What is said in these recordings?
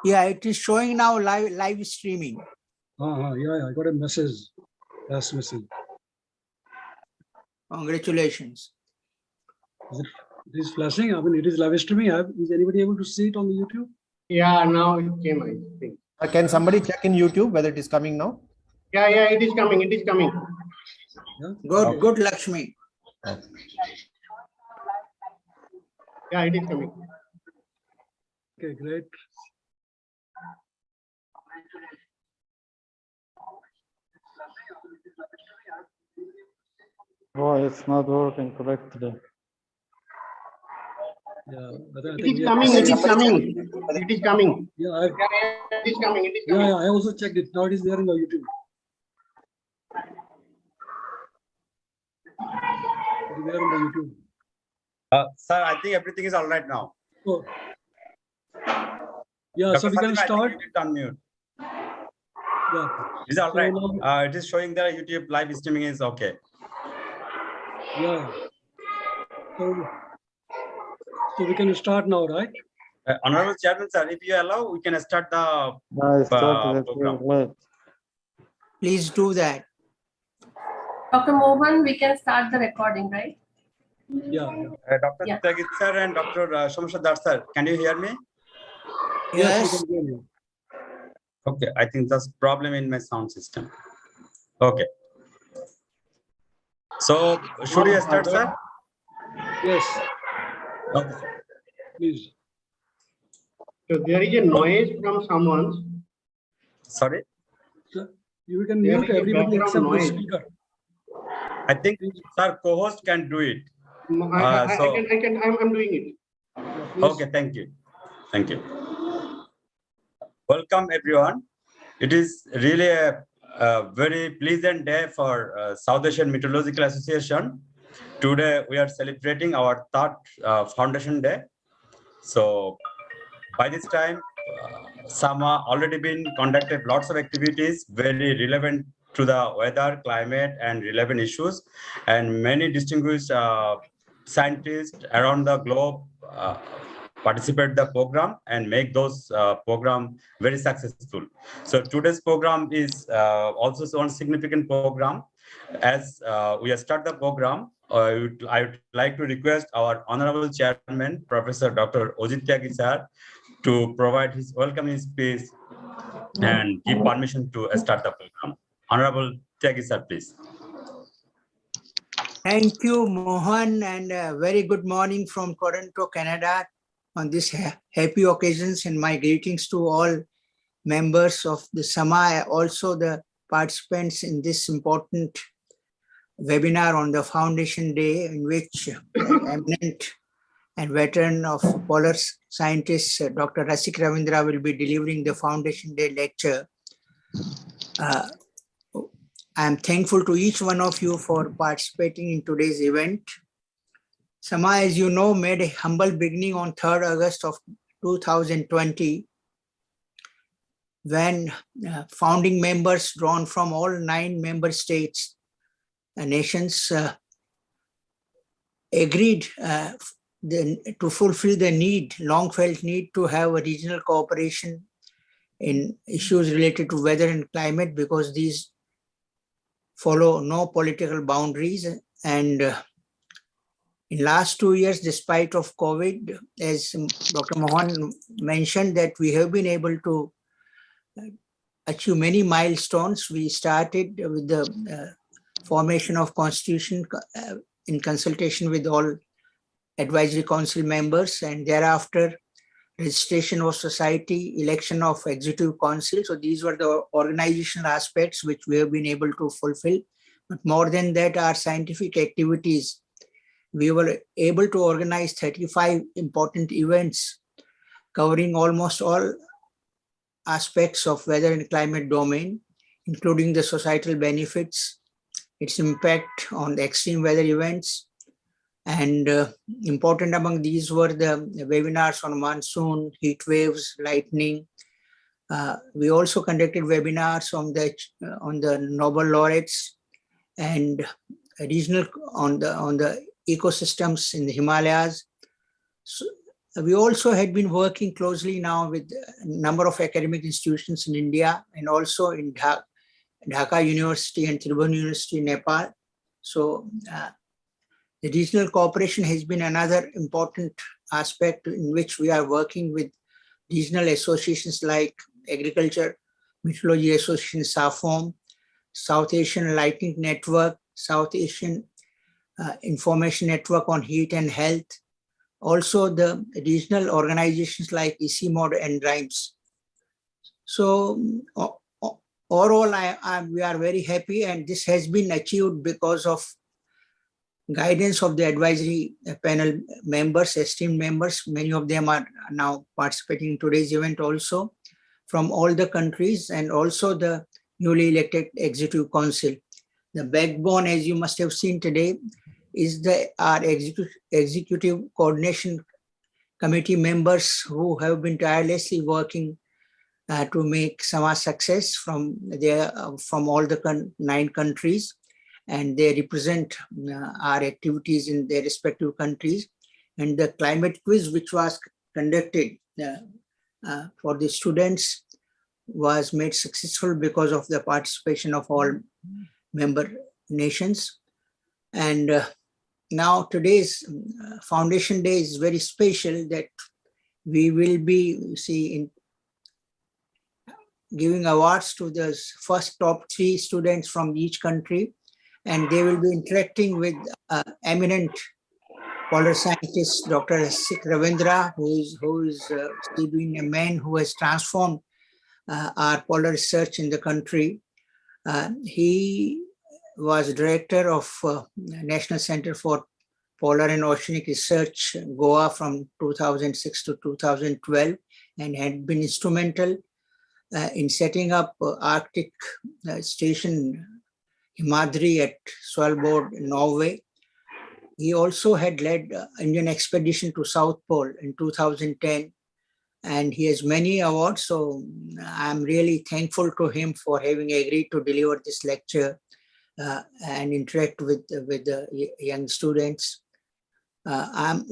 Yeah, it is showing now live streaming. Yeah, I got a message. Last message. Congratulations. It is flashing. I mean, it is live streaming. Is anybody able to see it on the YouTube? Yeah, now it came, I think. Can somebody check in YouTube whether it is coming now? Yeah, it is coming. It is coming. Yeah. Good, Lakshmi. Yeah, it is coming. Okay, great. Oh, it's not working correctly. Yeah, but I It think is coming. It is coming. It is coming. Yeah, It is coming. It is coming. I also checked it. Now it is there in the YouTube. It is there in the YouTube. Sir, I think everything is all right now. Oh. Yeah, Dr. so we can Fatima, start. I think you need to unmute. Yeah. Is it all So right? now- It is showing that YouTube live streaming is okay. Yeah. So we can start now, right? Honorable Chairman, sir, if you allow, we can start the No, it's totally program. late. Please do that. Dr. Mohan, we can start the recording, right? Yeah. Dr. Yeah. Tagit sir and Dr. Somashadar sir, can you hear me? Yes, we Yes. can hear you. Okay, I think there's problem in my sound system. Okay. So, should we start, sir? Yes, Okay, sir. please. So there is a noise from someone. Sorry, So you can There mute is a everybody background except the noise. speaker. I think sir, co-host can do it. I'm doing it. Yeah, please. Okay, thank you. Thank you. Welcome, everyone. It is really a very pleasant day for South Asian Meteorological Association. Today, we are celebrating our third Foundation Day. So, by this time, some are already been conducted lots of activities very relevant to the weather, climate, and relevant issues. And many distinguished scientists around the globe participate in the program and make those program very successful. So today's program is also one significant program. As we start the program, I would like to request our Honorable Chairman, Professor Dr. Ojit Tyagi sir, to provide his welcoming speech and give permission to start the program. Honorable Tyagi sir, please. Thank you, Mohan, and a very good morning from Toronto, Canada on this happy occasions, and my greetings to all members of the SAMA, also the participants in this important webinar on the Foundation Day, in which eminent and veteran of polar scientist, Dr. Rasik Ravindra will be delivering the Foundation Day lecture. I am thankful to each one of you for participating in today's event. SAMA, as you know, made a humble beginning on 3rd August of 2020, when founding members drawn from all 9 member states, nations, agreed to fulfill the long-felt need to have a regional cooperation in issues related to weather and climate, because these follow no political boundaries. And in last 2 years, despite of COVID, as Dr. Mohan mentioned, that we have been able to achieve many milestones. We started with the formation of constitution in consultation with all advisory council members, and thereafter registration of society, election of executive council. So these were the organizational aspects which we have been able to fulfill. But more than that, our scientific activities, we were able to organize 35 important events covering almost all aspects of weather and climate domain, including the societal benefits, its impact on the extreme weather events. And important among these were the webinars on monsoon, heat waves, lightning. We also conducted webinars on the Nobel laureates and regional on the ecosystems in the Himalayas. So, we also had been working closely now with a number of academic institutions in India and also in Dhaka University and Tribhuvan University in Nepal. So the regional cooperation has been another important aspect in which we are working with regional associations like Agriculture Meteorology Association, SAFOM, South Asian Lightning Network, South Asian Information Network on Heat and Health, also the regional organizations like ECMOD and RIMES. So overall, we are very happy, and this has been achieved because of guidance of the advisory panel members, esteemed members. Many of them are now participating in today's event also from all the countries, and also the newly elected Executive Council. The backbone, as you must have seen today, is our executive coordination committee members who have been tirelessly working to make Sama success from all the 9 countries, and they represent our activities in their respective countries. And the climate quiz, which was conducted for the students, was made successful because of the participation of all member nations. And now today's Foundation Day is very special, that we will be giving awards to the first top 3 students from each country, and they will be interacting with eminent polar scientist Dr. Sik Ravindra, who is being a man who has transformed our polar research in the country. He was director of National Center for Polar and Oceanic Research, Goa, from 2006 to 2012, and had been instrumental in setting up Arctic Station Himadri at Svalbard, Norway. He also had led Indian expedition to South Pole in 2010, and he has many awards. So I'm really thankful to him for having agreed to deliver this lecture and interact with the young students. I'm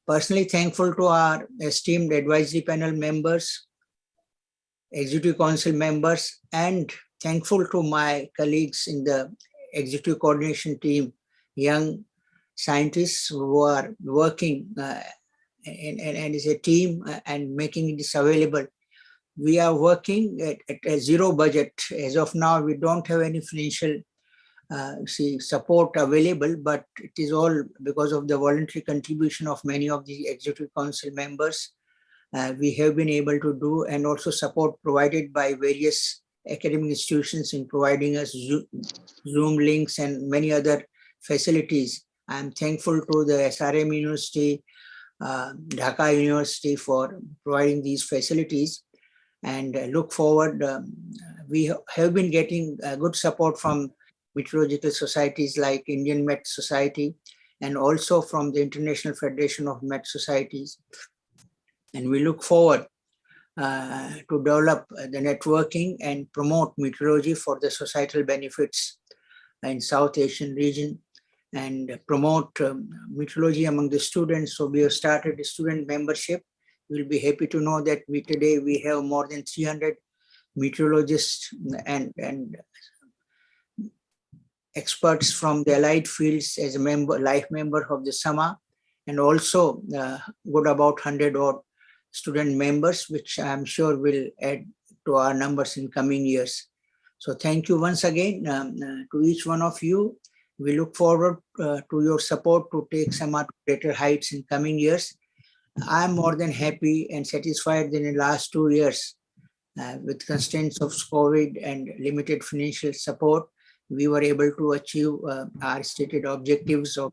personally thankful to our esteemed advisory panel members, Executive Council members, and thankful to my colleagues in the Executive Coordination Team, young scientists who are working and as a team and making this available. We are working at a zero budget. As of now, we don't have any financial support available, but it is all because of the voluntary contribution of many of the Executive Council members. We have been able to do, and also support provided by various academic institutions in providing us Zoom links and many other facilities. I'm thankful to the SRM University, Dhaka University for providing these facilities, and look forward. We have been getting good support from meteorological societies like Indian Met Society, and also from the International Federation of Met Societies. And we look forward to develop the networking and promote meteorology for the societal benefits in South Asian region, and promote meteorology among the students. So we have started a student membership. You'll be happy to know that today we have more than 300 meteorologists and experts from the allied fields as a life member of the SAMA, and also good about 100 odd student members, which I'm sure will add to our numbers in coming years. So thank you once again to each one of you. We look forward to your support to take SAMA to greater heights in coming years. I'm more than happy and satisfied that in the last 2 years, with constraints of COVID and limited financial support, we were able to achieve our stated objectives of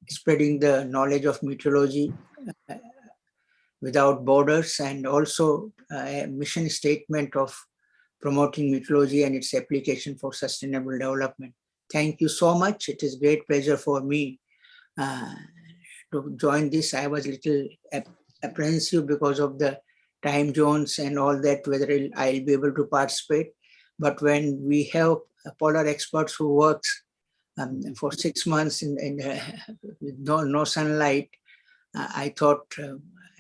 spreading the knowledge of meteorology without borders, and also a mission statement of promoting meteorology and its application for sustainable development. Thank you so much. It is a great pleasure for me to join this. I was a little apprehensive because of the time zones and all that, whether I'll be able to participate. But when we have polar experts who works for 6 months with no sunlight, I thought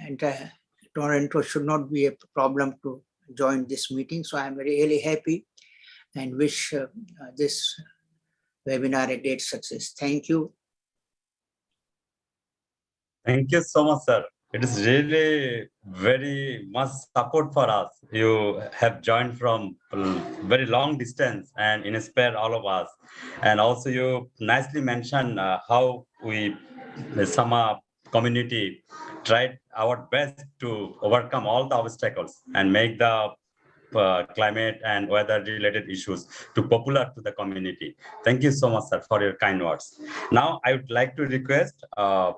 entire Toronto should not be a problem to join this meeting. So I'm really happy and wish this webinar a great success. Thank you. Thank you so much, sir. It is really very much support for us. You have joined from very long distance and inspire all of us. And also you nicely mentioned how we, the Sama community, tried our best to overcome all the obstacles and make the climate and weather related issues to popular to the community. Thank you so much, sir, for your kind words. Now I would like to request our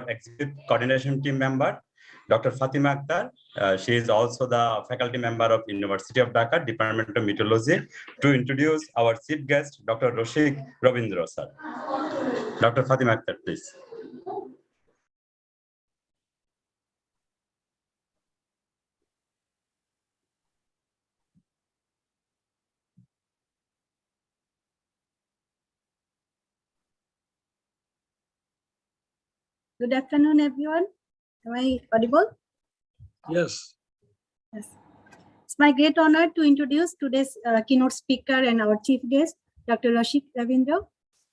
executive coordination team member, Dr. Fatima Akhtar. She is also the faculty member of University of Dhaka, Department of Meteorology, to introduce our chief guest, Dr. Roshik Ravindra, sir. Dr. Fatima Akhtar, please. Good afternoon, everyone. Am I audible? Yes. Yes. It's my great honor to introduce today's keynote speaker and our chief guest, Dr. Roshik Ravindra.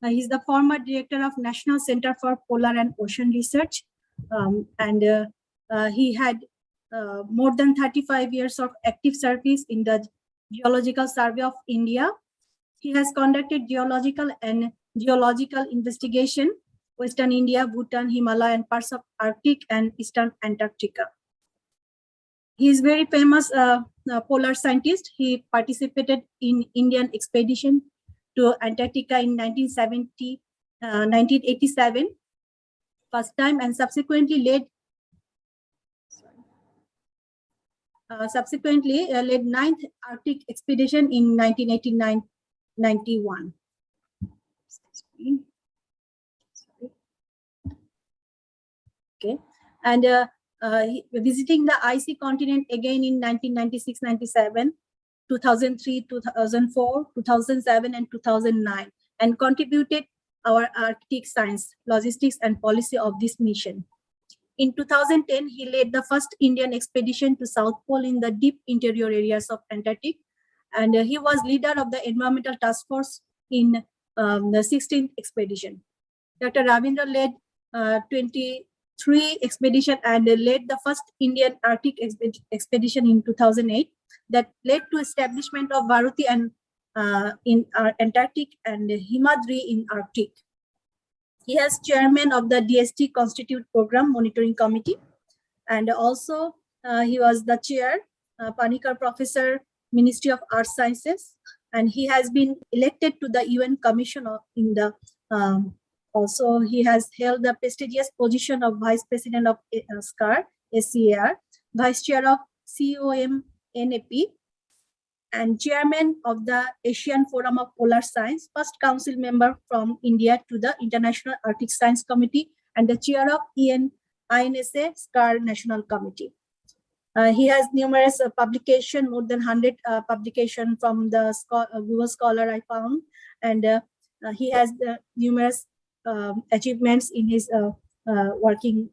He's the former director of National Center for Polar and Ocean Research, he had more than 35 years of active service in the Geological Survey of India. He has conducted geological investigation, Western India, Bhutan, Himalaya, and parts of Arctic and Eastern Antarctica. He is very famous polar scientist. He participated in Indian expedition to Antarctica in 1987, first time, and subsequently led 9th Arctic expedition in 1989-91. Okay, and visiting the icy continent again in 1996-97, 2003, 2004, 2007, and 2009, and contributed our Arctic science, logistics, and policy of this mission. In 2010, he led the first Indian expedition to South Pole in the deep interior areas of Antarctic, and he was leader of the Environmental Task Force in the 16th expedition. Dr. Ravindra led 23 expedition and led the first Indian Arctic expedition in 2008 that led to establishment of Bharati and in Antarctic and Himadri in Arctic. He is chairman of the DST Constitute Program Monitoring Committee, and also he was the chair, Panikkar Professor, Ministry of Earth Sciences, and he has been elected to the UN Commission in the. Also, he has held the prestigious position of Vice President of SCAR, Vice Chair of COMNAP, and Chairman of the Asian Forum of Polar Science, first Council member from India to the International Arctic Science Committee, and the Chair of INSA SCAR National Committee. He has numerous publications, more than 100 publications from the Google Scholar I found, and he has numerous achievements in his working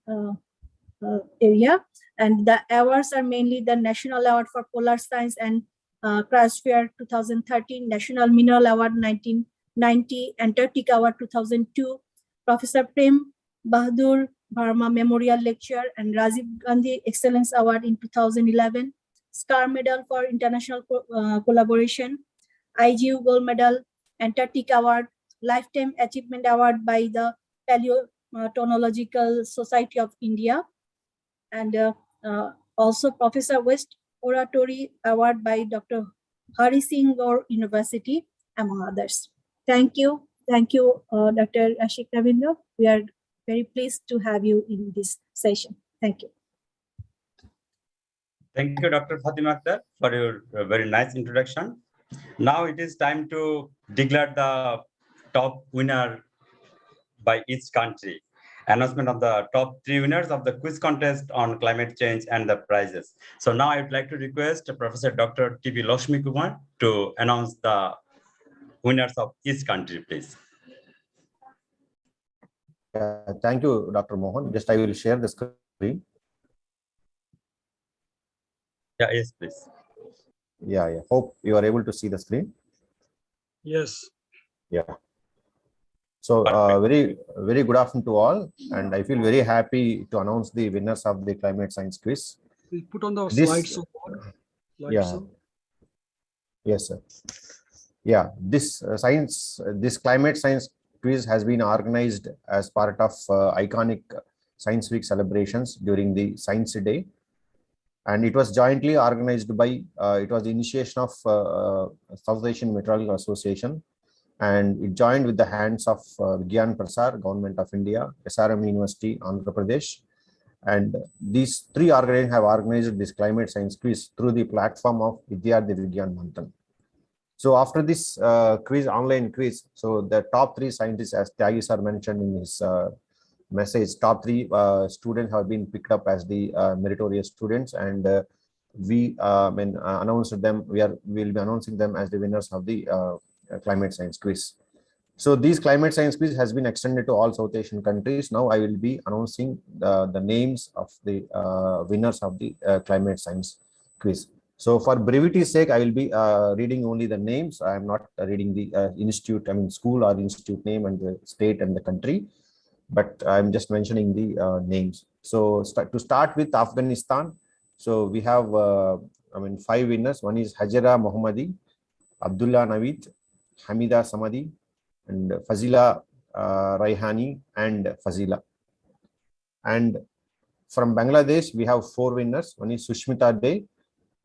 area, and the awards are mainly the National Award for Polar Science and Cryosphere 2013, National Mineral Award 1990, Antarctic Award 2002, Professor Prem Bahadur Verma Memorial Lecture and Rajiv Gandhi Excellence Award in 2011, SCAR Medal for International Collaboration, IGU Gold Medal, Antarctic Award, Lifetime Achievement Award by the Paleontological Society of India, and also Professor West Oratory Award by Dr. Hari Singh Gaur University, among others. Thank you. Thank you, Dr. Roshik Ravindra. We are very pleased to have you in this session. Thank you. Thank you, Dr. Fatima Akhtar, for your very nice introduction. Now it is time to declare the top winner by each country. Announcement of the top 3 winners of the quiz contest on climate change and the prizes. So now I would like to request Professor Dr. T.B. Lakshmi Kumar to announce the winners of each country, please. Thank you, Dr. Mohan. Just I will share the screen. screen? Yeah, yes, please. Yeah. Hope you are able to see the screen. Yes. Yeah. So very good afternoon to all, and I feel very happy to announce the winners of the climate science quiz. We'll put on the This- slideshow. Yeah. Yes, sir. Yeah, this climate science quiz has been organized as part of iconic Science Week celebrations during the Science Day, and it was jointly organized by it was the initiation of South Asian Meteorological Association, and it joined with the hands of Gyan Prasar, Government of India, SRM University, Andhra Pradesh, and these three organizations have organized this climate science quiz through the platform of Vidyarthi Vigyan Manthan. So after this quiz, online quiz, so the top three scientists, as Tyagi sir mentioned in his message, top three students have been picked up as the meritorious students, and we announced them. We'll be announcing them as the winners of the climate science quiz. So these climate science quiz has been extended to all South Asian countries. Now I will be announcing the names of the winners of the climate science quiz. So for brevity's sake, I will be reading only the names. I am not reading the institute, school or institute name and the state and the country, but I'm just mentioning the names. So to start with Afghanistan, so we have 5 winners. One is Hajara Mohammadi, Abdullah Naveed, Hamida Samadi, and Fazila Raihani and Fazila. And from Bangladesh, we have 4 winners. One is Sushmita Dey,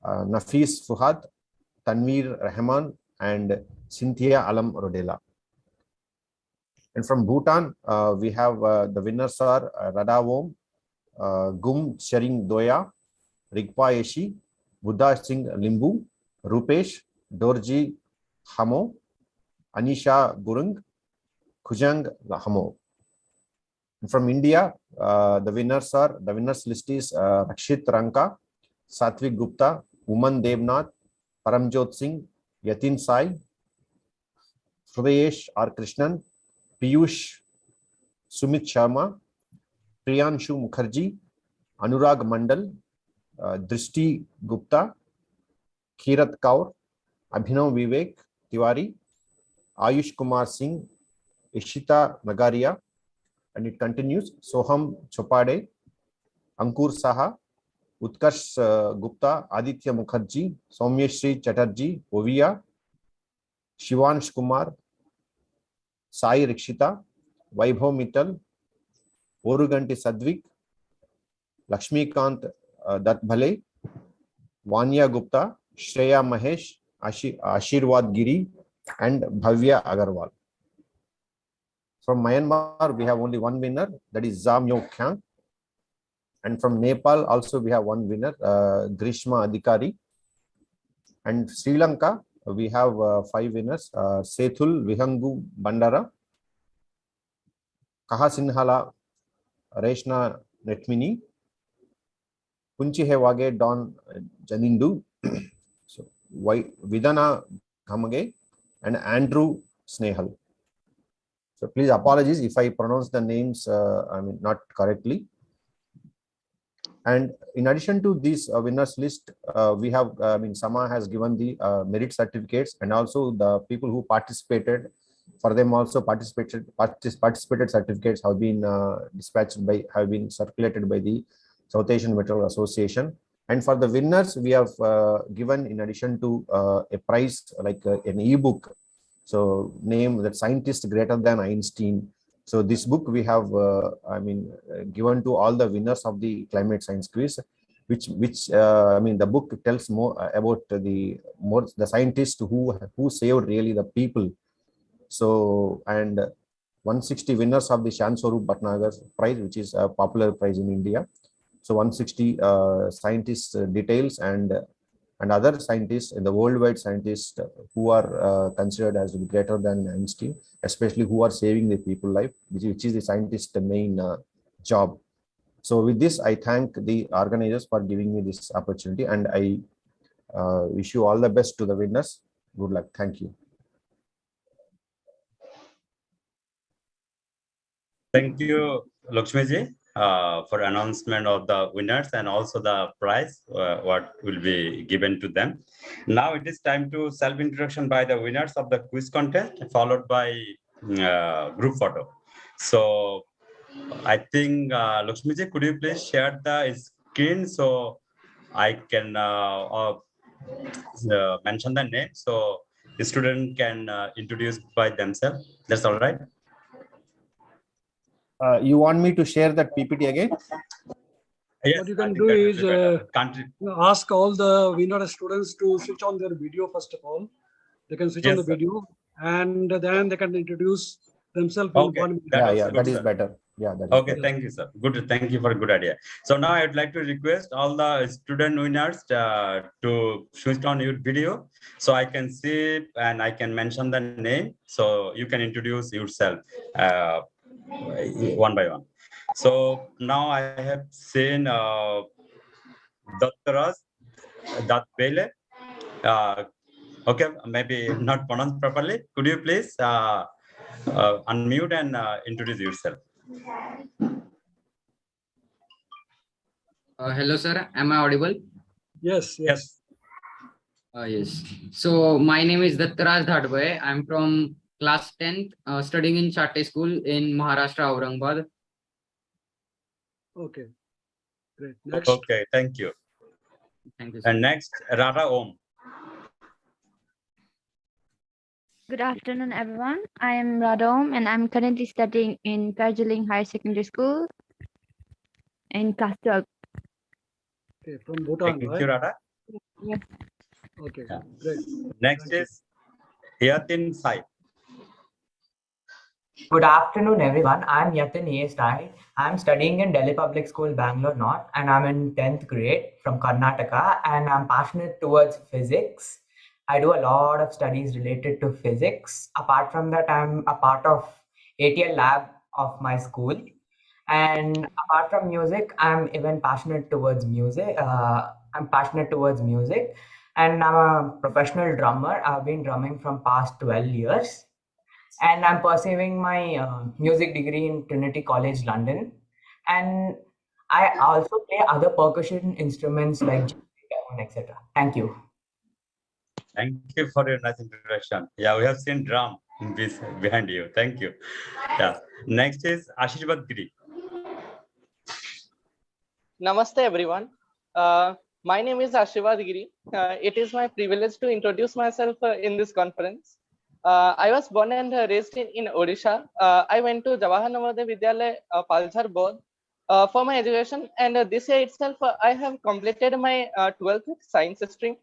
Nafis Fuhad, Tanveer Rahman, and Cynthia Alam Rodela. And from Bhutan, we have the winners are Radha Om, Gum Shering Doya, Rigpa Yeshi, Buddha Singh Limbu, Rupesh, Dorji Hamo, Anisha Gurung, Kujang Hamo. And from India, the winners list is Rakshit Ranka, Satvik Gupta, Uman Devnath, Paramjot Singh, Yatin Sai, Hrudayesh R. Krishnan, Piyush Sumit Sharma, Priyanshu Mukherjee, Anurag Mandal, Drishti Gupta, Kirat Kaur, Abhinav Vivek Tiwari, Ayush Kumar Singh, Ishita Nagaria, and it continues, Soham Chopade, Ankur Saha, Utkarsh Gupta, Aditya Mukherjee, Soumyashri Chatterjee, Ovia, Shivansh Kumar, Sai Rikshita, Vaibhav Mittal, Oruganti Sadvik, Lakshmikant Datbhale, Vanya Gupta, Shreya Mahesh, Ashirwad Giri, and Bhavya Agarwal. From Myanmar, we have only 1 winner, that is Zamyo Khyang. And from Nepal, also we have 1 winner, Grishma Adhikari. And Sri Lanka, we have 5 winners, Sethul Vihangu Bandara, Kahasinhala Reshna Netmini, Kunchihewage Don Janindu, so Vidana Ghamage, and Andrew Snehal. So please apologies if I pronounce the names not correctly. And in addition to this winners list, we have Sama has given the merit certificates, and also the people who participated, for them also participated certificates have been have been circulated by the South Asian Meteorological Association. And for the winners, we have given, in addition to a prize like an e-book, so name that scientist greater than Einstein. So this book we have given to all the winners of the climate science quiz, which the book tells more about the scientists who saved really the people. So, and 160 winners of the Shan Swarup Bhatnagar prize, which is a popular prize in India. So 160 scientists details, and other scientists, the worldwide scientists who are considered as greater than Einstein, especially who are saving the people life, which is the scientist's main job. So with this, I thank the organizers for giving me this opportunity, and I wish you all the best to the winners. Good luck. Thank you. Thank you, Lakshmiji. for announcement of the winners and also the prize what will be given to them. Now it is time to self-introduction by the winners of the quiz contest, followed by group photo. So I think Lakshmiji, could you please share the screen so I can mention the name so the student can introduce by themselves. That's all right. You want me to share that PPT again? Yes, What you I can think do that will is be better. Country- ask all the winner students to switch on their video first of all. They can switch on Yes, the sir. video and then they can introduce themselves in Okay, 1 minute. that Yeah, was yeah, good, that is sir. better. Yeah, that is Okay, better. thank you, sir. Good, thank you for a good idea. So now I'd like to request all the student winners to switch on your video so I can see it and I can mention the name so you can introduce yourself one by one. So now I have seen Dattaras Datbele. Okay, maybe not pronounced properly. Could you please unmute and introduce yourself? Hello, sir. Am I audible? Yes, Yes. Yes. So my name is Dattaraj Dhadbhay. I'm from class 10th, studying in Chate School in Maharashtra, Aurangabad. Okay, great. Next. Okay, thank you. Thank you, sir. And next, Radha Om. Good afternoon, everyone. I am Radom, and I'm currently studying in Darjeeling Higher Secondary School in class 12. Okay, from Bhutan, Thank right? you, Radha. Yes. Okay, Yeah. great. Next Thank you. is Yatin Sai. Good afternoon, everyone. I'm Yatin Estai. I'm studying in Delhi Public School, Bangalore North, and I'm in 10th grade from Karnataka, and I'm passionate towards physics. I do a lot of studies related to physics. Apart from that, I'm a part of ATL lab of my school. And apart from music, I'm even passionate towards music. I'm passionate towards music, and I'm a professional drummer. I've been drumming from past 12 years. And I'm pursuing my music degree in Trinity College, London. And I also play other percussion instruments like etc. Thank you. Thank you for your nice introduction. Yeah, we have seen drum behind you. Thank you. Yeah. Next is Ashirvad Giri. Namaste, everyone. My name is Ashirvad Giri. It is my privilege to introduce myself in this conference. I was born and raised in Odisha. I went to Jawahar Navodaya Vidyalaya, Palghar, Bodh, for my education. And this year itself, I have completed my 12th with science stream.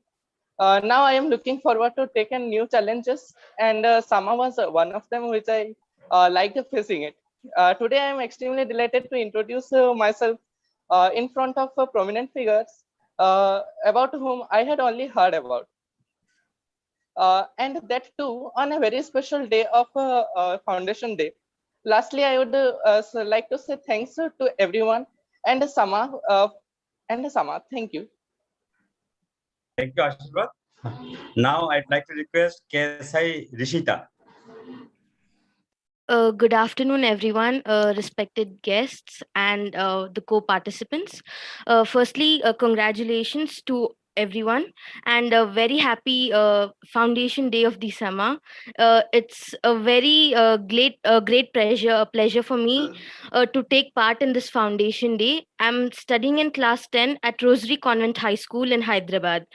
Now I am looking forward to taking new challenges, and Sama was one of them, which I liked facing it. Today I am extremely delighted to introduce myself in front of prominent figures about whom I had only heard about. And that too on a very special day of Foundation Day. Lastly, I would like to say thanks to everyone and Sama. Thank you. Thank you, Ashirvad. Now I'd like to request Kesai Rishita. Good afternoon, everyone, respected guests and the co-participants. Firstly, congratulations to everyone and a very happy Foundation Day of the summer. It's a very great pleasure for me to take part in this Foundation Day. I'm studying in class 10 at Rosary Convent High School in Hyderabad.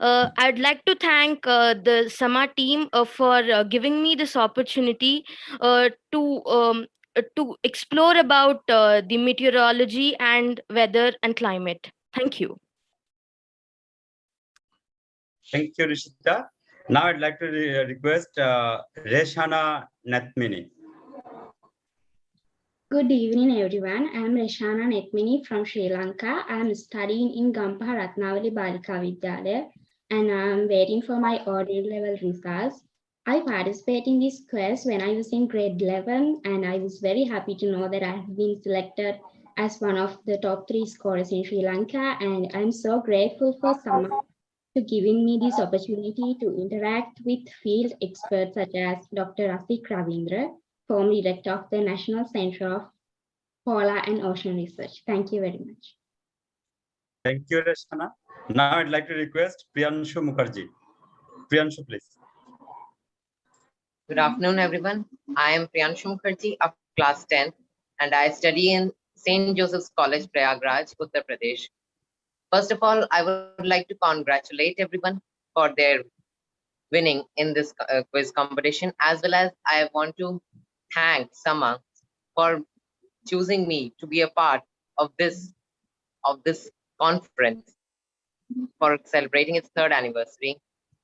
I'd like to thank the Sama team for giving me this opportunity to explore about the meteorology and weather and climate. Thank you. Thank you, Rishita. Now I'd like to request Reshana Natmini. Good evening, everyone. I am Reshana Netmini from Sri Lanka. I am studying in Gampaha Ratnavali Balika Vidyalaya, and I am waiting for my order level results. I participated in this quiz when I was in grade 11, and I was very happy to know that I have been selected as one of the top 3 scorers in Sri Lanka, and I am so grateful for Sama to giving me this opportunity to interact with field experts such as Dr. Asik Ravindra, former director of the National Center of polar and ocean research. Thank you very much. Thank you, Rashana. Now I'd like to request Priyanshu Mukherjee. Priyanshu, please. Good afternoon, everyone. I am Priyanshu Mukherjee of class 10, and I study in St. Joseph's College, Prayagraj, Uttar Pradesh. First of all, I would like to congratulate everyone for their winning in this quiz competition, as well as I want to thank Sama for choosing me to be a part of this conference for celebrating its 3rd anniversary.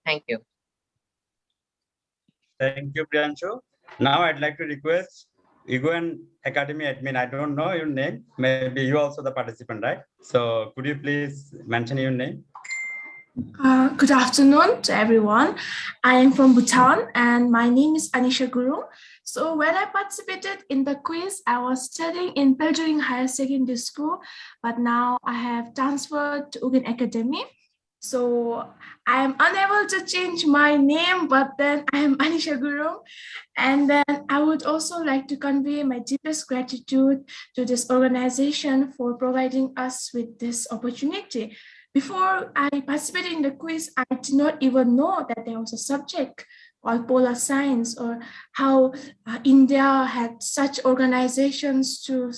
Thank you. Thank you, Priyanshu. Now I'd like to request Iguan Academy admin. I don't know your name. Maybe you also the participant, right? So could you please mention your name? Good afternoon to everyone. I am from Bhutan and my name is Anisha Guru. So when I participated in the quiz, I was studying in Peljuring Higher Secondary School, but now I have transferred to Ugin Academy. So I am unable to change my name, but then I am Anisha Guru. And then I would also like to convey my deepest gratitude to this organization for providing us with this opportunity. Before I participated in the quiz, I did not even know that there was a subject called polar science, or how India had such organizations to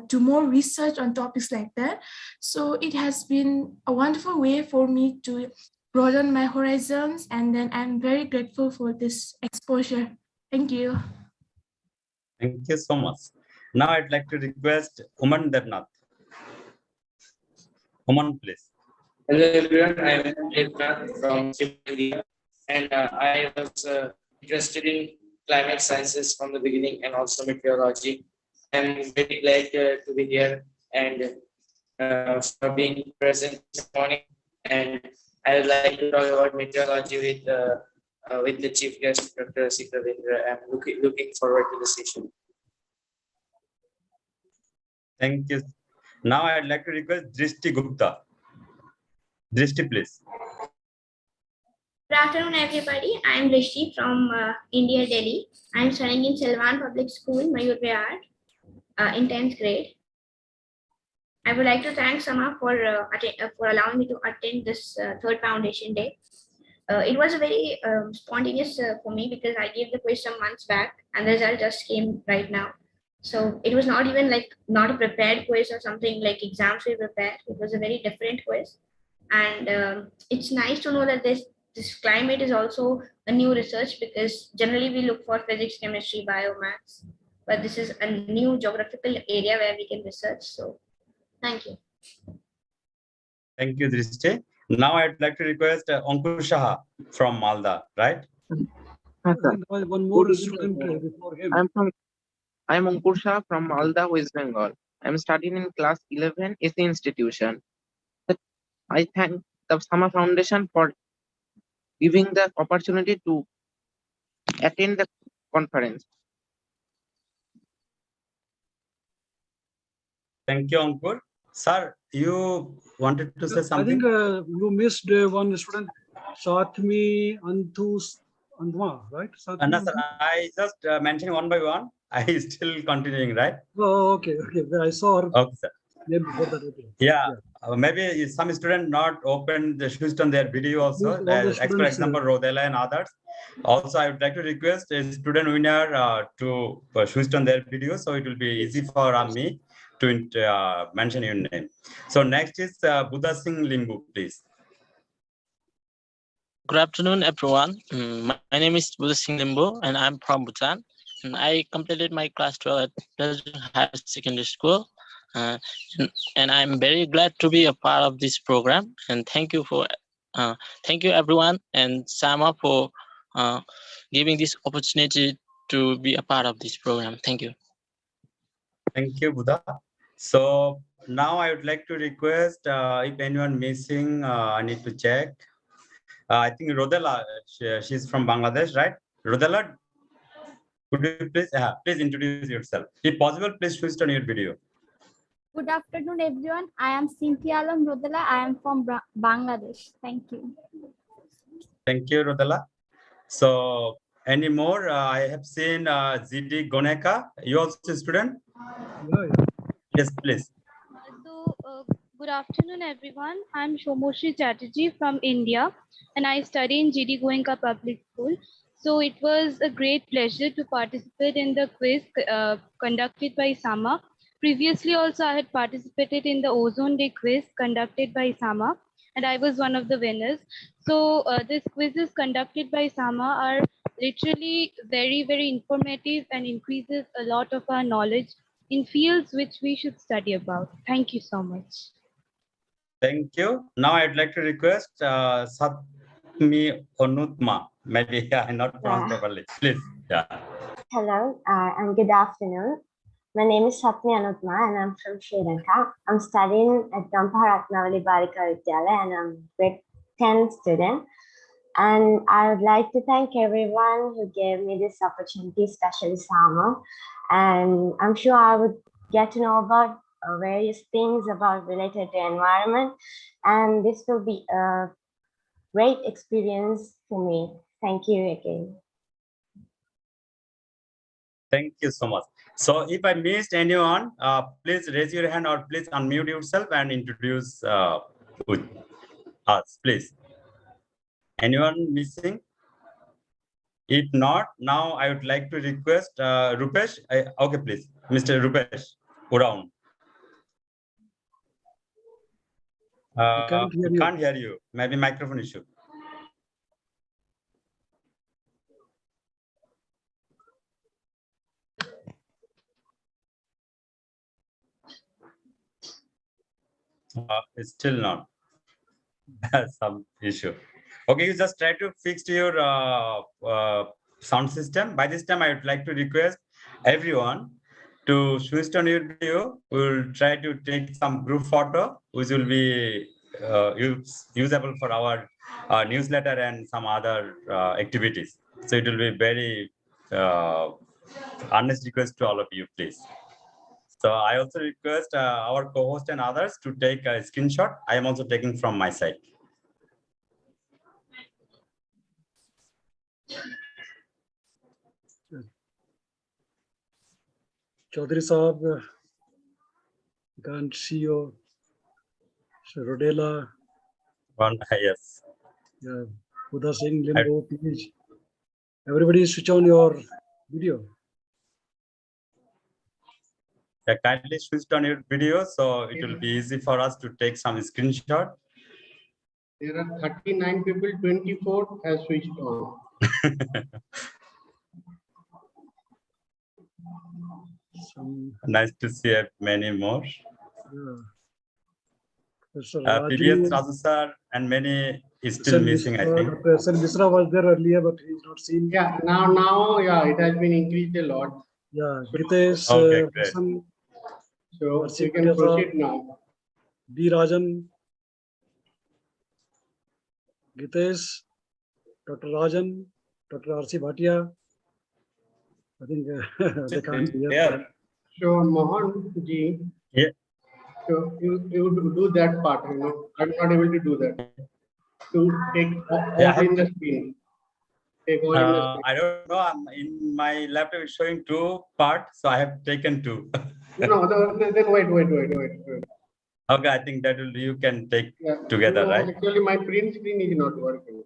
do more research on topics like that. So it has been a wonderful way for me to broaden my horizons, and then I'm very grateful for this exposure. Thank you. Thank you so much. Now I'd like to request Uman Devnath. Uman, please. Hello everyone, I am Devnath from India, and I was interested in climate sciences from the beginning and also meteorology. I'm very glad to be here and for being present this morning. And I would like to talk about meteorology with the chief guest, Dr. Sikravendra. I'm looking forward to the session. Thank you. Now I'd like to request Drishti Gupta. Drishti, please. Good afternoon, everybody. I am Rishi from India, Delhi. I am studying in Silvan Public School, Mayur Vihar, in 10th grade. I would like to thank Sama for allowing me to attend this 3rd Foundation Day. It was very spontaneous for me because I gave the quiz some months back and the result just came right now. So it was not even like not a prepared quiz or something like exams we prepared. It was a very different quiz. And it's nice to know that this climate is also a new research, because generally we look for physics, chemistry, bio, maths, but this is a new geographical area where we can research. So thank you. Thank you, Drishti. Now I'd like to request Ankur Shah from Malda, right? One more student before him. I'm Ankur Shah from Malda, West Bengal. I'm studying in class 11 is the institution. I thank the Sama Foundation for giving the opportunity to attend the conference. Thank you, Ankur. Sir, you wanted to say something? I think you missed one student, Satmi Andwa, right? No, sir, I just mentioned one by one. I still continuing, right? Oh, okay. I saw her. Okay, sir. Name before that. Okay. Yeah. Maybe some student not opened the switched on their video also. For example, Rodela and others. Also, I would like to request a student winner to switch on their video, so it will be easy for me to mention your name. So next is Buddha Singh Limbu, please. Good afternoon, everyone. My name is Buddha Singh Limbu, and I'm from Bhutan. And I completed my class 12 at Peljuring Higher Secondary School. And I'm very glad to be a part of this program. And thank you everyone and Sama for giving this opportunity to be a part of this program. Thank you. Thank you, Buddha. So now I would like to request if anyone missing, I need to check. I think Rodela, she's from Bangladesh, right? Rodela, could you please introduce yourself? If possible, please switch on your video. Good afternoon, everyone. I am Cynthia Alam Rodela. I am from Bangladesh. Thank you. Thank you, Rodela. So, any more? I have seen ZD Goneka. You also a student? Yes, please. Good afternoon, everyone. I'm Shomoshi Chatterjee from India, and I study in GD Goenka Public School. So it was a great pleasure to participate in the quiz conducted by Sama. Previously, also I had participated in the Ozone Day quiz conducted by Sama, and I was one of the winners. So these quizzes conducted by Sama are literally very, very informative and increases a lot of our knowledge in fields which we should study about. Thank you so much. Thank you. Now I'd like to request Satmi Onutma. Maybe I'm not pronounced properly. Please. Yeah. Hello, and good afternoon. My name is Satmi Anutma and I'm from Sri Lanka. I'm studying at Gampha Ratnavali Balika Vidyalaya and I'm grade 10 student. And I would like to thank everyone who gave me this opportunity, especially Sama. And I'm sure I would get to know about various things about related to environment. And this will be a great experience for me. Thank you again. Thank you so much. So if I missed anyone, please raise your hand or please unmute yourself and introduce with us, please. Anyone missing? If not, now I would like to request Rupesh. Okay, please, Mr. Rupesh Uraun. We can't hear you. Maybe microphone issue. It's still not. Some issue. Okay, you just try to fix your sound system. By this time, I would like to request everyone to switch on your video. We'll try to take some group photo, which will be usable for our newsletter and some other activities. So it will be very earnest request to all of you, please. So I also request our co-host and others to take a screenshot. I am also taking from my side. Chaudhary Saab, can't see you. Rodela. One, yes. Yeah, Uda Singh, Limbo, please. Everybody switch on your video. Yeah, kindly switch on your video so it will be easy for us to take some screenshot. There are 39 people, 24 have switched on. Nice to see many more. Yeah. Previous Raju sir and many is still missing, I think. Sir Misra was there earlier, but he's not seen. Yeah, now, yeah, it has been increased a lot. Yeah, Gitesh, okay, great. So we can proceed now. B. Rajan, Gitesh, Dr. Rajan, Dr. R.C. Bhatia. I think they can't hear. Yeah. So Mohan ji, yeah. So you do that part, you know. I'm not able to do that. To take all in the screen. Take all in the screen. I don't know. In my laptop, it's showing 2 parts, so I have taken 2. No, then wait. Okay, I think that will you can take together, no, right? Actually, my print screen is not working.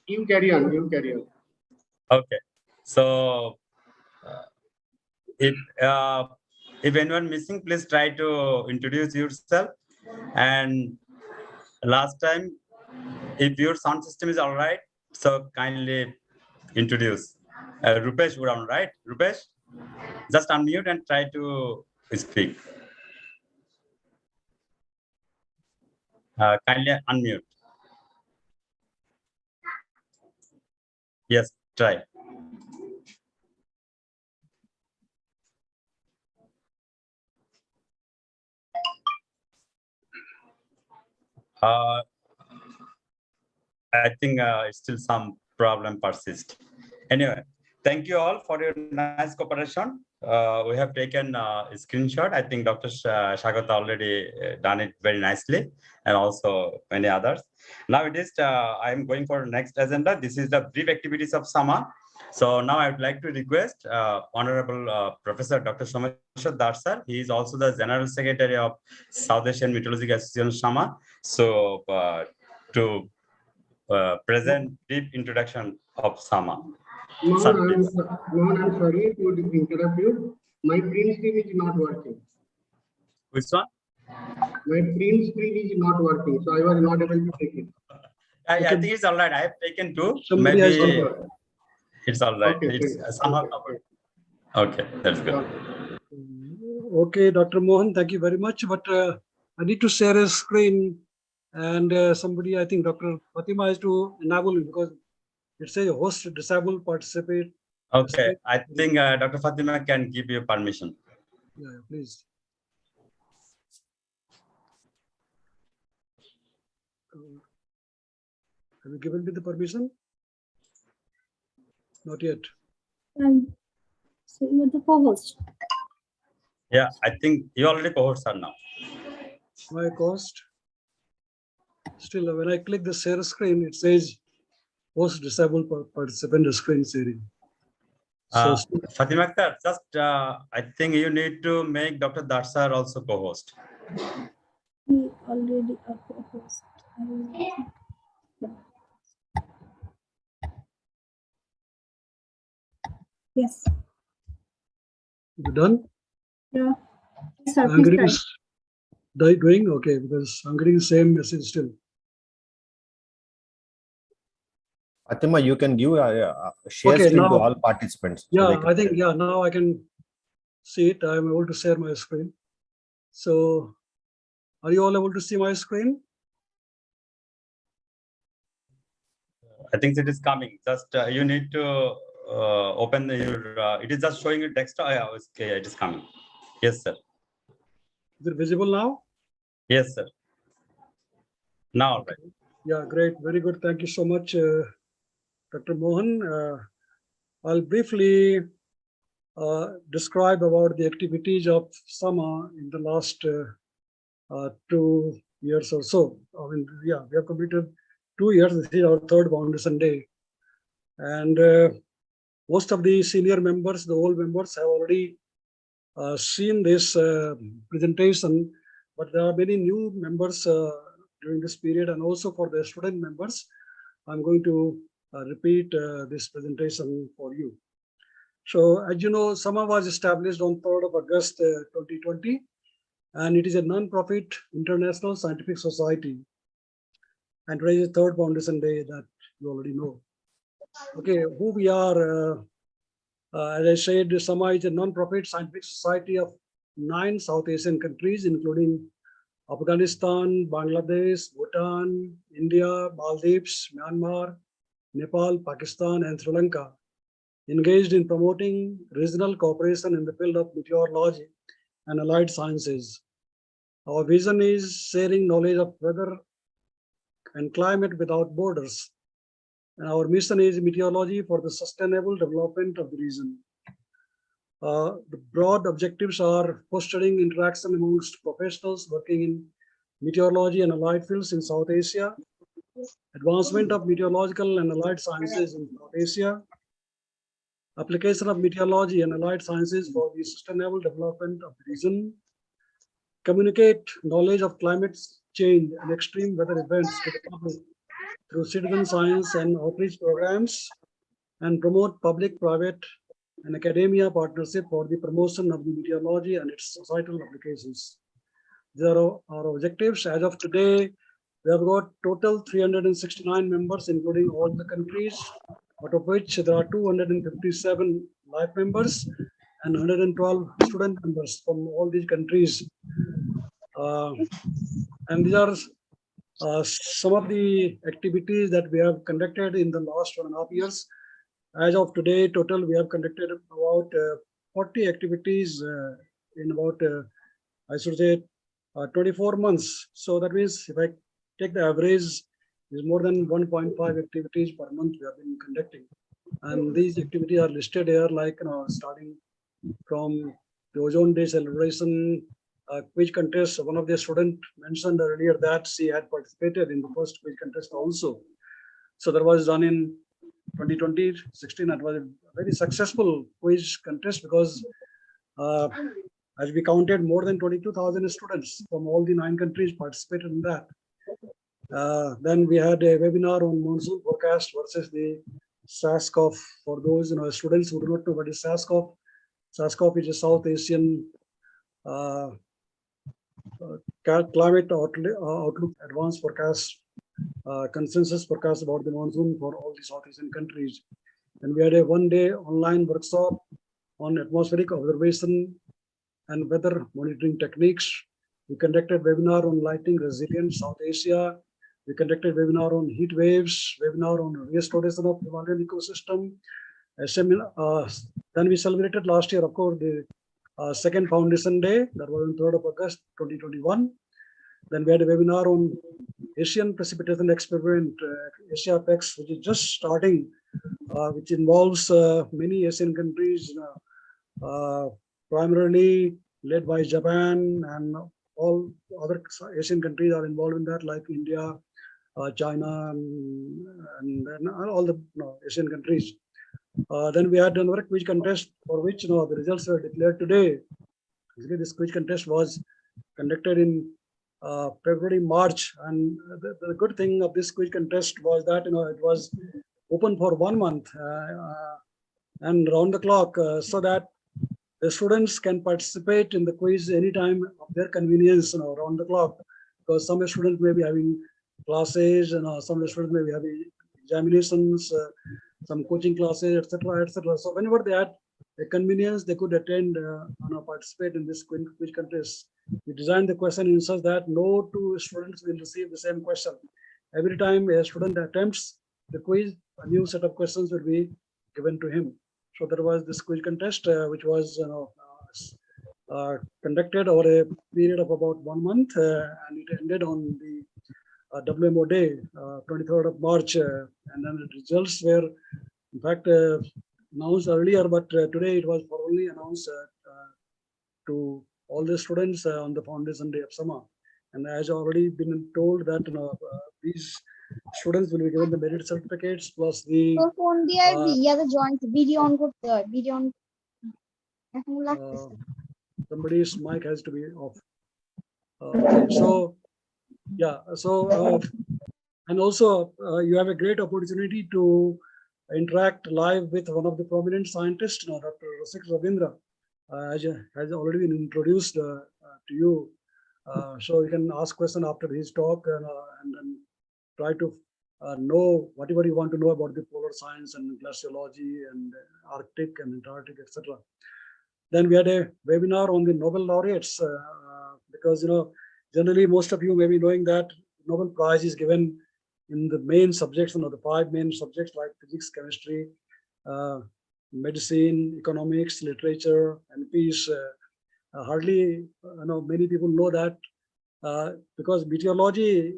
You carry on. Okay, so if anyone missing, please try to introduce yourself. And last time, if your sound system is all right, so kindly introduce. Rupesh Uran, right? Rupesh, just unmute and try to speak. Kindly unmute. Yes, try. I think still some problem persists. Anyway, thank you all for your nice cooperation. we have taken a screenshot. I think Dr. Shagat already done it very nicely, and also many others. Now it is, I am going for next agenda. This is the brief activities of summer. So now I would like to request Honorable Professor Dr. Someshwar Das sir. He is also the General Secretary of South Asian Meteorological Association Sama. So to present brief introduction of Sama. Sir, please. Mohan, I'm sorry to interrupt you. My print screen is not working. Which one? My print screen is not working, so I was not able to take it. I think it's all right. I have taken two. Somebody Maybe has it's all right. Okay, It's somehow covered. Okay, that's good. Okay, Dr. Mohan, thank you very much. But I need to share a screen, and somebody, I think Dr. Fatima, has to enable it because it says host disabled participate. Okay, I think Dr. Fatima can give you permission. Yeah, please. Have you given me the permission? Not yet. So you're the co-host. Yeah, I think you already co-host her now. My cost. Still, when I click the share screen, it says host disabled participant screen sharing. So Fatima Akhtar, just I think you need to make Dr. Darsar also co-host. He already a co-host. Yes. You done? Yeah. Sir, I'm please getting try. doing okay because I'm getting the same message still. Fatima, you can give a share Okay, screen to now- all participants. Yeah, they can- I think, yeah, now I can see it. I'm able to share my screen. So are you all able to see my screen? I think it is coming. Just you need to open your. It is just showing you text. Yeah, okay, it is coming. Yes, sir. Is it visible now? Yes, sir. Now, all right. Yeah, great. Very good. Thank you so much, Dr. Mohan. I'll briefly describe about the activities of SAMA in the last 2 years or so. I mean, yeah, we have completed 2 years. This is our third foundation day. And most of the senior members, the old members have already seen this presentation, but there are many new members during this period, and also for the student members, I'm going to repeat this presentation for you. So as you know, SAMA was established on 3rd of August 2020, and it is a non-profit international scientific society. And today is the third foundation day that you already know. Okay, who we are, as I said, SAMA is a non-profit scientific society of 9 South Asian countries, including Afghanistan, Bangladesh, Bhutan, India, Maldives, Myanmar, Nepal, Pakistan, and Sri Lanka, engaged in promoting regional cooperation in the field of meteorology and allied sciences. Our vision is sharing knowledge of weather and climate without borders. And our mission is meteorology for the sustainable development of the region. The broad objectives are fostering interaction amongst professionals working in meteorology and allied fields in South Asia, advancement of meteorological and allied sciences in South Asia, application of meteorology and allied sciences for the sustainable development of the region, communicate knowledge of climate change and extreme weather events to the public through citizen science and outreach programs, and promote public, private, and academia partnership for the promotion of the meteorology and its societal applications. These are our objectives. As of today, we have got total 369 members, including all the countries, out of which there are 257 life members and 112 student members from all these countries. And these are some of the activities that we have conducted in the last 1.5 years. As of today, total we have conducted about 40 activities in about, I should say, 24 months. So that means if I take the average, is more than 1.5 activities per month we have been conducting. And these activities are listed here, like starting from the Ozone Day celebration quiz contest. One of the students mentioned earlier that she had participated in the first quiz contest also. So that was done in 2016. It was a very successful quiz contest because as we counted, more than 22,000 students from all the 9 countries participated in that. Then we had a webinar on monsoon forecast versus the SASCOF. For those students who do not know what is SASCOF, SASCOF is a South Asian climate outlook advanced forecast, consensus forecast about the monsoon for all the South Asian countries. And we had a one-day online workshop on atmospheric observation and weather monitoring techniques. We conducted webinar on lighting resilience South Asia. We conducted webinar on heat waves, webinar on restoration of Himalayan ecosystem. Then we celebrated last year, of course, the second Foundation Day, that was on 3rd of August 2021. Then we had a webinar on Asian Precipitation Experiment, Asia Apex, which is just starting, which involves many Asian countries, primarily led by Japan, and all other Asian countries are involved in that, like India, China, and all the Asian countries. Then we had another quiz contest for which the results were declared today. Actually, this quiz contest was conducted in February, March, and the good thing of this quiz contest was that it was open for 1 month and round the clock, so that the students can participate in the quiz anytime of their convenience, around the clock. Because some students may be having classes, and some students may be having examinations, some coaching classes, etc., etc. So whenever they had a convenience, they could attend and participate in this quiz contest. We designed the question in such that no 2 students will receive the same question. Every time a student attempts the quiz, a new set of questions will be given to him. So there was this quiz contest, which was conducted over a period of about 1 month, and it ended on the WMO Day, 23rd of March, and then the results were, in fact, announced earlier, but today it was formally announced to all the students on the Foundation Day of Sama. And as already been told that these students will be given the merit certificates plus the somebody's mic has to be off. Okay, so yeah, so and also you have a great opportunity to interact live with one of the prominent scientists, Dr. Rasik Ravindra, has already been introduced to you. So you can ask questions after his talk, and then try to know whatever you want to know about the polar science and glaciology and Arctic and Antarctic, etc. Then we had a webinar on the Nobel laureates, because generally most of you may be knowing that Nobel Prize is given in the main subjects, the 5 main subjects like physics, chemistry, medicine, economics, literature, and peace. Hardly many people know that, because meteorology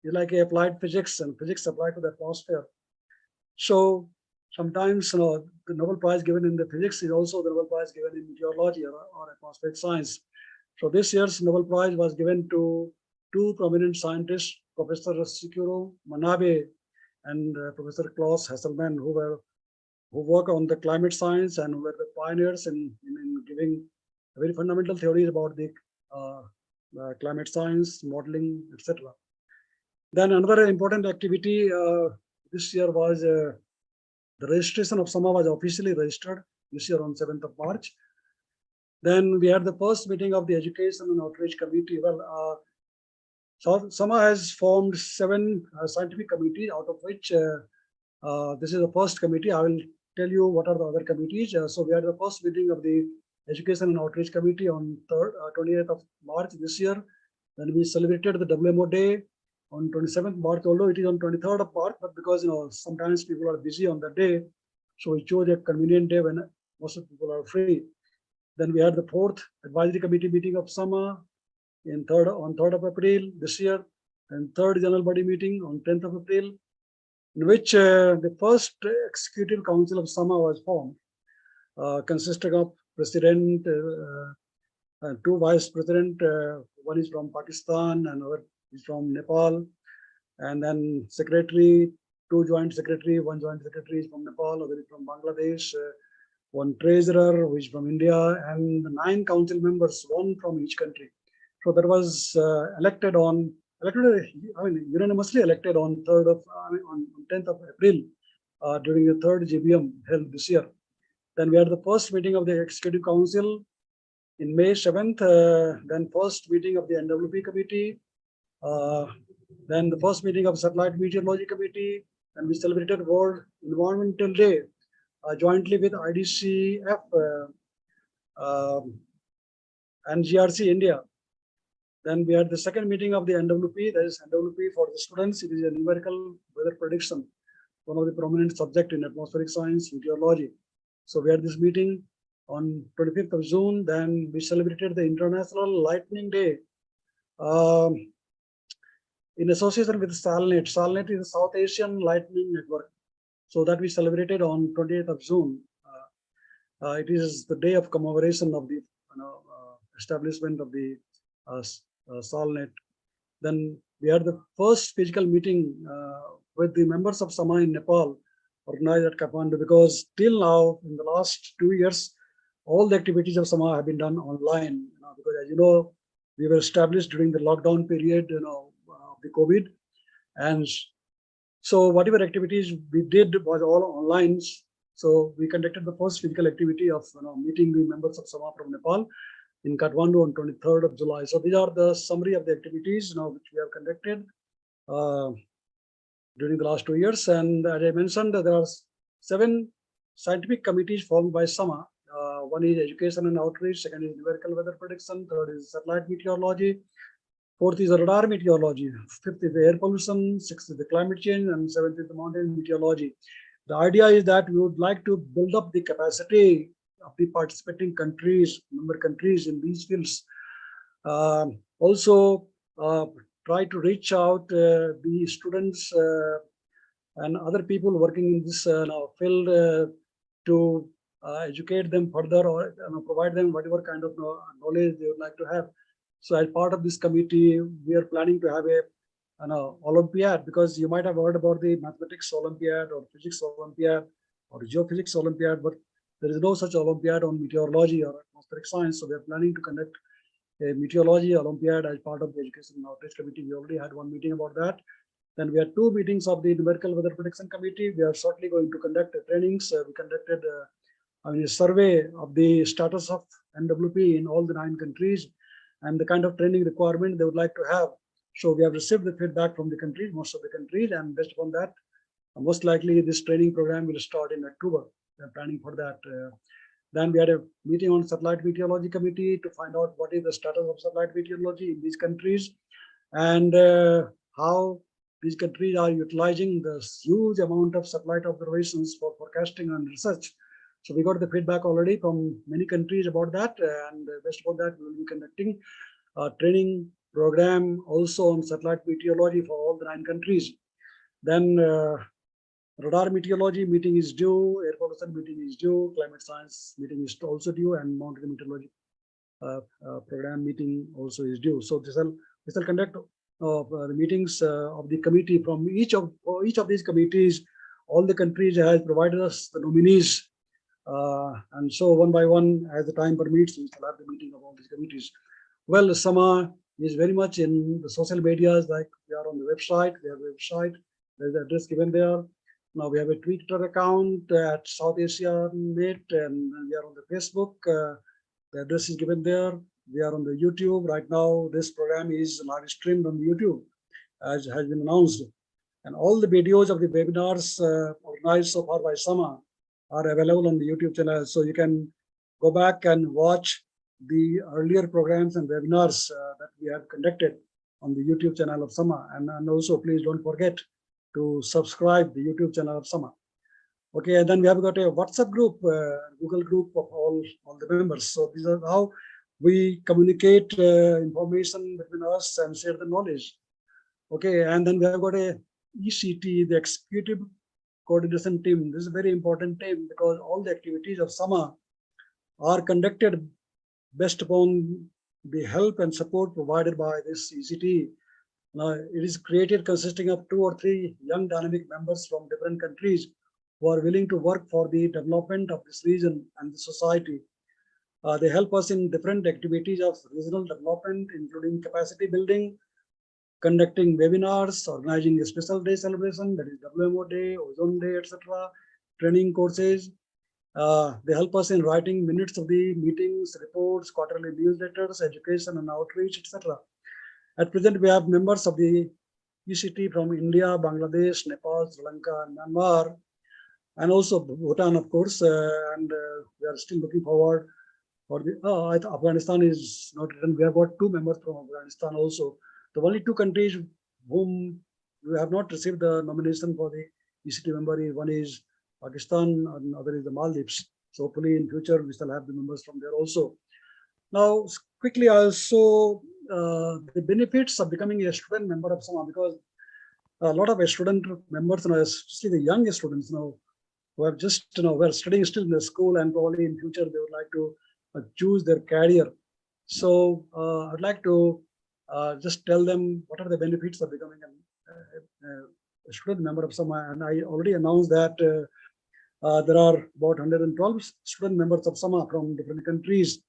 is like applied physics, and physics applied to the atmosphere. So sometimes the Nobel Prize given in the physics is also the Nobel Prize given in meteorology or atmospheric science. So this year's Nobel Prize was given to 2 prominent scientists, Professor Shikuro Manabe and Professor Klaus Hasselmann, who work on the climate science and who were the pioneers in giving very fundamental theories about the climate science, modeling, etc. Then another important activity this year was the registration of Sama was officially registered this year on 7th of March. Then we had the first meeting of the Education and Outreach Committee. Well, Sama has formed 7 scientific committees, out of which this is the first committee. I will tell you what are the other committees. So we had the first meeting of the Education and Outreach Committee on 28th of March this year. Then we celebrated the WMO Day on 27th March, although it is on 23rd of March, but because sometimes people are busy on that day, so we chose a convenient day when most of the people are free. Then we had the 4th Advisory Committee meeting of Sama on 3rd of April this year, and 3rd General Body meeting on 10th of April, in which the first Executive Council of Sama was formed, consisting of president, two vice president. One is from Pakistan, and another is from Nepal, and then secretary, two joint secretary. One joint secretary is from Nepal, other is from Bangladesh. One treasurer who is from India, and 9 council members, one from each country. So that was unanimously elected on 10th of April during the 3rd GBM held this year. Then we had the first meeting of the Executive Council in May 7th, then first meeting of the NWP committee, then the first meeting of Satellite Meteorology Committee, and we celebrated World Environmental Day jointly with IDCF and GRC India. Then we had the second meeting of the NWP, that is NWP for the students. It is a numerical weather prediction, one of the prominent subject in atmospheric science, meteorology. So we had this meeting on 25th of June. Then we celebrated the International Lightning Day in association with SALNET. SALNET is the South Asian Lightning Network. So that we celebrated on 28th of June. It is the day of commemoration of the establishment of the SALNET. Then we had the first physical meeting with the members of SAMA in Nepal, organized at Kathmandu, because till now, in the last 2 years, all the activities of SAMA have been done online. Because as you know, we were established during the lockdown period, of the COVID, and so whatever activities we did was all online. So we conducted the first physical activity of meeting the members of SAMA from Nepal in Kathmandu on 23rd of July. So these are the summary of the activities which we have conducted during the last 2 years. And as I mentioned, there are 7 scientific committees formed by SAMA. One is education and outreach, second is numerical weather prediction, third is satellite meteorology, fourth is radar meteorology, fifth is the air pollution, sixth is the climate change, and seventh is the mountain meteorology. The idea is that we would like to build up the capacity of the participating countries, member countries in these fields. Also, try to reach out the students and other people working in this field to educate them further, or provide them whatever kind of knowledge they would like to have. So as part of this committee, we are planning to have an Olympiad, because you might have heard about the mathematics Olympiad or physics Olympiad or geophysics Olympiad, but there is no such Olympiad on meteorology or atmospheric science. So we are planning to conduct a meteorology Olympiad as part of the Education and Outreach Committee. We already had one meeting about that. Then we had 2 meetings of the Numerical Weather Prediction Committee. We are shortly going to conduct trainings. We conducted a survey of the status of NWP in all the 9 countries and the kind of training requirement they would like to have. So we have received the feedback from the countries, most of the countries, and based upon that, most likely this training program will start in October. We are planning for that. Then we had a meeting on Satellite Meteorology Committee to find out what is the status of satellite meteorology in these countries, and how these countries are utilizing the huge amount of satellite observations for forecasting and research. So we got the feedback already from many countries about that, and based upon that, we will be conducting a training program also on satellite meteorology for all the 9 countries. Then radar meteorology meeting is due, air pollution meeting is due, climate science meeting is also due, and mountain meteorology program meeting also is due. So this will conduct the meetings of the committee from each of these committees. All the countries has provided us the nominees. And so one by one, as the time permits, we shall have the meeting of all these committees. Well, SAMA is very much in the social medias, like we are on the website. We have a website, there's the address given there. Now we have a Twitter account at South Asia Net, and we are on the Facebook. The address is given there. We are on the YouTube. Right now, this program is live streamed on YouTube, as has been announced. And all the videos of the webinars organized so far by SAMA are available on the YouTube channel. So you can go back and watch the earlier programs and webinars that we have conducted on the YouTube channel of SAMA. And also, please don't forget to subscribe the YouTube channel of SAMA. Okay, and then we have got a WhatsApp group, Google group of all the members. So these are how we communicate information between us and share the knowledge. Okay, and then we have got a ECT, the Executive Coordination Team. This is a very important team because all the activities of SAMA are conducted based upon the help and support provided by this ECT. Now, it is created consisting of 2 or 3 young dynamic members from different countries who are willing to work for the development of this region and the society. They help us in different activities of regional development, including capacity building, conducting webinars, organizing a special day celebration, that is WMO Day, Ozone Day, etc., training courses. They help us in writing minutes of the meetings, reports, quarterly newsletters, education and outreach, etc. At present, we have members of the ECT from India, Bangladesh, Nepal, Sri Lanka, and Myanmar, and also Bhutan, of course. And we are still looking forward for the Afghanistan is not written. We have got 2 members from Afghanistan also. The only 2 countries whom we have not received the nomination for the ECT member is, one is Pakistan and other is the Maldives. So hopefully in future we shall have the members from there also. Now quickly also the benefits of becoming a student member of SAMA, because a lot of student members, especially the young students now, who have just who are studying still in the school and probably in future they would like to choose their career. So I'd like to just tell them what are the benefits of becoming a student member of SAMA. And I already announced that there are about 112 student members of SAMA from different countries.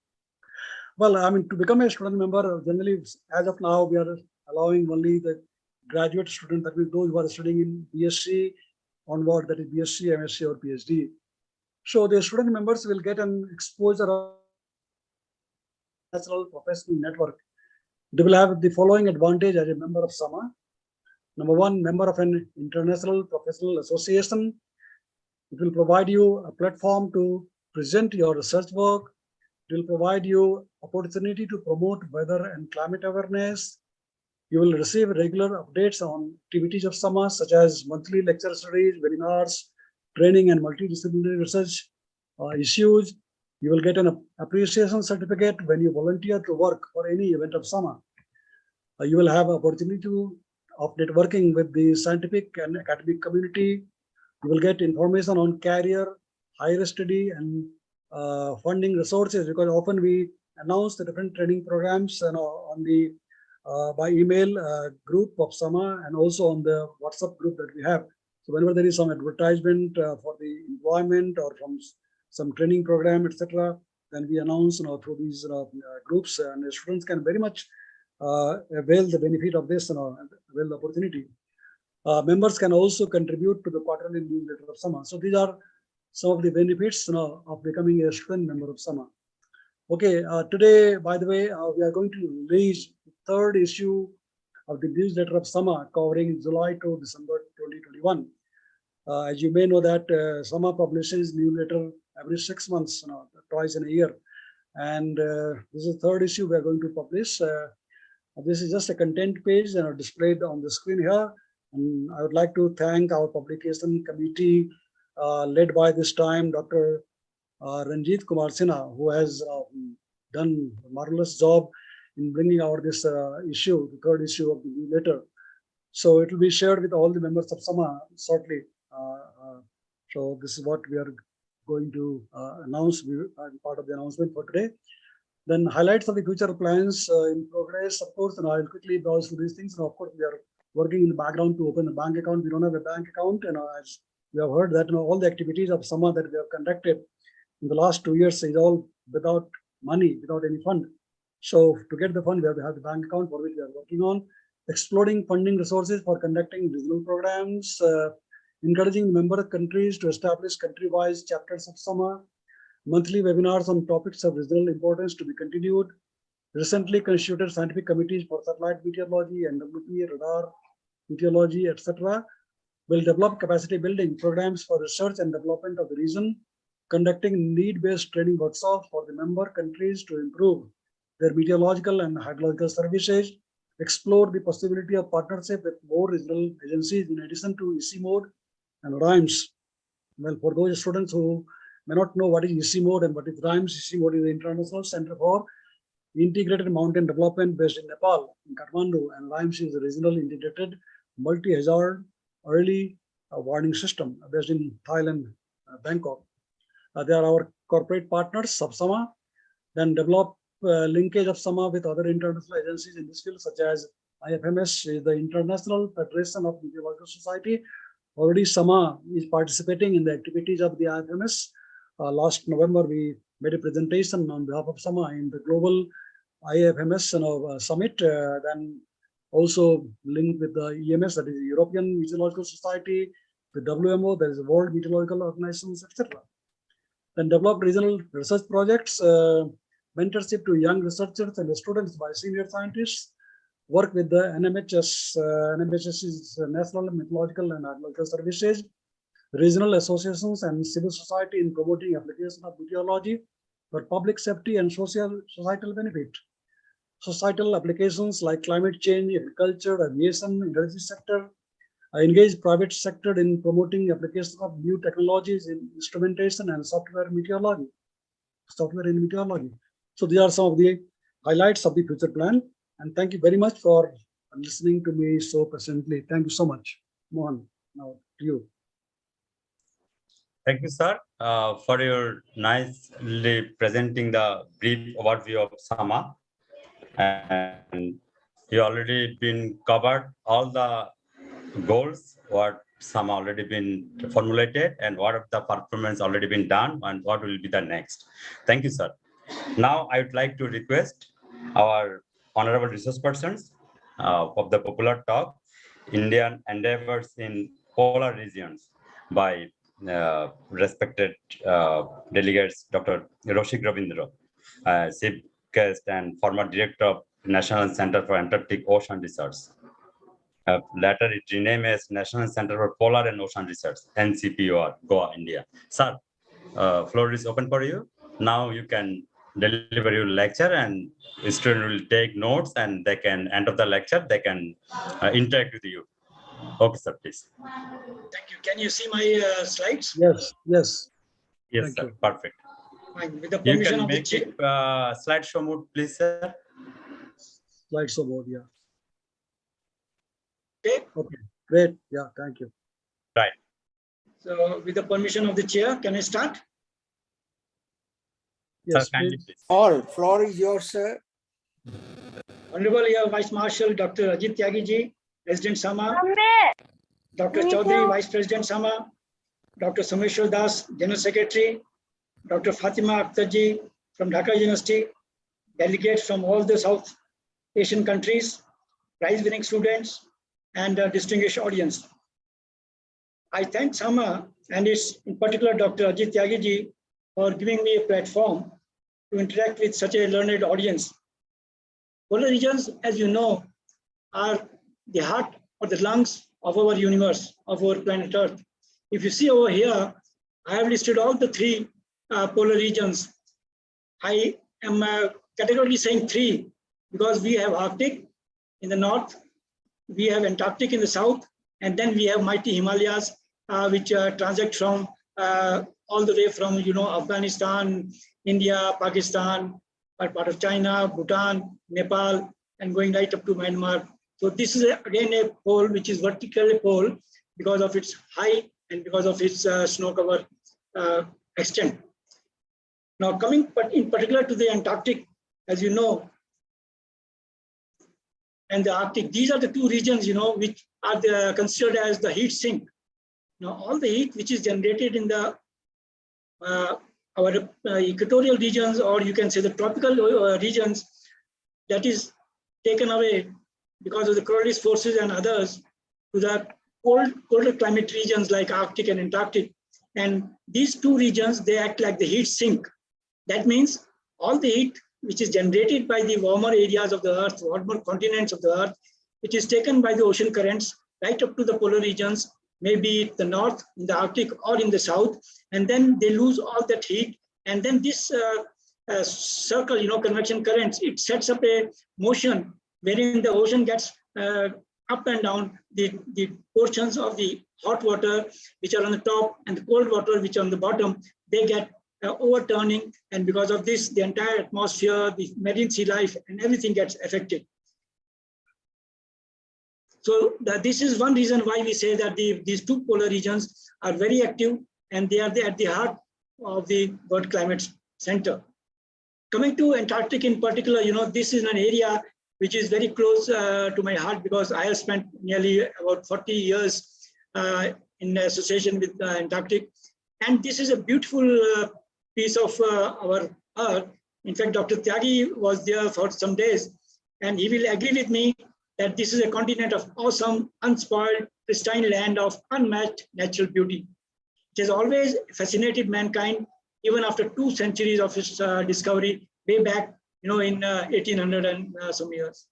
Well, I mean, to become a student member, generally, as of now, we are allowing only the graduate students, that means those who are studying in BSc onward, that is BSc, MSc, or PhD. So the student members will get an exposure of national professional network. They will have the following advantage as a member of SAMA. Number 1, member of an international professional association. It will provide you a platform to present your research work. It will provide you opportunity to promote weather and climate awareness. You will receive regular updates on activities of SAMA, such as monthly lecture series, webinars, training and multidisciplinary research issues. You will get an appreciation certificate when you volunteer to work for any event of SAMA. You will have opportunity of networking with the scientific and academic community. You will get information on career, higher study, and funding resources, because often we announce the different training programs on the by email group of SAMA and also on the WhatsApp group that we have. So whenever there is some advertisement for the employment or from some training program, etc., then we announce through these groups, and the students can very much avail the benefit of this, avail the opportunity. Members can also contribute to the quarterly newsletter of SAMA. So these are some of the benefits of becoming a student member of SAMA. Okay, today, by the way, we are going to release the 3rd issue of the newsletter of SAMA, covering July to December 2021. As you may know that SAMA publishes newsletter every 6 months, twice in a year. And this is the 3rd issue we are going to publish. This is just a content page displayed on the screen here. And I would like to thank our publication committee led by this time Dr. Ranjit Kumar Sinha, who has done a marvelous job in bringing out this issue, the 3rd issue of the newsletter. So it will be shared with all the members of SAMA shortly. So this is what we are going to announce, part of the announcement for today. Then highlights of the future plans in progress, of course, and I'll quickly browse through these things. And of course, we are working in the background to open a bank account. We don't have a bank account, as we have heard that all the activities of SAMA that we have conducted in the last 2 years is all without money, without any fund. So to get the fund, we have to have the bank account, for which we are working on. Exploring funding resources for conducting regional programs, encouraging member countries to establish country-wise chapters of SAMA, monthly webinars on topics of regional importance to be continued, recently constituted scientific committees for satellite meteorology, NWP, radar, meteorology, etc. will develop capacity building programs for research and development of the region, conducting need-based training workshops for the member countries to improve their meteorological and hydrological services, explore the possibility of partnership with more regional agencies in addition to EC mode and RIMES. Well, for those students who may not know what is EC mode and what is RIMES, EC mode is the International Center for Integrated Mountain Development based in Nepal, in Kathmandu, and RIMES is a regional integrated multi-hazard early warning system based in Thailand, Bangkok. They are our corporate partners, sub-SAMA, then develop linkage of SAMA with other international agencies in this field, such as IFMS, is the International Federation of Meteorological Society. Already SAMA is participating in the activities of the IFMS. Last November, we made a presentation on behalf of SAMA in the global IFMS summit, then also linked with the EMS, that is the European Meteorological Society, the WMO, there is the World Meteorological Organizations, etc. Then develop regional research projects, mentorship to young researchers and students by senior scientists, work with the NMHS. NMHS is National Meteorological and Hydrological Services, regional associations and civil society in promoting application of meteorology for public safety and societal benefit. Societal applications like climate change, agriculture, aviation, energy sector, engage private sector in promoting application of new technologies in instrumentation and software in meteorology. So these are some of the highlights of the future plan. And thank you very much for listening to me so patiently. Thank you so much. Mohan, now to you. Thank you, sir, for your nicely presenting the brief overview of SAMA. And you already been covered all the goals, what SAMA already been formulated, and what of the performance already been done, and what will be the next. Thank you, sir. Now, I would like to request our honorable resource persons of the popular talk, Indian endeavors in polar regions, by respected delegates, Dr. Roshik Ravindra, chief guest and former director of National Center for Antarctic Ocean Research. Later, it renamed as National Center for Polar and Ocean Research, NCPOR, Goa, India. Sir, floor is open for you. Now you can deliver your lecture, and students will take notes, and they can, end of the lecture, they can interact with you. Okay, sir, please. Thank you. Can you see my slides? Yes, yes. Yes, Thank sir. you. Perfect. Fine. With the You permission can of the make chair. it slideshow mode, please, sir. Slideshow mode, yeah. Okay. Okay, great. Yeah, thank you. Right. So with the permission of the chair, can I start? Yes, sir, kindly, please. All floor is yours, sir. Honorable Air Vice Marshal Dr. Ajit Tyagiji, President SAMA, Dr. Chaudhary, Vice President SAMA, Dr. Someshwar Das, General Secretary, Dr. Fatima Akhtarji from Dhaka University, delegates from all the South Asian countries, prize-winning students, and a distinguished audience. I thank SAMA and its, in particular, Dr. Ajit Tyagiji for giving me a platform to interact with such a learned audience. Polar regions, as you know, are the heart or the lungs of our universe, of our planet Earth. If you see over here, I have listed all the three polar regions. I am categorically saying three because we have Arctic in the north, we have Antarctic in the south, and then we have mighty Himalayas, which transact from all the way from Afghanistan, India, Pakistan, part of China, Bhutan, Nepal, and going right up to Myanmar. So this is again a pole which is vertical pole because of its height and because of its snow cover extent. Now coming in particular to the Antarctic, as you know, and the Arctic, these are the two regions, which are considered as the heat sink. Now all the heat which is generated in the our equatorial regions, or you can say the tropical regions, that is taken away because of the Coriolis forces and others to the colder climate regions like Arctic and Antarctic. And these two regions, they act like the heat sink. That means all the heat which is generated by the warmer areas of the Earth, warmer continents of the Earth, it is taken by the ocean currents right up to the polar regions, maybe the north, in the Arctic, or in the south, and then they lose all that heat. And then this circle, convection currents, it sets up a motion wherein the ocean gets up and down. The portions of the hot water which are on the top and the cold water which are on the bottom, they get overturning, and because of this, the entire atmosphere, the marine sea life, and everything gets affected. So this is one reason why we say that these two polar regions are very active, and they are at the heart of the World Climate Center. Coming to Antarctic in particular, this is an area which is very close to my heart because I have spent nearly about 40 years in association with Antarctic. And this is a beautiful piece of our Earth. In fact, Dr. Tyagi was there for some days, and he will agree with me that this is a continent of awesome, unspoiled, pristine land of unmatched natural beauty. It has always fascinated mankind, even after 2 centuries of its discovery, way back, in 1800 and some years.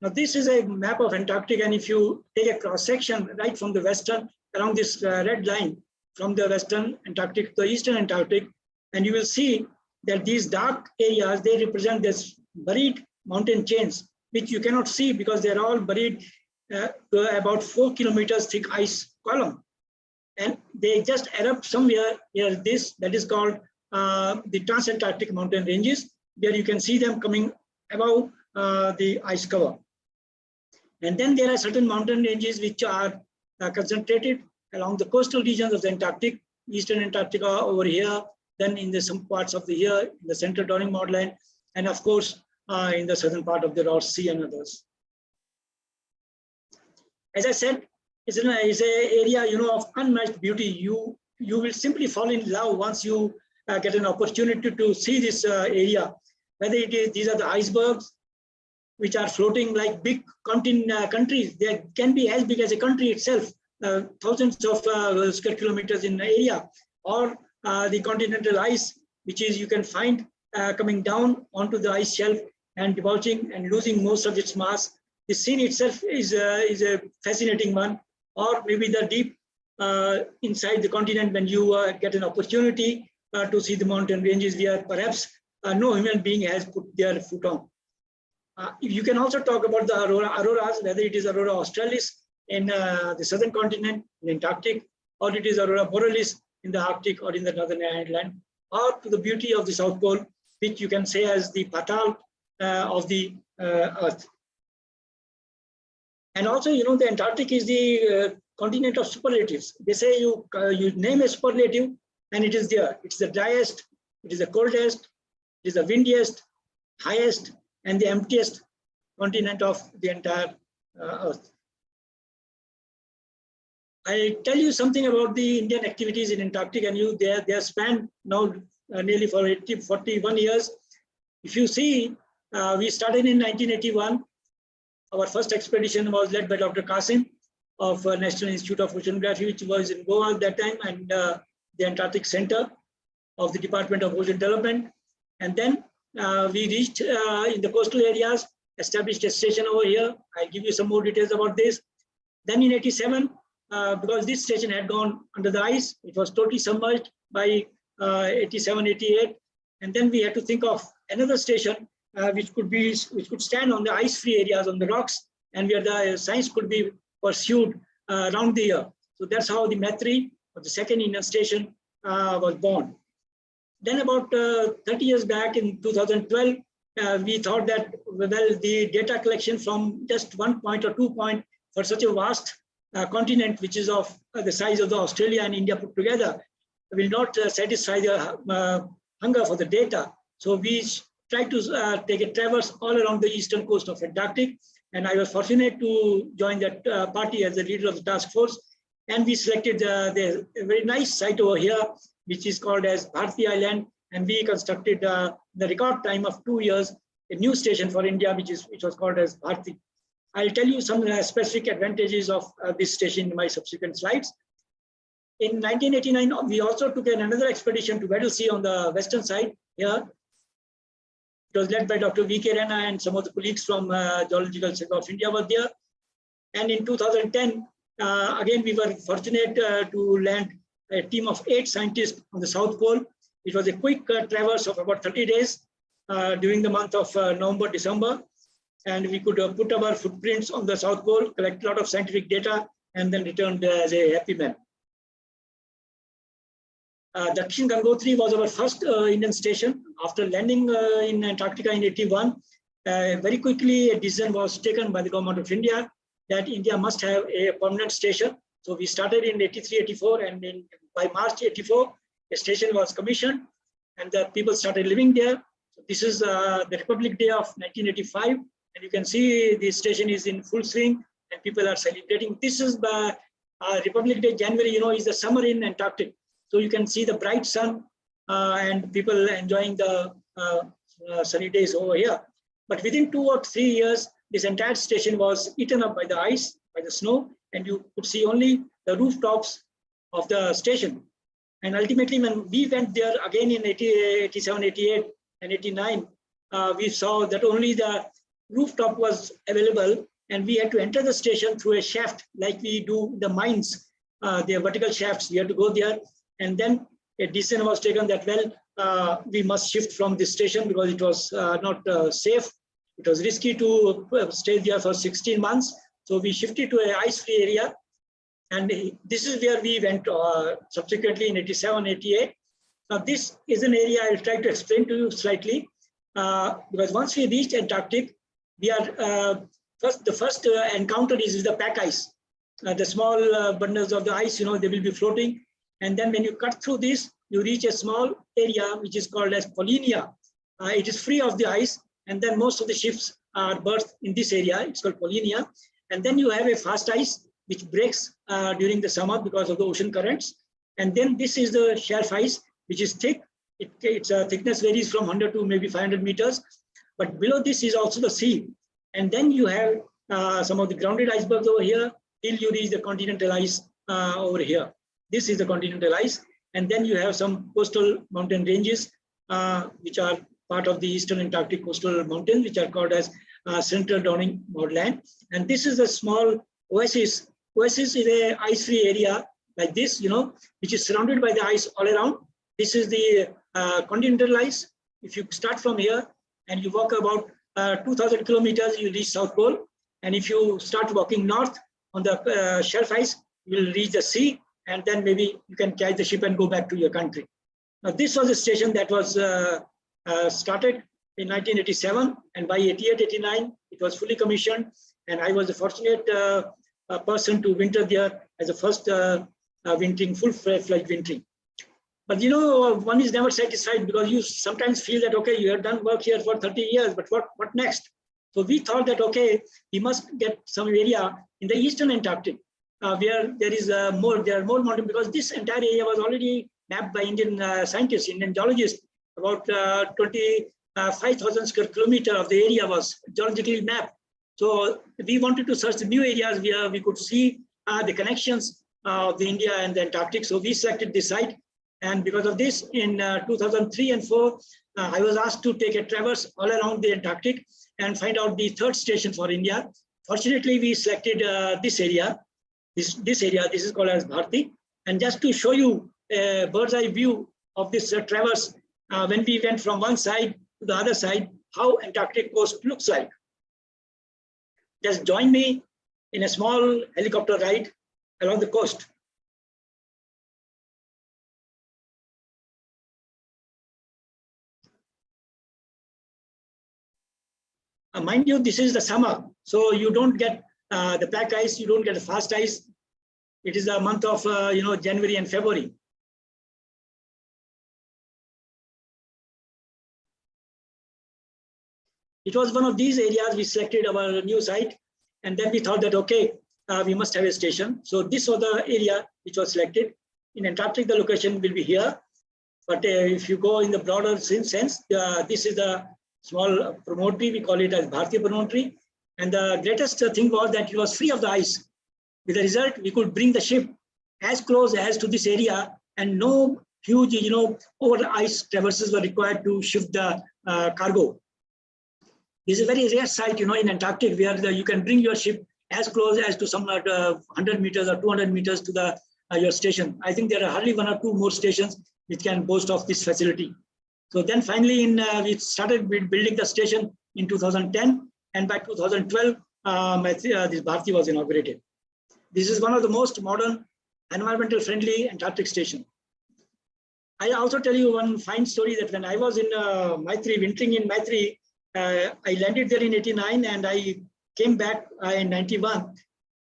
Now, this is a map of Antarctic, and if you take a cross section right from the western, along this red line, from the western Antarctic to the eastern Antarctic, and you will see that these dark areas, they represent this buried mountain chains, which you cannot see because they're all buried to about 4 kilometers thick ice column. And they just erupt somewhere near this, that is called the Transantarctic mountain ranges, where you can see them coming above the ice cover. And then there are certain mountain ranges which are concentrated along the coastal regions of the Antarctic, eastern Antarctica over here, then in some parts of the here, in the central Dorning Maudland, and of course, in the southern part of the Ross Sea and others. As I said, it's an area, of unmatched beauty. You will simply fall in love once you get an opportunity to see this area. Whether it is, these are the icebergs, which are floating like big countries. They can be as big as a country itself, thousands of square kilometers in area, or the continental ice, which is you can find coming down onto the ice shelf and debouching and losing most of its mass. The scene itself is a fascinating one, or maybe the deep inside the continent when you get an opportunity to see the mountain ranges where perhaps no human being has put their foot on. You can also talk about the auroras, whether it is Aurora australis in the southern continent, in Antarctic, or it is Aurora borealis in the Arctic or in the northern Ireland, or to the beauty of the South Pole, which you can say as the Patal of the Earth. And also, the Antarctic is the continent of superlatives. They say you name a superlative and it is there. It's the driest, it is the coldest, it is the windiest, highest, and the emptiest continent of the entire Earth. I'll tell you something about the Indian activities in Antarctic, and they are spanned now nearly for 41 years. If you see, we started in 1981. Our first expedition was led by Dr. Qasim of National Institute of Oceanography, which was in Goa at that time, and the Antarctic Center of the Department of Ocean Development. And then we reached in the coastal areas, established a station over here. I'll give you some more details about this. Then in 87, because this station had gone under the ice, it was totally submerged by 87, 88. And then we had to think of another station which could stand on the ice-free areas on the rocks, and where the science could be pursued around the year. So that's how the Maitri, or the second Indian station, was born. Then about 30 years back in 2012, we thought that, well, the data collection from just 1 point or 2 point for such a vast continent, which is of the size of the Australia and India put together, will not satisfy the hunger for the data. So we tried to take a traverse all around the eastern coast of Antarctic, and I was fortunate to join that party as the leader of the task force. And we selected the very nice site over here, which is called as Bharti Island, and we constructed the record time of 2 years, a new station for India, which was called as Bharti. I'll tell you some specific advantages of this station in my subsequent slides. In 1989, we also took another expedition to Weddell Sea on the western side here. It was led by Dr. V.K. Rana, and some of the colleagues from Geological Survey of India were there. And in 2010, again, we were fortunate to land a team of 8 scientists on the South Pole. It was a quick traverse of about 30 days during the month of November, December. And we could put our footprints on the South Pole, collect a lot of scientific data, and then returned as a happy man. Dakshin Gangotri was our first Indian station. After landing in Antarctica in 81, very quickly a decision was taken by the government of India that India must have a permanent station. So we started in 83, 84, and by March 84, a station was commissioned and the people started living there. So this is the Republic Day of 1985. And you can see the station is in full swing and people are celebrating. This is the Republic Day, January, is the summer in Antarctic. So you can see the bright sun and people enjoying the sunny days over here. But within 2 or 3 years, this entire station was eaten up by the ice, by the snow, and you could see only the rooftops of the station. And ultimately, when we went there again in 87, 88, and 89, we saw that only the rooftop was available, and we had to enter the station through a shaft like we do the mines, the vertical shafts. We had to go there, and then a decision was taken that, well, we must shift from this station because it was not safe. It was risky to stay there for 16 months. So we shifted to an ice-free area. And this is where we went subsequently in 87, 88. Now this is an area I'll try to explain to you slightly. Because once we reached Antarctic, we are the first encounter is the pack ice. The small bundles of the ice, they will be floating. And then when you cut through this, you reach a small area which is called as Polinia. It is free of the ice. And then most of the ships are berthed in this area. It's called Polinia. And then you have a fast ice which breaks during the summer because of the ocean currents. And then this is the shelf ice, which is thick. Its thickness varies from 100 to maybe 500 meters. But below this is also the sea. And then you have some of the grounded icebergs over here till you reach the continental ice over here. This is the continental ice. And then you have some coastal mountain ranges, which are part of the Eastern Antarctic coastal mountains, which are called as Central Downing Moorland. And this is a small oasis. Oasis is a ice-free area like this, which is surrounded by the ice all around. This is the continental ice. If you start from here and you walk about 2,000 kilometers, you reach South Pole. And if you start walking north on the shelf ice, you will reach the sea. And then maybe you can catch the ship and go back to your country. Now, this was a station that was started in 1987. And by 88, 89, it was fully commissioned. And I was the fortunate person to winter there as the first wintering, full-fledged wintering. But one is never satisfied because you sometimes feel that, okay, you have done work here for 30 years, but what next? So we thought that, okay, we must get some area in the Eastern Antarctic where there are more mountains, because this entire area was already mapped by Indian scientists, Indian geologists. About 25,000 square kilometers of the area was geologically mapped. So we wanted to search the new areas where we could see the connections of the India and the Antarctic. So we selected this site. And because of this, in 2003 and 4, I was asked to take a traverse all around the Antarctic and find out the third station for India. Fortunately, we selected this area. This area, this is called as Bharti. And just to show you a bird's eye view of this traverse, when we went from one side to the other side, how Antarctic coast looks like. Just join me in a small helicopter ride along the coast. Mind you, this is the summer, so you don't get the pack ice, you don't get the fast ice. It is the month of January and February. It was one of these areas we selected our new site, and then we thought that, okay, we must have a station. So this was the area which was selected. In Antarctic, the location will be here. But if you go in the broader sense, this is the small promontory, we call it as Bharti promontory. And the greatest thing was that it was free of the ice. With the result, we could bring the ship as close as to this area, and no huge, over the ice traverses were required to shift the cargo. This is a very rare site, in Antarctic, where you can bring your ship as close as to some 100 meters or 200 meters to the your station. I think there are hardly 1 or 2 more stations which can boast of this facility. So then finally, we started building the station in 2010, and by 2012, this Bharti was inaugurated. This is one of the most modern, environmental friendly Antarctic station. I also tell you one fine story that when I was in Maitri, wintering in Maitri, I landed there in 89 and I came back in 91.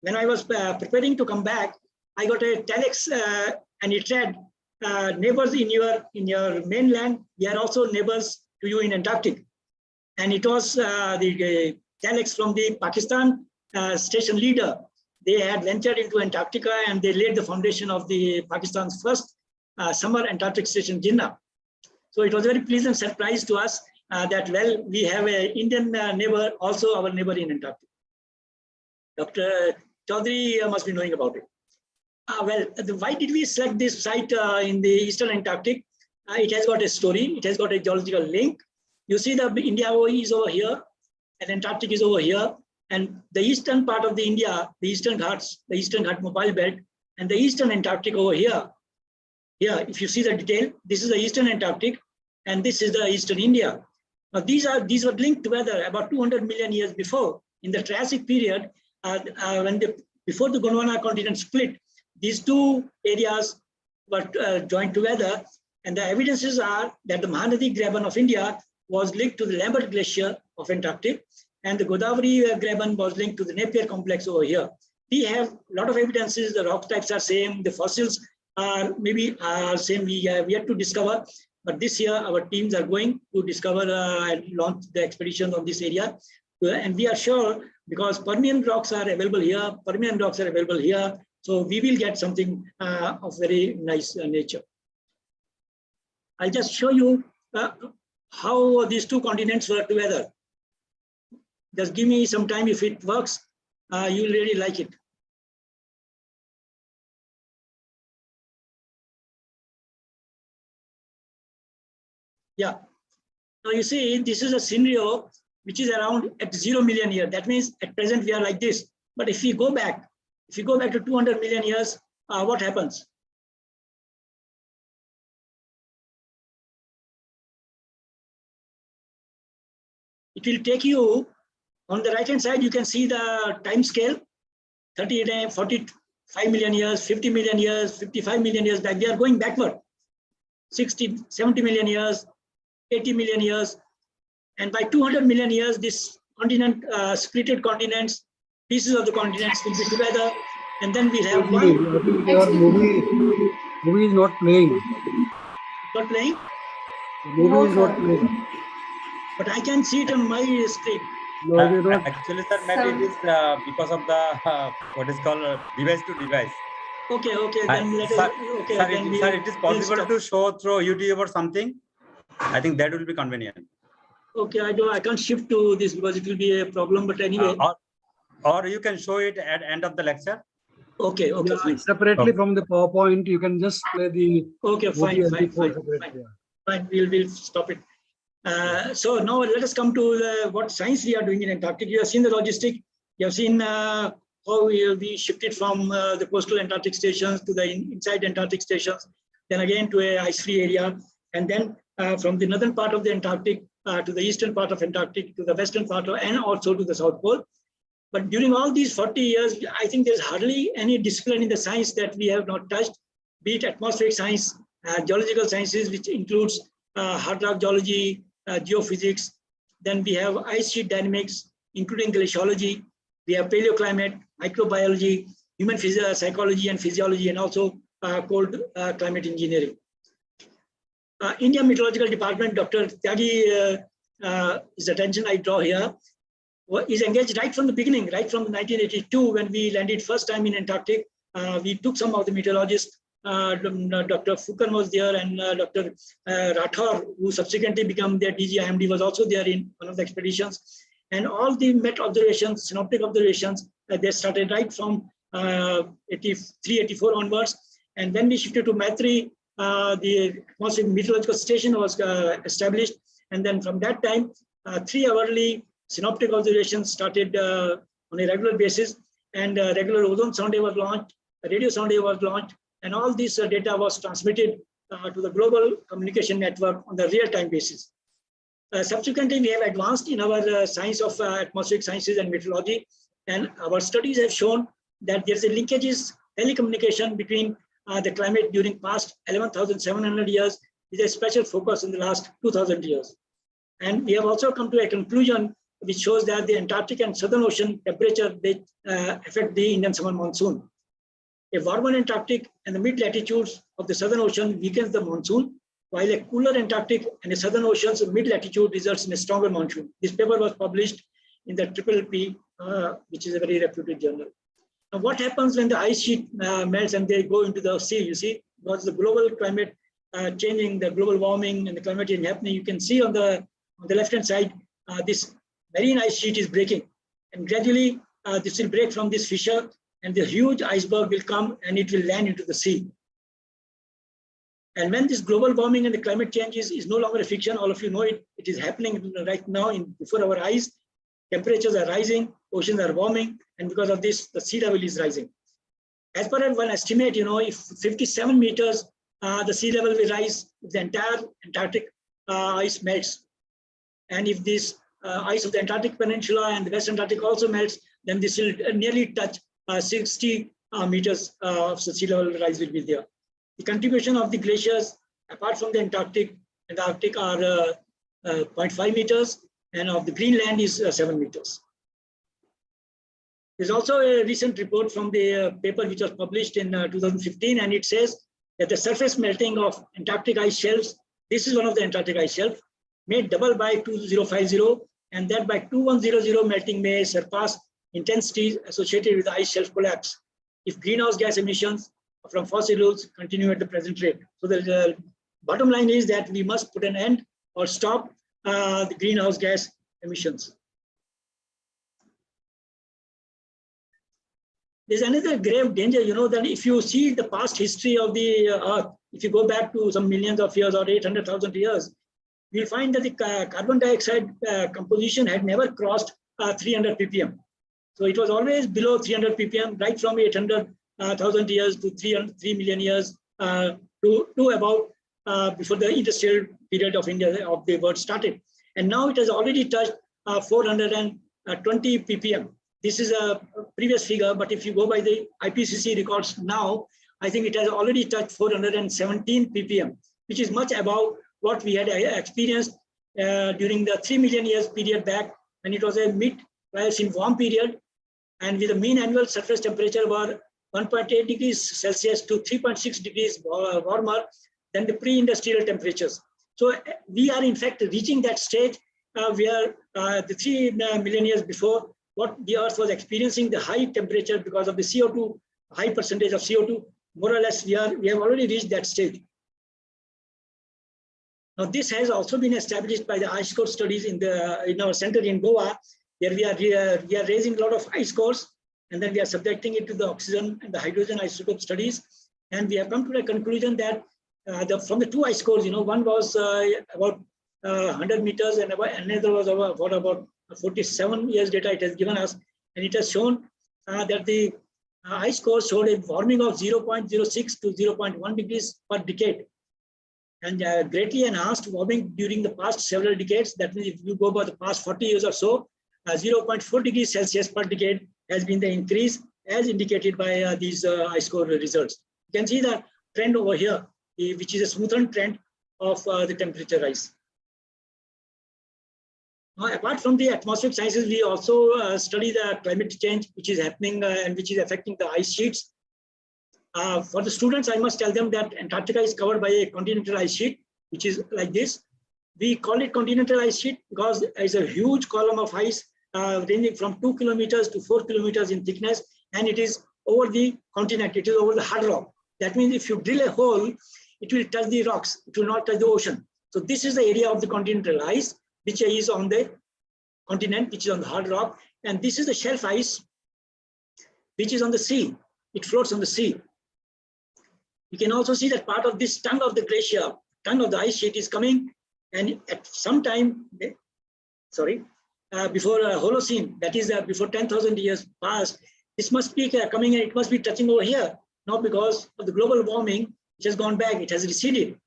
When I was preparing to come back, I got a telex and it read neighbors in your mainland. We are also neighbors to you in Antarctic. And it was the Galax from the Pakistan station leader. They had ventured into Antarctica and they laid the foundation of the Pakistan's first summer Antarctic station, Jinnah. So it was a very pleasant surprise to us that, well, we have an Indian neighbor, also our neighbor in Antarctica. Dr. Chaudhary must be knowing about it. Well, why did we select this site in the Eastern Antarctic? It has got a story. It has got a geological link. You see the India OE is over here and Antarctic is over here. And the eastern part of the India, the Eastern Ghats, the Eastern Ghat Mobile Belt, and the Eastern Antarctic over here. Here, if you see the detail, this is the Eastern Antarctic, and this is the Eastern India. Now, these were linked together about 200 million years before. In the Triassic period, before the Gondwana continent split, these two areas were joined together, and the evidences are that the Mahanadi Graben of India was linked to the Lambert Glacier of Antarctic, and the Godavari Graben was linked to the Napier complex over here. We have a lot of evidences. The rock types are same. The fossils are maybe same. We have yet to discover. But this year, our teams are going to discover and launch the expedition on this area. And we are sure, because Permian rocks are available here, Permian rocks are available here. So we will get something of very nice nature. I'll just show you how these two continents work together. Just give me some time. If it works, you'll really like it. Yeah. Now you see, this is a scenario which is around at 0 million years. That means at present we are like this. But if we go back, to 200 million years, what happens? It will take you, on the right hand side, you can see the time scale, 45 million years, 50 million years, 55 million years back. We are going backward, 60, 70 million years, 80 million years. And by 200 million years, this continent, splitted continents, pieces of the continents will be together. And then we'll have one. I think your movie is not playing. Not playing? The movie is not playing. But I can see it on my screen. No, we don't. Actually, sir, maybe it is because of the what is called device to device. Okay, then let sir, us. Okay, sir, then sir, it is possible to show through YouTube or something. I think that will be convenient. Okay, I can't shift to this because it will be a problem. But anyway. Or you can show it at end of the lecture. Okay, Yeah, fine. separately from the PowerPoint, you can just play the. Okay, fine. Fine. We'll stop it. So now let us come to what science we are doing in Antarctic. You have seen the logistic. You have seen how we shifted from the coastal Antarctic stations to the inside Antarctic stations, then again to a ice-free area, and then from the northern part of the Antarctic to the eastern part of Antarctic, to the western part and also to the South Pole. But during all these 40 years, I think there's hardly any discipline in the science that we have not touched, be it atmospheric science, geological sciences, which includes hard rock geology, geophysics. Then we have ice sheet dynamics, including glaciology. We have paleoclimate, microbiology, human psychology and physiology, and also cold climate engineering. India Meteorological Department, Dr. Tyagi, his attention I draw here, is engaged right from the beginning, right from 1982 when we landed first time in Antarctic. We took some of the meteorologists. Dr. Fukan was there, and Dr. Rathor, who subsequently became their DG IMD, was also there in one of the expeditions. And all the met observations, synoptic observations, they started right from 83, 84 onwards. And when we shifted to Maitri, the atmospheric meteorological station was established. And then from that time, 3-hourly synoptic observations started on a regular basis, and regular ozone sound was launched, radio sound was launched, and all this data was transmitted to the global communication network on the real-time basis. Subsequently, we have advanced in our science of atmospheric sciences and meteorology, and our studies have shown that there's a linkages, telecommunication between the climate during past 11,700 years with a special focus in the last 2,000 years. And we have also come to a conclusion which shows that the Antarctic and Southern Ocean temperature, they affect the Indian summer monsoon. A warmer Antarctic and the mid latitudes of the Southern Ocean weakens the monsoon, while a cooler Antarctic and a Southern Ocean's mid-latitude results in a stronger monsoon. This paper was published in the PPP, which is a very reputed journal. Now, what happens when the ice sheet melts and they go into the sea? You see, because the global climate changing, the global warming and the climate change happening, you can see on the left-hand side, this marine ice sheet is breaking. And gradually, this will break from this fissure, and the huge iceberg will come and it will land into the sea. And when this global warming and the climate change is no longer a fiction, all of you know it, it is happening right now before our eyes. Temperatures are rising, oceans are warming, and because of this, the sea level is rising. As per one estimate, if 57 meters, the sea level will rise if the entire Antarctic ice melts. And if this ice of the Antarctic Peninsula and the West Antarctic also melts, then this will nearly touch 60 meters of the sea level rise will be there. The contribution of the glaciers, apart from the Antarctic and the Arctic, are 0.5 meters, and of the Greenland is 7 meters. There's also a recent report from the paper which was published in 2015, and it says that the surface melting of Antarctic ice shelves, this is one of the Antarctic ice shelves, may double by 2050, and that by 2100 melting may surpass intensities associated with the ice shelf collapse if greenhouse gas emissions from fossil fuels continue at the present rate. So the bottom line is that we must put an end or stop the greenhouse gas emissions. There's another grave danger, that if you see the past history of the Earth, if you go back to some millions of years or 800,000 years, you'll find that the carbon dioxide composition had never crossed 300 ppm. So it was always below 300 ppm, right from 800,000 years to 3 million years to about before the industrial period of India of the world started. And now it has already touched 420 ppm. This is a previous figure, but if you go by the IPCC records now, I think it has already touched 417 ppm, which is much above what we had experienced during the 3 million years period back, when it was a mid-Pliocene warm period, and with the mean annual surface temperature were 1.8 degrees Celsius to 3.6 degrees warmer than the pre-industrial temperatures. So we are in fact reaching that stage where the 3 million years before, what the Earth was experiencing, the high temperature because of the CO2, high percentage of CO2, more or less we have already reached that stage. Now this has also been established by the ice core studies in our center in Goa, where we are raising a lot of ice cores, and then we are subjecting it to the oxygen and the hydrogen isotope studies, and we have come to the conclusion that from the two ice cores, one was about 100 meters, and another was about 47 years data it has given us, and it has shown that the ice core showed a warming of 0.06 to 0.1 degrees per decade, and greatly enhanced warming during the past several decades. That means if you go by the past 40 years or so, 0.4 degrees Celsius per decade has been the increase as indicated by these ice core results. You can see the trend over here, which is a smoothened trend of the temperature rise. Now, apart from the atmospheric sciences, we also study the climate change which is happening and which is affecting the ice sheets. For the students, I must tell them that Antarctica is covered by a continental ice sheet, which is like this. We call it continental ice sheet because it's a huge column of ice ranging from 2 kilometers to 4 kilometers in thickness, and it is over the continent, it is over the hard rock. That means if you drill a hole, it will touch the rocks, it will not touch the ocean. So this is the area of the continental ice, which is on the continent, which is on the hard rock, and this is the shelf ice, which is on the sea. It floats on the sea. You can also see that part of this tongue of the glacier, tongue of the ice sheet is coming, and at some time, before Holocene, that is before 10,000 years past, this must be coming and it must be touching over here. Now because of the global warming, it has gone back, it has receded.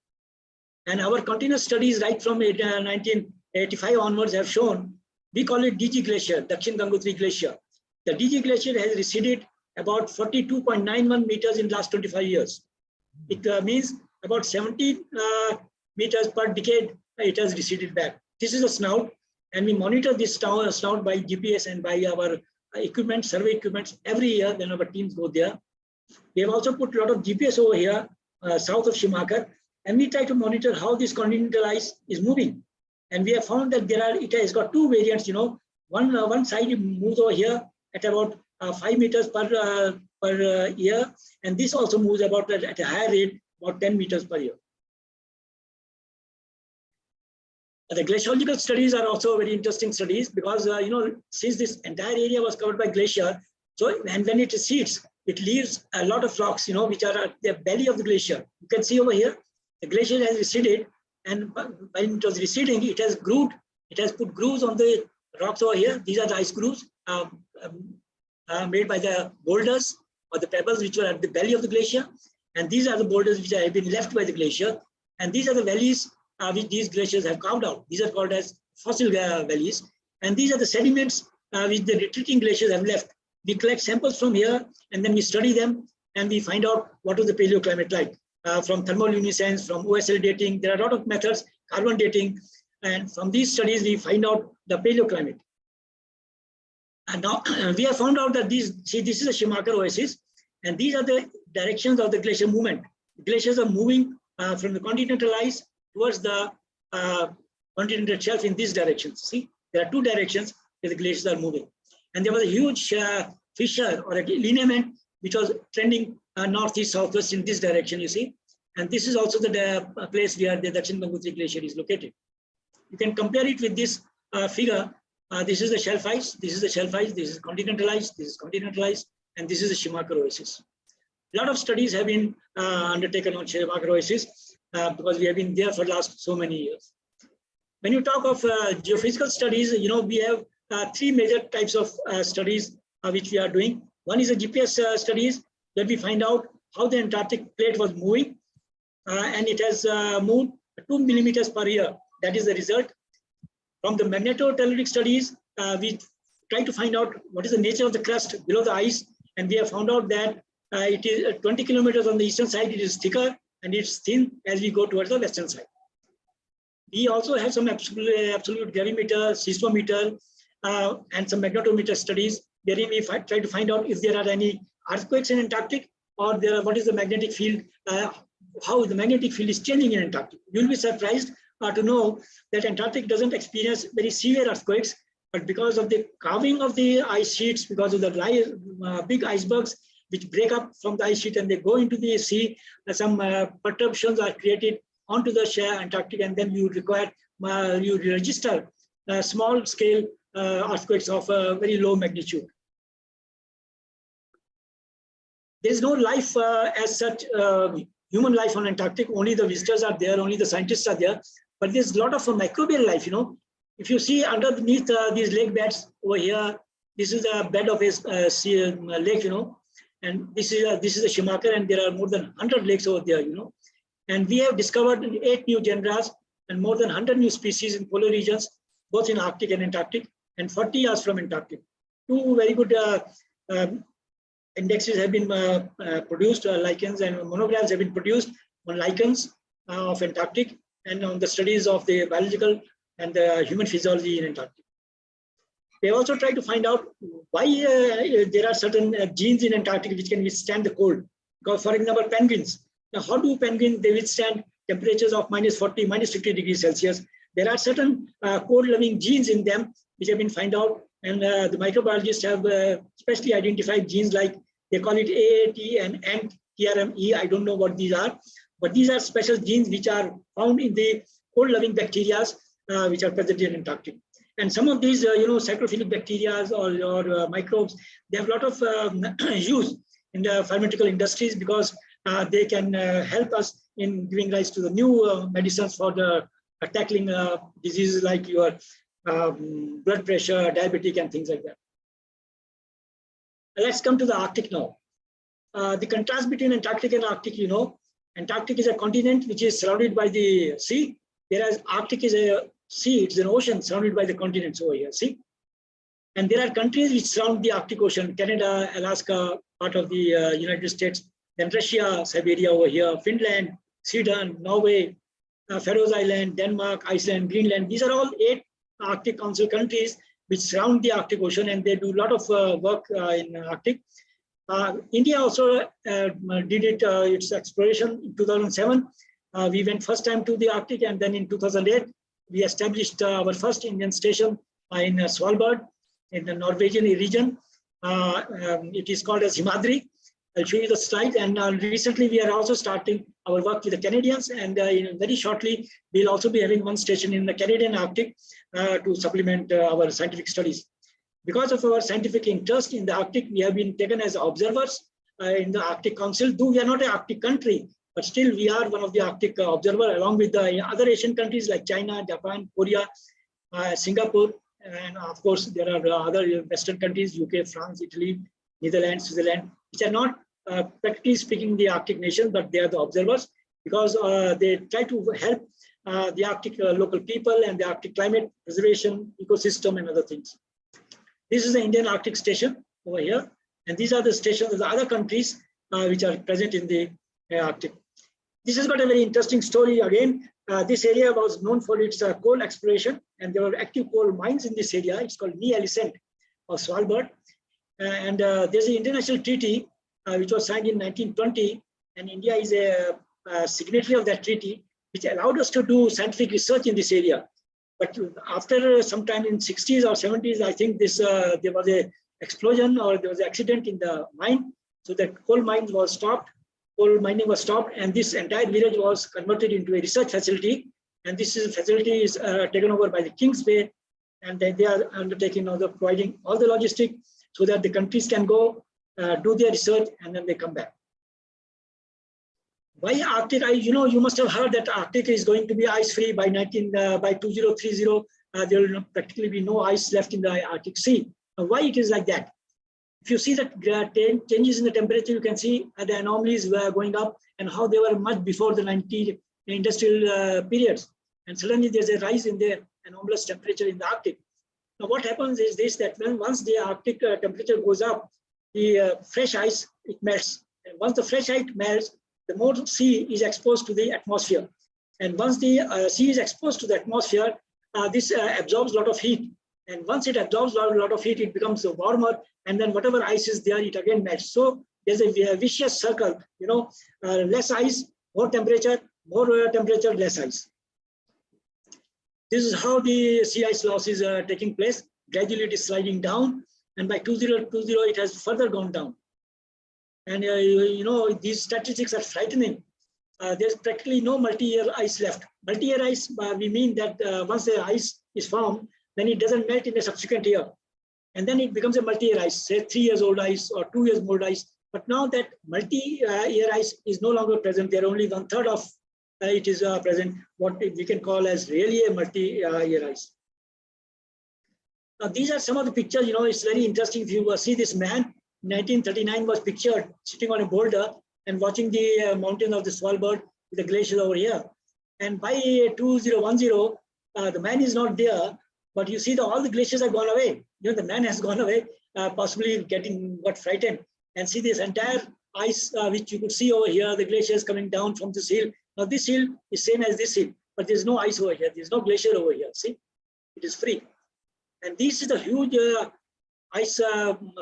And our continuous studies right from 1985 onwards have shown, we call it DG Glacier, Dakshin Gangotri Glacier. The DG Glacier has receded about 42.91 meters in the last 25 years. It means about 70 meters per decade, it has receded back. This is a snout, and we monitor this snout by GPS and by our equipment, survey equipment every year when our teams go there. We have also put a lot of GPS over here south of Schumacher, and we try to monitor how this continental ice is moving. And we have found that it has got two variants. One side moves over here at about 5 meters per year, and this also moves about at a higher rate, about 10 meters per year. The glaciological studies are also very interesting studies because since this entire area was covered by glacier, and when it recedes, it leaves a lot of rocks, which are at the belly of the glacier. You can see over here, the glacier has receded, and when it was receding, it has grooved. It has put grooves on the rocks over here. These are the ice grooves made by the boulders or the pebbles which were at the belly of the glacier, and these are the boulders which have been left by the glacier, and these are the valleys which these glaciers have carved out. These are called as fossil valleys, and these are the sediments which the retreating glaciers have left. We collect samples from here, and then we study them, and we find out what is the paleoclimate like. From thermoluminescence, from OSL dating, there are a lot of methods, carbon dating, and from these studies we find out the paleoclimate. And now we have found out that this is a Schumacher oasis, and these are the directions of the glacier movement. The glaciers are moving from the continental ice towards the continental shelf in these directions. See, there are two directions where the glaciers are moving. And there was a huge fissure or a lineament which was trending northeast, southwest in this direction, you see. And this is also the place where the Dakshin Gangotri Glacier is located. You can compare it with this figure. This is the shelf ice, this is the shelf ice, this is continental ice, this is continental ice, and this is the Schumacher oasis. A lot of studies have been undertaken on Schumacher oasis because we have been there for the last so many years. When you talk of geophysical studies, we have three major types of studies which we are doing. One is the GPS studies, that we find out how the Antarctic plate was moving, and it has moved 2 millimeters per year. That is the result. From the magnetotelluric studies, we try to find out what is the nature of the crust below the ice, and we have found out that it is 20 kilometers on the eastern side, it is thicker, and it's thin as we go towards the western side. We also have some absolute gravimeter, seismometer, and some magnetometer studies, wherein we try to find out if there are any earthquakes in Antarctic, or what is the magnetic field, how the magnetic field is changing in Antarctic. You'll be surprised to know that Antarctic doesn't experience very severe earthquakes, but because of the carving of the ice sheets, because of the big icebergs which break up from the ice sheet and they go into the sea, some perturbations are created onto the Antarctic, and then you register small scale earthquakes of very low magnitude. There is no life as such, human life on Antarctic. Only the visitors are there, only the scientists are there, but there's a lot of microbial life. If you see underneath these lake beds over here, this is a bed of a sea lake, and this is a Schumacher, and there are more than 100 lakes over there, and we have discovered 8 new genera and more than 100 new species in polar regions, both in Arctic and Antarctic, and 40 years from Antarctic. Two very good indexes have been produced, lichens and monographs have been produced on lichens of Antarctic and on the studies of the biological and the human physiology in Antarctic. They also try to find out why there are certain genes in Antarctic which can withstand the cold. Because, for example, penguins. Now, how do penguins withstand temperatures of -40, -50 degrees Celsius? There are certain cold-loving genes in them which have been found out, and the microbiologists have specially identified genes like, they call it AAT and NTRME. I don't know what these are, but these are special genes which are found in the cold-loving bacteria which are present in Antarctic. And some of these, psychrophilic bacteria or microbes, they have a lot of use in the pharmaceutical industries because they can help us in giving rise to the new medicines for the tackling diseases like your blood pressure, diabetic, and things like that. Let's come to the Arctic now. The contrast between Antarctic and Arctic, Antarctic is a continent which is surrounded by the sea, whereas Arctic is a sea, it's an ocean surrounded by the continents over here, see? And there are countries which surround the Arctic Ocean, Canada, Alaska, part of the United States, then Russia, Siberia over here, Finland, Sweden, Norway, Faroe Island, Denmark, Iceland, Greenland. These are all 8 Arctic Council countries which surround the Arctic Ocean, and they do a lot of work in Arctic. India also did its exploration in 2007. We went first time to the Arctic, and then in 2008, we established our first Indian station in Svalbard, in the Norwegian region. It is called as Himadri. I'll show you the slide. And recently, we are also starting our work with the Canadians, and very shortly, we'll also be having one station in the Canadian Arctic to supplement our scientific studies. Because of our scientific interest in the Arctic, we have been taken as observers in the Arctic Council. Though we are not an Arctic country, but still we are one of the Arctic observer, along with the other Asian countries like China, Japan, Korea, Singapore, and of course there are other Western countries, UK, France, Italy, Netherlands, Switzerland, which are not practically speaking the Arctic nation, but they are the observers, because they try to help the Arctic local people and the Arctic climate preservation, ecosystem, and other things. This is the Indian Arctic station over here, and these are the stations of the other countries which are present in the Arctic. This has got a very interesting story again. This area was known for its coal exploration, and there were active coal mines in this area. It's called Ny-Ålesund of Svalbard. And there's an international treaty which was signed in 1920, and India is a signatory of that treaty, which allowed us to do scientific research in this area. But after some time in 60s or 70s, I think this there was a explosion, or there was an accident in the mine, so that coal mines was stopped. Coal mining was stopped, and this entire village was converted into a research facility. And this facility is taken over by the Kings Bay, and they are undertaking now providing all the logistics so that the countries can go do their research, and then they come back. Why Arctic? You must have heard that Arctic is going to be ice-free by 2030. There will practically be no ice left in the Arctic Sea. Now, why it is like that? If you see that changes in the temperature, you can see the anomalies were going up, and how they were much before the industrial periods. And suddenly there's a rise in the anomalous temperature in the Arctic. Now what happens is this, that once the Arctic temperature goes up, the fresh ice, it melts. And once the fresh ice melts, the more sea is exposed to the atmosphere. And once the sea is exposed to the atmosphere, this absorbs a lot of heat. And once it absorbs a lot of heat, it becomes warmer, and then whatever ice is there, it again melts. So there's a vicious circle, less ice, more temperature, less ice. This is how the sea ice loss is taking place. Gradually it is sliding down, and by 2020, it has further gone down. And these statistics are frightening. There's practically no multi-year ice left. Multi-year ice, we mean that once the ice is formed, then it doesn't melt in a subsequent year. And then it becomes a multi-year ice, say 3 years old ice or 2 years old ice. But now that multi-year ice is no longer present, there are only 1/3 of it is present, what we can call as really a multi-year ice. Now, these are some of the pictures, it's very interesting. If you see this man, 1939 was pictured sitting on a boulder and watching the mountain of the Svalbard with the glaciers over here. And by 2010, the man is not there, but you see all the glaciers have gone away. The man has gone away, possibly got frightened. And see this entire ice, which you could see over here, the glaciers coming down from this hill. Now this hill is same as this hill, but there's no ice over here. There's no glacier over here. See, it is free. And this is the huge ice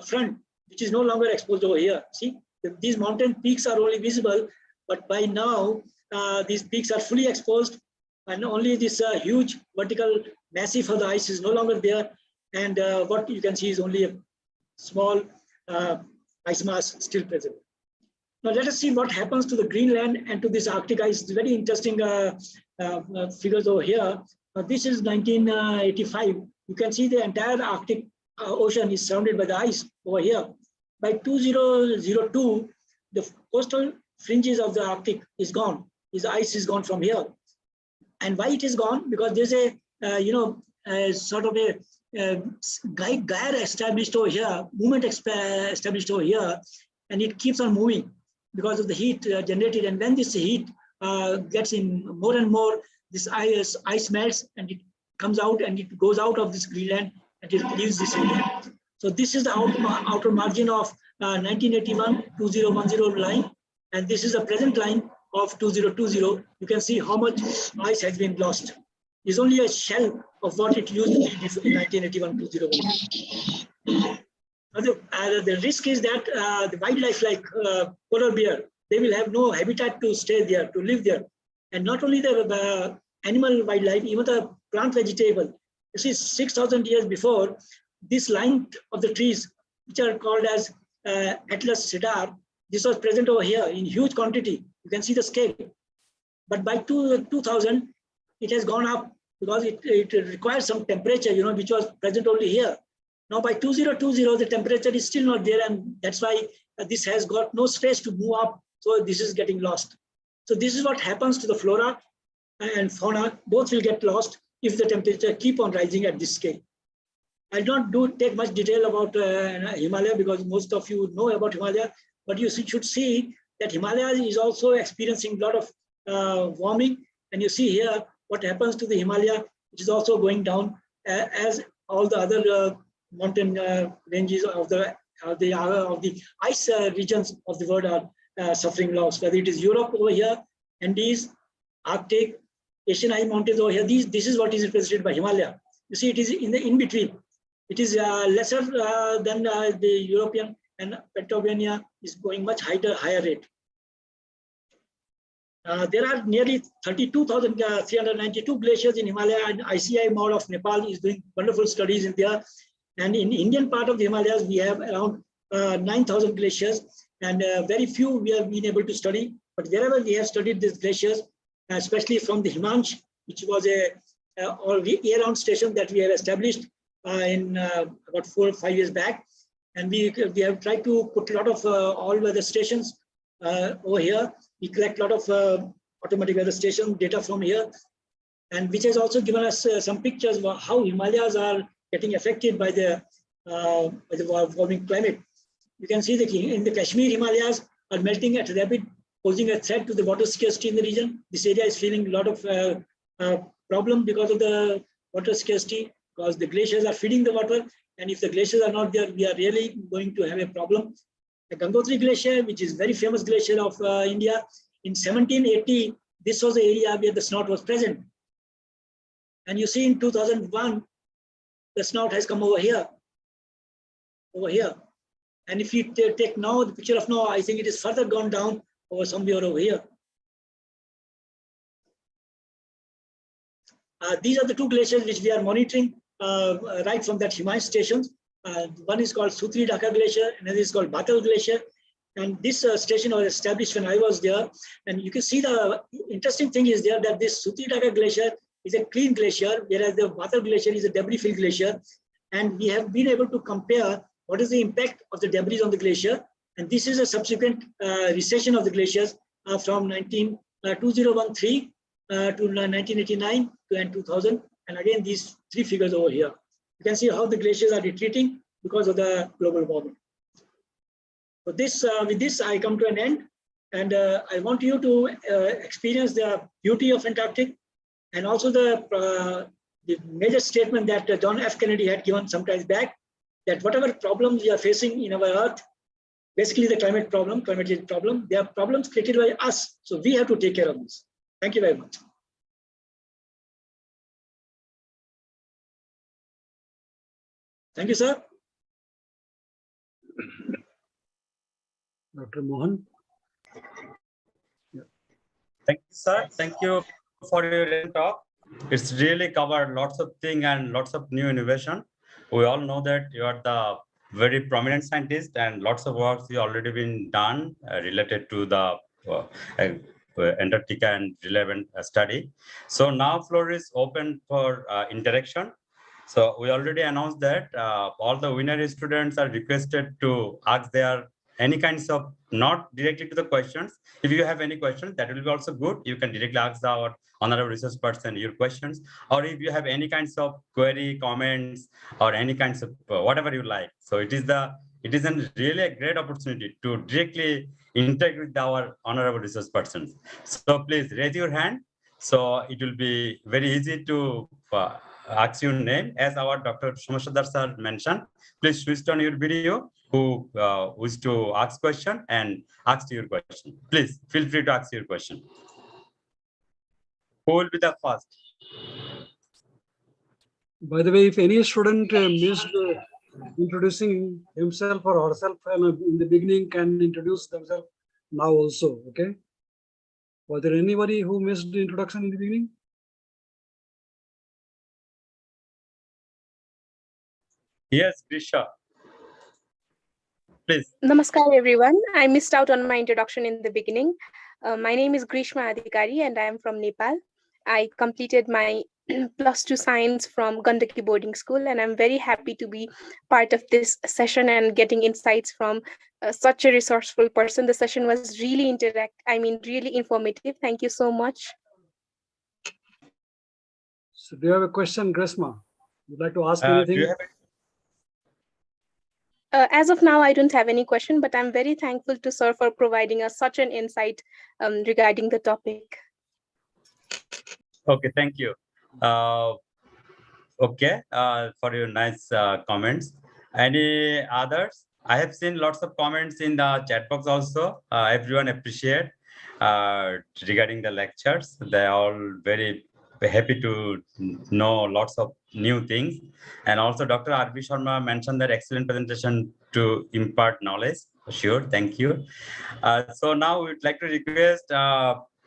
front, which is no longer exposed over here. See, these mountain peaks are only visible, but by now these peaks are fully exposed, and only this huge vertical massif of the ice is no longer there. And what you can see is only a small ice mass still present. Now let us see what happens to the Greenland and to this Arctic ice. It's very interesting figures over here. This is 1985. You can see the entire Arctic Ocean is surrounded by the ice over here. By 2002, the coastal fringes of the Arctic is gone. This ice is gone from here. And why it is gone? Because there's a sort of a gyre established over here, movement established over here, and it keeps on moving because of the heat generated. And when this heat gets in more and more, this ice melts, and it comes out, and it goes out of this Greenland, and it leaves this area. So this is the outer margin of 1981-2010 line, and this is the present line of 2020. You can see how much ice has been lost. It's only a shell of what it used to be in 1981-2010. The risk is that the wildlife like polar bear, they will have no habitat to stay there, to live there. And not only the animal wildlife, even the plant vegetable. You see, 6,000 years before, this line of the trees, which are called as Atlas cedar, this was present over here in huge quantity. You can see the scale. But by 2000, it has gone up because it requires some temperature, which was present only here. Now by 2020, the temperature is still not there, and that's why this has got no space to move up. So this is getting lost. So this is what happens to the flora and fauna. Both will get lost if the temperature keep on rising at this scale. I'll not take much detail about Himalaya because most of you know about Himalaya, but you should see that Himalaya is also experiencing a lot of warming. And you see here what happens to the Himalaya, which is also going down as all the other mountain ranges of the ice regions of the world are suffering loss, whether it is Europe over here, Andes, Arctic, Asian high mountains over here. This is what is represented by Himalaya. You see, it is in between. It is lesser than the European, and Patagonia is going much higher rate. There are nearly 32,392 glaciers in Himalaya, and ICI Mall of Nepal is doing wonderful studies in there. And in Indian part of the Himalayas, we have around 9,000 glaciers, and very few we have been able to study. But wherever we have studied these glaciers, especially from the Himanch, which was a year-round station that we have established in about 4 or 5 years back, and we have tried to put a lot of all weather stations over here. We collect a lot of automatic weather station data from here, and which has also given us some pictures of how Himalayas are getting affected by the warming climate. You can see that in the Kashmir Himalayas are melting at rapid, posing a threat to the water scarcity in the region. This area is feeling a lot of problem because of the water scarcity, because the glaciers are feeding the water, and if the glaciers are not there, we are really going to have a problem. The Gangotri Glacier, which is very famous glacier of India, in 1780, this was the area where the snout was present. And you see in 2001, the snout has come over here. And if you take now, the picture of now, I think it is further gone down over somewhere over here. These are the two glaciers which we are monitoring right from that Himalaya stations. One is called Sutri Dhaka Glacier, another is called Batal Glacier. And this station was established when I was there. And you can see the interesting thing is there that this Sutri Dhaka Glacier is a clean glacier, whereas the Batal Glacier is a debris-filled glacier. And we have been able to compare what is the impact of the debris on the glacier. And this is a subsequent recession of the glaciers from 2013 to 1989 and 2000. And again, these three figures over here. You can see how the glaciers are retreating because of the global warming. So this, with this, I come to an end. And I want you to experience the beauty of Antarctic, and also the major statement that John F. Kennedy had given some time back, that whatever problems we are facing in our Earth, basically the climate change problem, they are problems created by us. So we have to take care of this. Thank you very much. Thank you, sir. Dr. Mohan. Thank you, sir. Thank you for your talk. It's really covered lots of things and lots of new innovation. We all know that you are the very prominent scientist, and lots of works you already been done related to the Antarctica and relevant study. So now floor is open for interaction. So we already announced that all the winner students are requested to ask their any kinds of, not directly to the questions. If you have any questions, that will be also good. You can directly ask our honorable research person your questions, or if you have any kinds of query, comments, or any kinds of whatever you like. So it is really a great opportunity to directly interact with our honorable research persons. So please raise your hand. So it will be very easy to ask your name. As our Dr. Somashadar sir mentioned, please switch on your video who wish to ask question and ask your question. Please feel free to ask your question. Who will be the first? By the way, if any student missed introducing himself or herself in the beginning can introduce themselves now also. Okay. Was there anybody who missed the introduction in the beginning? Yes, Grisha. Please. Namaskar, everyone. I missed out on my introduction in the beginning. My name is Grishma Adhikari and I am from Nepal. I completed my +2 science from Gandaki boarding school, and I'm very happy to be part of this session and getting insights from such a resourceful person. The session was really really informative. Thank you so much. So do you have a question, Grishma? Would like to ask Do anything? you have As of now, I don't have any question, but I'm very thankful to sir for providing us such an insight regarding the topic. Okay, thank you. Okay, for your nice comments. Any others? I have seen lots of comments in the chat box also. Everyone appreciate regarding the lectures. They are all very happy to know lots of new things. And also Dr. R.B. Sharma mentioned that excellent presentation to impart knowledge. Sure, thank you. So now we'd like to request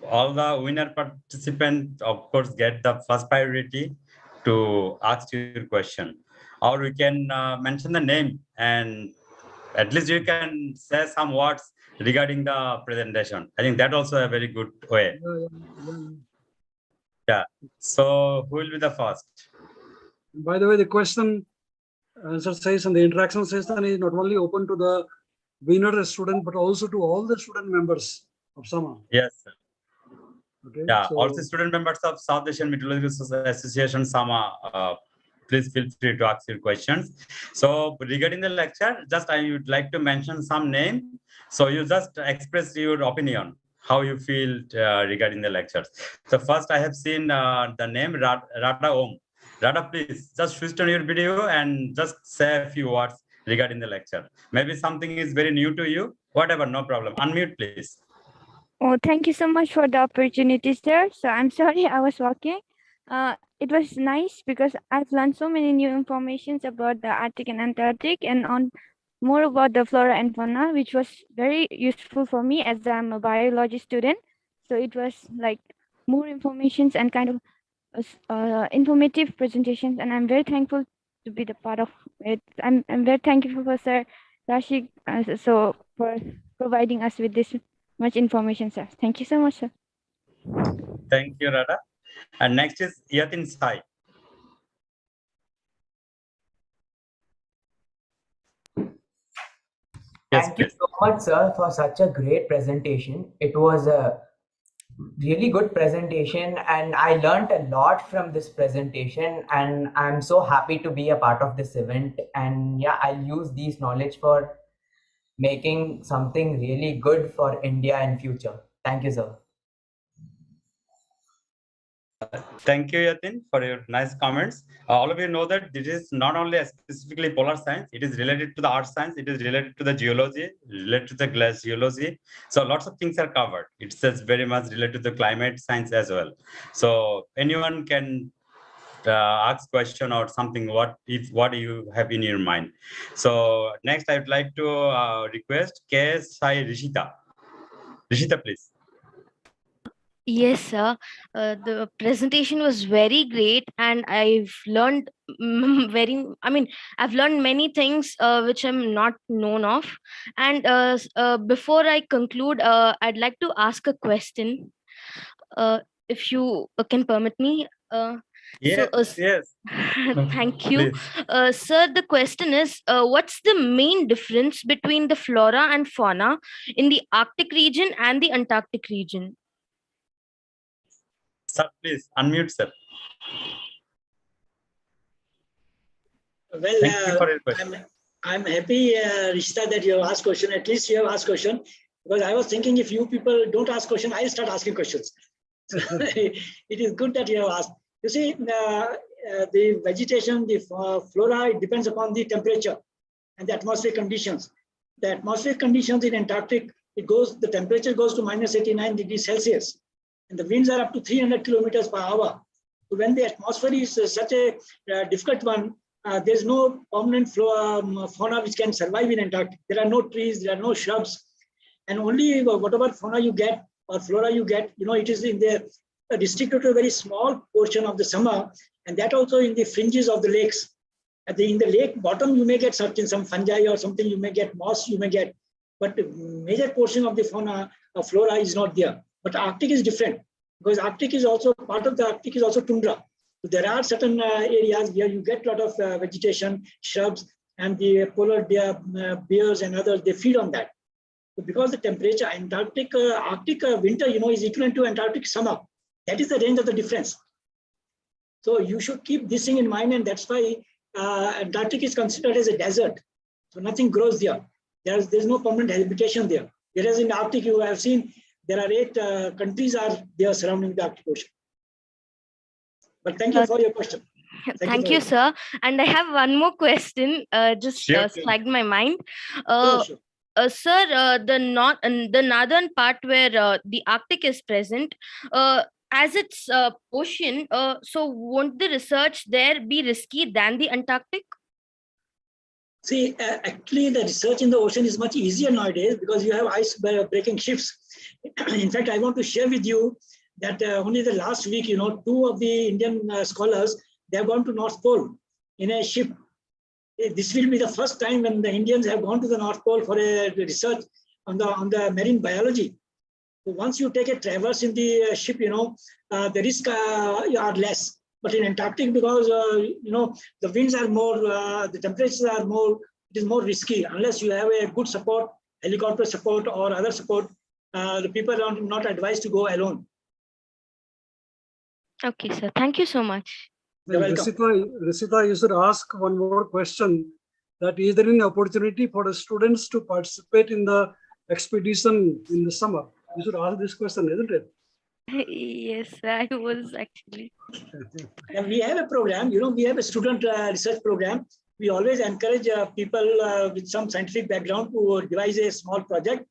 all the winner participants, of course, get the first priority to ask your question, or we can mention the name, and at least you can say some words regarding the presentation. I think that also a very good way. Yeah. So who will be the first? By the way, the question answer session, the interaction session is not only open to the winner student, but also to all the student members of SAMA. Yes, sir. Okay. Yeah, So, also student members of South Asian Meteorological Association, SAMA, please feel free to ask your questions. So regarding the lecture, just I would like to mention some name. So you just express your opinion, how you feel regarding the lectures. So first I have seen the name Radha Om. Radha, please just switch on your video and just say a few words regarding the lecture. Maybe something is very new to you, whatever, no problem. Unmute, please. Oh, thank you so much for the opportunity, sir. So I'm sorry I was walking. It was nice because I've learned so many new informations about the Arctic and Antarctic and on more about the flora and fauna, which was very useful for me as I'm a biology student. So it was like more informations and kind of informative presentations, and I'm very thankful to be the part of it. I'm very thankful for Sir Rashid so for providing us with this much information, sir. Thank you so much, sir. Thank you, Radha. And next is Yatin Sai. Yes, Thank you so much, sir, for such a great presentation. It was a really good presentation and I learned a lot from this presentation, and I'm so happy to be a part of this event. And yeah, I'll use these knowledge for making something really good for India in future. Thank you, sir. Thank you, Yatin, for your nice comments. All of you know that this is not only specifically polar science, it is related to the earth science, it is related to the geology, related to the glaciology. So lots of things are covered. It's very much related to the climate science as well. So anyone can ask question or something, what you have in your mind. So next I would like to request K.S. Sai Rishita. Rishita, please. Yes, sir. The presentation was very great, and I've learned I've learned many things which I'm not known of. And before I conclude, I'd like to ask a question, if you can permit me. Yes, yes. Thank you. Please. Sir, the question is, what's the main difference between the flora and fauna in the Arctic region and the Antarctic region? Sir, please unmute, sir. Well, Thank you for your question. I'm happy, Rishita, that you have asked question. At least you have asked question, because I was thinking if you people don't ask question, I'll start asking questions. So it is good that you have asked. You see, the vegetation, the flora, it depends upon the temperature and the atmospheric conditions. The atmospheric conditions in Antarctic, the temperature goes to -89 degrees Celsius, and the winds are up to 300 kilometers per hour. So when the atmosphere is such a difficult one, there's no permanent fauna which can survive in Antarctic. There are no trees, there are no shrubs, and only whatever fauna you get or flora you get, it is in the restricted to a very small portion of the summer, and that also in the fringes of the lakes. In the lake bottom, you may get some fungi or something, you may get moss, you may get, but the major portion of the fauna or flora is not there. But Arctic is different, because Arctic is also, part of the Arctic is also tundra. So there are certain areas where you get a lot of vegetation, shrubs, and the polar bears and others, they feed on that. So because the temperature, Arctic winter, is equivalent to Antarctic summer. That is the range of the difference. So you should keep this thing in mind, and that's why Antarctic is considered as a desert. So nothing grows there. There's no permanent habitation there. Whereas in the Arctic, you have seen there are 8 countries are there surrounding the Arctic Ocean. But thank you for your question. Thank you, sir. And I have one more question. Flagged my mind. Sir, the northern part where the Arctic is present, as its ocean, so won't the research there be risky than the Antarctic? See, actually, the research in the ocean is much easier nowadays because you have ice-breaking ships. In fact, I want to share with you that only the last week, 2 of the Indian scholars, they have gone to North Pole in a ship. This will be the first time when the Indians have gone to the North Pole for a research on the marine biology. So once you take a traverse in the ship, the risks are less. But in Antarctic, because the winds are more, the temperatures are more, it is more risky unless you have a good support, helicopter support or other support. The people are not advised to go alone. Okay, sir. Thank you so much. You're welcome. Risita, you should ask one more question. That is there any opportunity for the students to participate in the expedition in the summer? You should ask this question, isn't it? Yes, I was actually. And we have a program, we have a student research program. We always encourage people with some scientific background to devise a small project.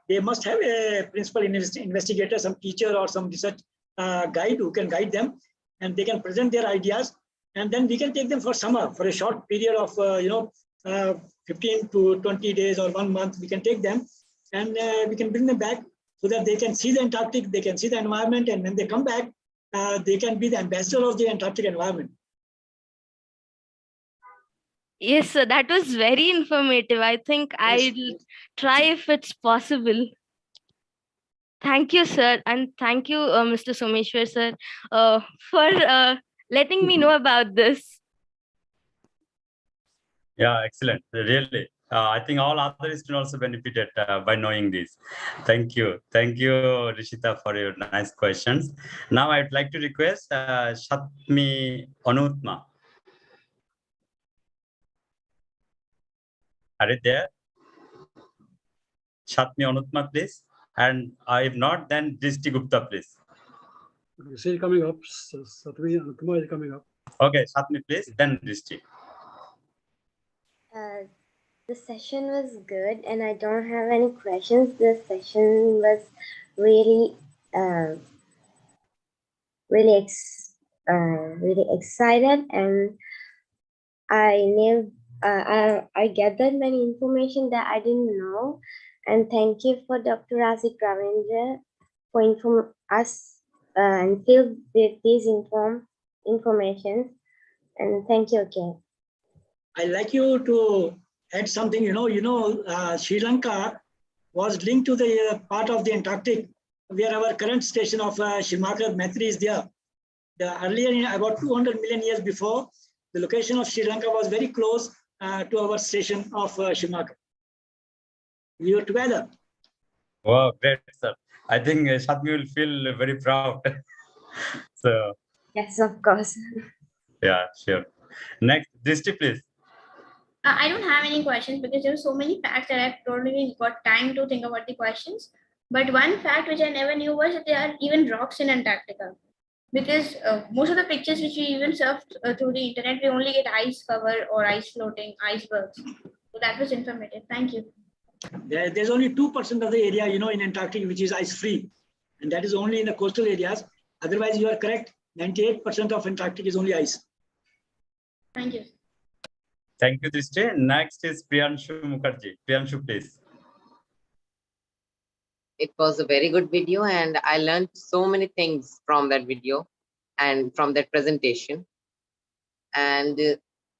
They must have a principal investigator, some teacher or some research guide who can guide them, and they can present their ideas. And then we can take them for summer, for a short period of 15 to 20 days or 1 month. We can take them and we can bring them back so that they can see the Antarctic, they can see the environment, and when they come back, they can be the ambassador of the Antarctic environment. Yes, sir, that was very informative. I think I'll try if it's possible. Thank you, sir. And thank you, Mr. Someshwar, sir, for letting me know about this. Yeah, excellent. Really. I think all others can also benefited by knowing this. Thank you. Thank you, Rishita, for your nice questions. Now I'd like to request Shatmi Anutma. Are you there? Shatmi Anutma, please. And if not, then Drishti Gupta, please. She is coming up. Shatmi Anutma is coming up. Okay, Shatmi, please. Then Drishti. The session was good, and I don't have any questions. The session was really, really excited, and I gathered many information that I didn't know. And thank you for Dr. Razik Ravindra for inform us and filled with these information. And thank you again. I'd like you to add something. Sri Lanka was linked to the part of the Antarctic where our current station of Shimakar Maitri is there. Earlier, about 200 million years before, the location of Sri Lanka was very close to our station of Shimakar. We were together. Wow, great, sir. I think Shatmi will feel very proud. So. Yes, of course. Yeah, sure. Next, Drishti, please. I don't have any questions because there are so many facts that I don't even got time to think about the questions. But one fact which I never knew was that there are even rocks in Antarctica. Because most of the pictures which we even surfed through the internet, we only get ice cover or ice floating, icebergs. So that was informative. Thank you. There's only 2% of the area, in Antarctic, which is ice-free. And that is only in the coastal areas. Otherwise, you are correct. 98% of Antarctic is only ice. Thank you. Thank you, Drishti. Next is Priyanshu Mukherjee. Priyanshu, please. It was a very good video, and I learned so many things from that video and from that presentation. And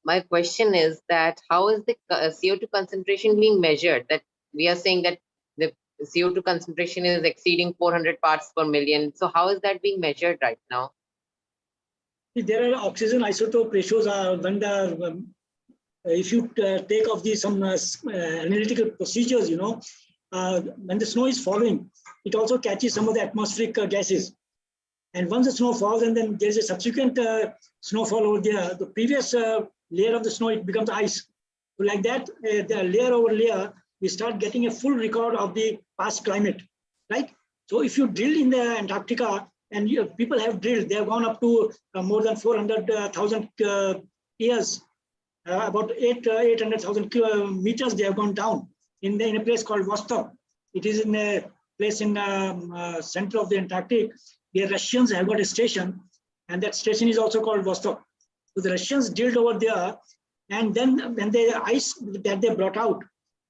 my question is that how is the CO2 concentration being measured? That we are saying that the CO2 concentration is exceeding 400 parts per million. So how is that being measured right now? There are oxygen isotope ratios when the if you take off some analytical procedures, when the snow is falling, it also catches some of the atmospheric gases. And once the snow falls and then there's a subsequent snowfall over there, the previous layer of the snow, it becomes ice. So like that, the layer over layer, we start getting a full record of the past climate, right? So if you drill in the Antarctica, and people have drilled, they have gone up to more than 400,000 years, about 800,000 meters they have gone down in a place called Vostok. It is in a place in center of the Antarctic. The Russians have got a station, and that station is also called Vostok. So the Russians drilled over there, and then when the ice that they brought out,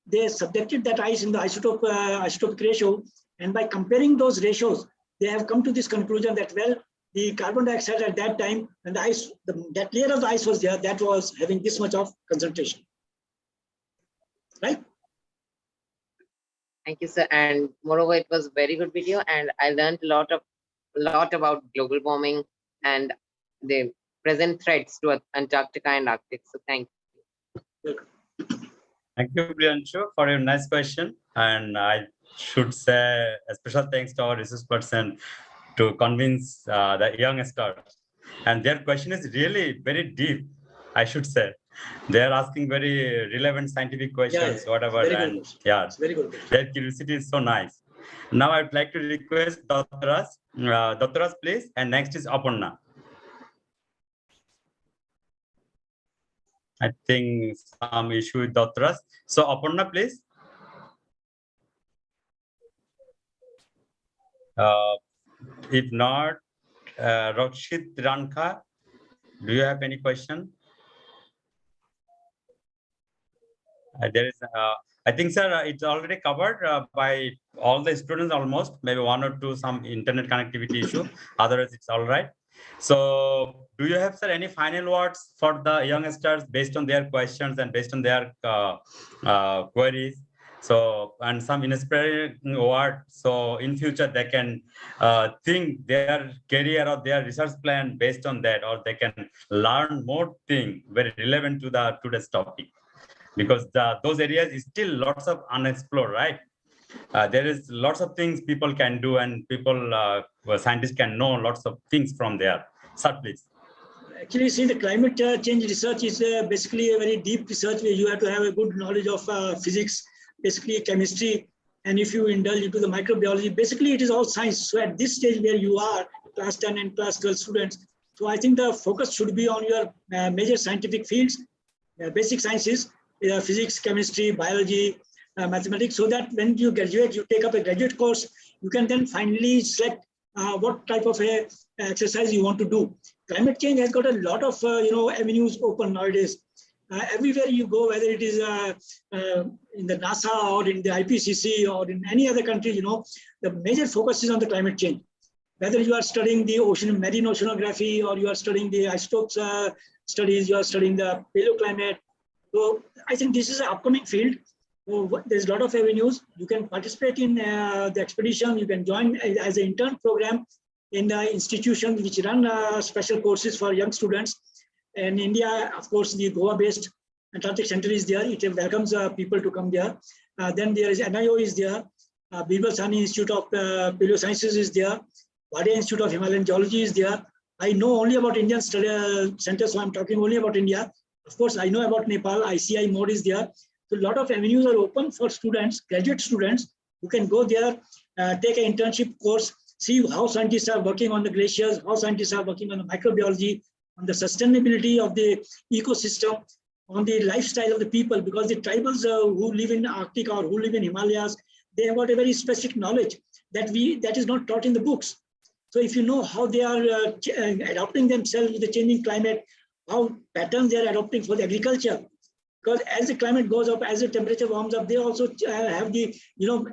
they subjected that ice in the isotopic ratio, and by comparing those ratios, they have come to this conclusion that, well, the carbon dioxide at that time, and the ice, that layer of the ice was there, that was having this much of concentration. Right? Thank you, sir. And moreover, it was a very good video, and I learned a lot about global warming and the present threats to Antarctica and Arctic. So thank you. Thank you, Priyanshu, for your nice question. And I should say a special thanks to our research person to convince the youngsters. And their question is really very deep, I should say. They are asking very relevant scientific questions, whatever. And good. Yeah, it's very good. Their curiosity is so nice. Now I would like to request Dr. Ras, please. And next is Aparna. I think some issue with Dr. Ras. So Aparna, please. If not, Rakshit Rankha, do you have any question? There is, I think, sir, it's already covered by all the students almost, maybe one or two, some internet connectivity issue. Otherwise, it's all right. So do you have, sir, any final words for the youngsters based on their questions and based on their queries? So, and some inspiring word, so in future they can think their career or their research plan based on that, or they can learn more things very relevant to today's topic, because those areas is still lots of unexplored, right? There is lots of things people can do, and people, scientists can know lots of things from there. Sir, please. Actually, see, the climate change research is basically a very deep research where you have to have a good knowledge of physics, basically chemistry, and if you indulge into the microbiology, basically it is all science. So at this stage where you are, class 10 and class 12 students, so I think the focus should be on your major scientific fields, basic sciences, physics, chemistry, biology, mathematics, so that when you graduate, you take up a graduate course, you can then finally select what type of a exercise you want to do. Climate change has got a lot of avenues open nowadays. Everywhere you go, whether it is in the NASA or in the IPCC or in any other country, the major focus is on the climate change. Whether you are studying the marine oceanography, or you are studying the isotopes studies, you are studying the paleoclimate. So I think this is an upcoming field. So there's a lot of avenues. You can participate in the expedition. You can join as an intern program in the institutions which run special courses for young students. In India, of course, the Goa-based Antarctic Center is there. It welcomes people to come there. Then there is NIO is there. Birbal Sahni Institute of Paleosciences is there. Wade Institute of Himalayan Geology is there. I know only about Indian study centers, so I'm talking only about India. Of course, I know about Nepal. ICI mode is there. So a lot of avenues are open for students, graduate students, who can go there, take an internship course, see how scientists are working on the glaciers, how scientists are working on the microbiology, on the sustainability of the ecosystem, on the lifestyle of the people, because the tribals who live in Arctic or who live in Himalayas, they have got a very specific knowledge that is not taught in the books. So if you know how they are adapting themselves to the changing climate, how patterns they are adopting for the agriculture, Because as the climate goes up, as the temperature warms up, they also have the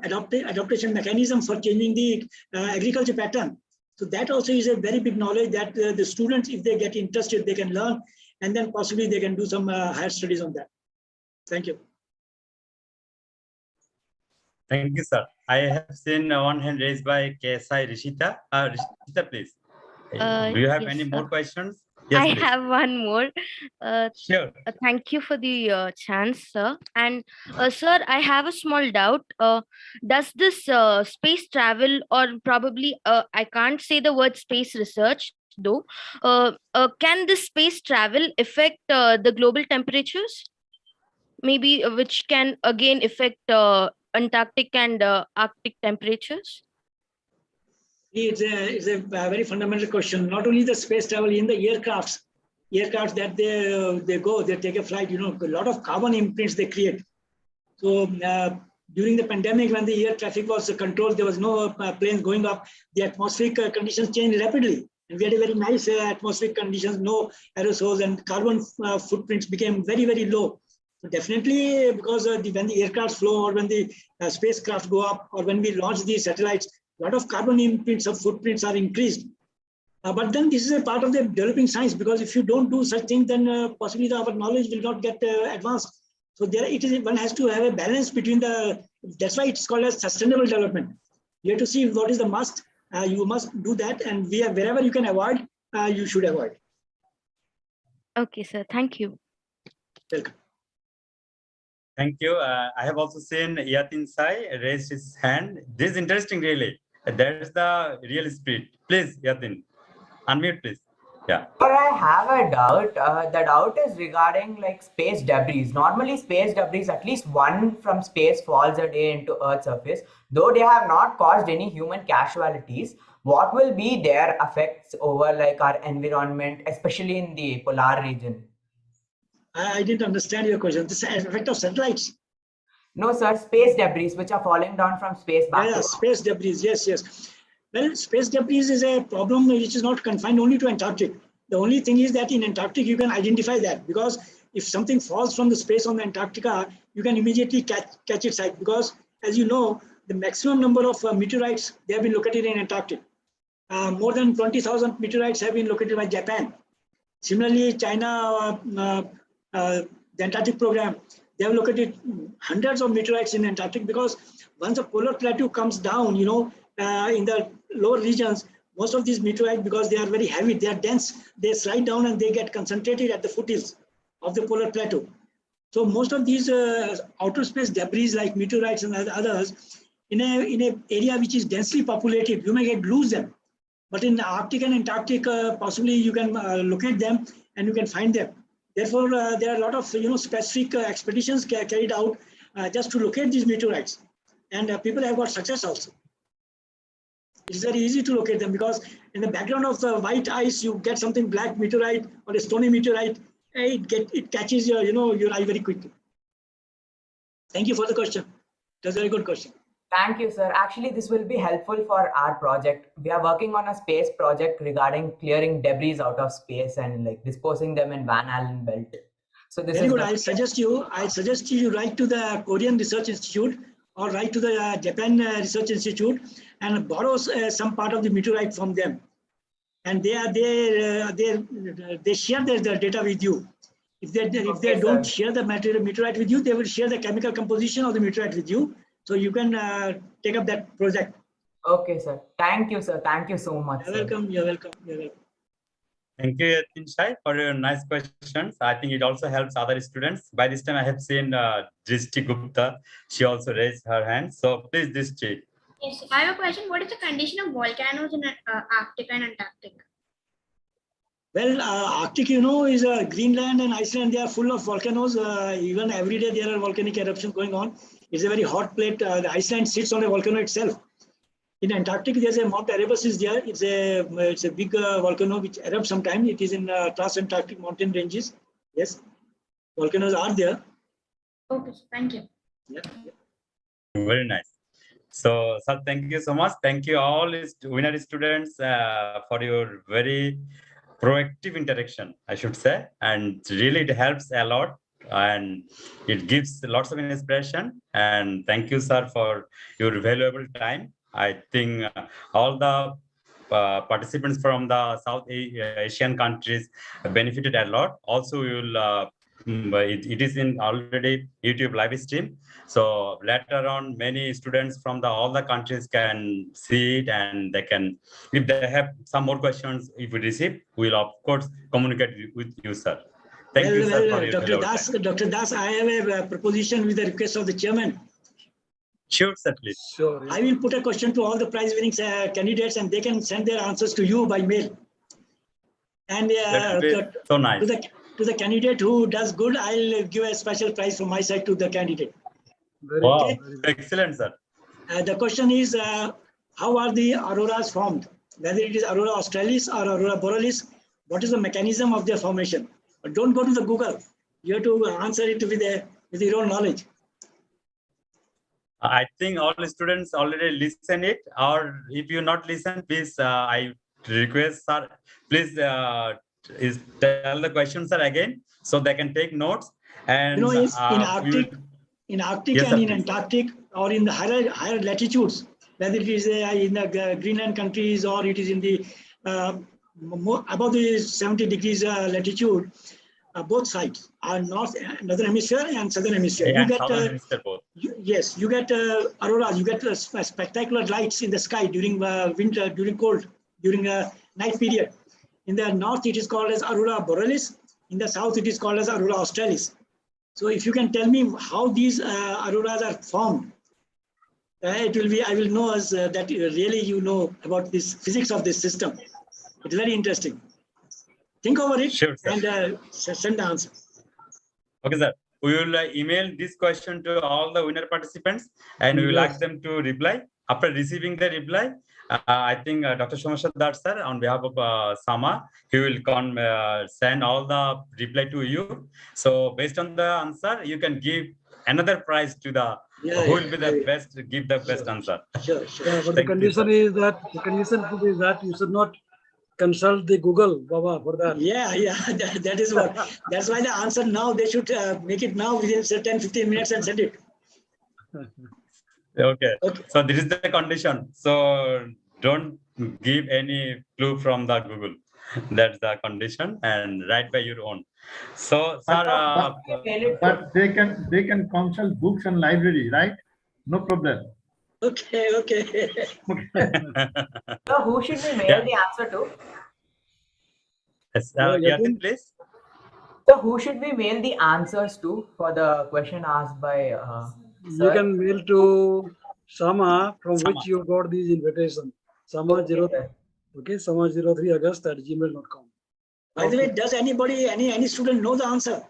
adaptation mechanism for changing the agriculture pattern. So that also is a very big knowledge that the students, if they get interested, they can learn, and then possibly they can do some higher studies on that. Thank you. Thank you, sir. I have seen one hand raised by KSI Rishita. Rishita, please. Do you have Yes, any more questions? Yes, I please. have one more. Sure. Thank you for the chance, sir. And sir, I have a small doubt. Does this space travel, or probably I can't say the word space research though, can this space travel affect the global temperatures? Maybe which can again affect Antarctic and Arctic temperatures? It's a very fundamental question. Not only the space travel, in the aircrafts that they take a flight, a lot of carbon imprints they create. So during the pandemic, when the air traffic was controlled, there was no planes going up, the atmospheric conditions changed rapidly. And we had a very nice atmospheric conditions, no aerosols, and carbon footprints became very, very low. So definitely, because when the aircraft flow, or when the spacecraft go up, or when we launch these satellites, a lot of carbon imprints or footprints are increased. But then this is a part of the developing science, because if you don't do such things, then possibly our knowledge will not get advanced. So one has to have a balance between that's why it's called as sustainable development. You have to see what is the must. You must do that, and wherever you can avoid, you should avoid. Okay, sir. Thank you. Welcome. Thank you. I have also seen Yatin Sai raise his hand. This is interesting, really. That's the real spirit. Please, Yatin, unmute, please. Yeah. But I have a doubt. The doubt is regarding like space debris. Normally, space debris, at least one from space falls a day into Earth's surface. Though they have not caused any human casualties, what will be their effects over like our environment, especially in the polar region? I didn't understand your question. This effect of satellites? No, sir. Space debris which are falling down from space back to space debris. Yes. Well, space debris is a problem which is not confined only to Antarctic. The only thing is that in Antarctic, you can identify that, because if something falls from the space on the Antarctica, you can immediately catch its sight, because as you know, the maximum number of meteorites, they have been located in Antarctic. More than 20,000 meteorites have been located by Japan. Similarly, China, the Antarctic program, they have located hundreds of meteorites in Antarctic, because once the polar plateau comes down, in the lower regions, most of these meteorites, because they are very heavy, they are dense, they slide down and they get concentrated at the foothills of the polar plateau. So most of these outer space debris, like meteorites and others, in a area which is densely populated, you may lose them. But in Arctic and Antarctic, possibly you can locate them and you can find them. Therefore, there are a lot of specific expeditions carried out just to locate these meteorites, and people have got success also. It's very easy to locate them, because in the background of the white ice, you get something black meteorite or a stony meteorite. It catches your eye very quickly. Thank you for the question. That's a very good question. Thank you, sir. Actually, this will be helpful for our project. We are working on a space project regarding clearing debris out of space and like disposing them in Van Allen belt. So this very is good. I suggest you write to the Korean Research Institute or write to the Japan Research Institute and borrow some part of the meteorite from them. And they share their data with you. If they don't share the meteorite with you, they will share the chemical composition of the meteorite with you. So you can take up that project. Okay, sir. Thank you, sir. Thank you so much. You're welcome. You're welcome. You're welcome. Thank you, Yatin Shai, for your nice questions. I think it also helps other students. By this time, I have seen Drishti Gupta. She also raised her hand. So please, Drishti. Yes, I have a question. What is the condition of volcanoes in Arctic and Antarctic? Well, Arctic, is Greenland and Iceland. They are full of volcanoes. Even every day there are volcanic eruptions going on. It's a very hot plate. The Iceland sits on a volcano itself. In Antarctic, there's a Mount Erebus is there. It's a big volcano which erupts sometimes. It is in Trans-Antarctic mountain ranges. Yes, volcanoes are there. Okay, thank you. Yeah. Very nice. So, sir, thank you so much. Thank you all winner students for your very proactive interaction, I should say. And really it helps a lot and it gives lots of inspiration. And thank you, sir, for your valuable time. I think all the participants from the South Asian countries benefited a lot. Also, we will it is in already YouTube live stream. So later on, many students from all the countries can see it, and they can, if they have some more questions, if we receive, we will of course communicate with you, sir. Thank you, sir, for your Dr. Das, time. Dr. Das, I have a proposition with the request of the chairman. Sure, sir, please. Sure. I will put a question to all the prize winning candidates, and they can send their answers to you by mail. And so nice. To the candidate who does good, I'll give a special prize from my side to the candidate. Wow, excellent, sir. The question is, how are the auroras formed? Whether it is aurora australis or aurora borealis, what is the mechanism of their formation? But don't go to the Google. You have to answer it with your own knowledge. I think all the students already listen it, or if you not listen, please, I request, sir, please tell the questions, sir, again, so they can take notes. And in Arctic yes, and sir, in Antarctic, or in the higher latitudes, whether it is in the Greenland countries or it is in the above the 70 degrees latitude, both sides are northern hemisphere and southern hemisphere. Yeah, you get southern hemisphere both. Yes, you get auroras. You get spectacular lights in the sky during winter, during cold, during night period. In the north, it is called as aurora borealis. In the south, it is called as aurora australis. So, if you can tell me how these auroras are formed, it will be. I will know as that really you know about this physics of this system. It's very interesting. Think over it, sure, and send the answer. Okay, sir. We will email this question to all the winner participants, and we will ask them to reply. After receiving the reply, I think Dr. Somesh Das, sir, on behalf of Sama, he will send all the reply to you. So based on the answer, you can give another prize to the who will be the best, give the best answer. Sure. Yeah, but the condition is that you should not consult the Google, Baba, for that. Yeah, that is what. That's why the answer now, they should make it now within 10-15 minutes and send it. Okay. So this is the condition. So don't give any clue from the Google. That's the condition, and write by your own. So, sir, but they can consult books and library, right? No problem. Okay. So who should we mail the answer to? Yes, Yatin, please. So who should we mail the answers to for the question asked by You can mail to Sama, from which you got these invitations. Sama03august@gmail.com. By the way, does any student know the answer?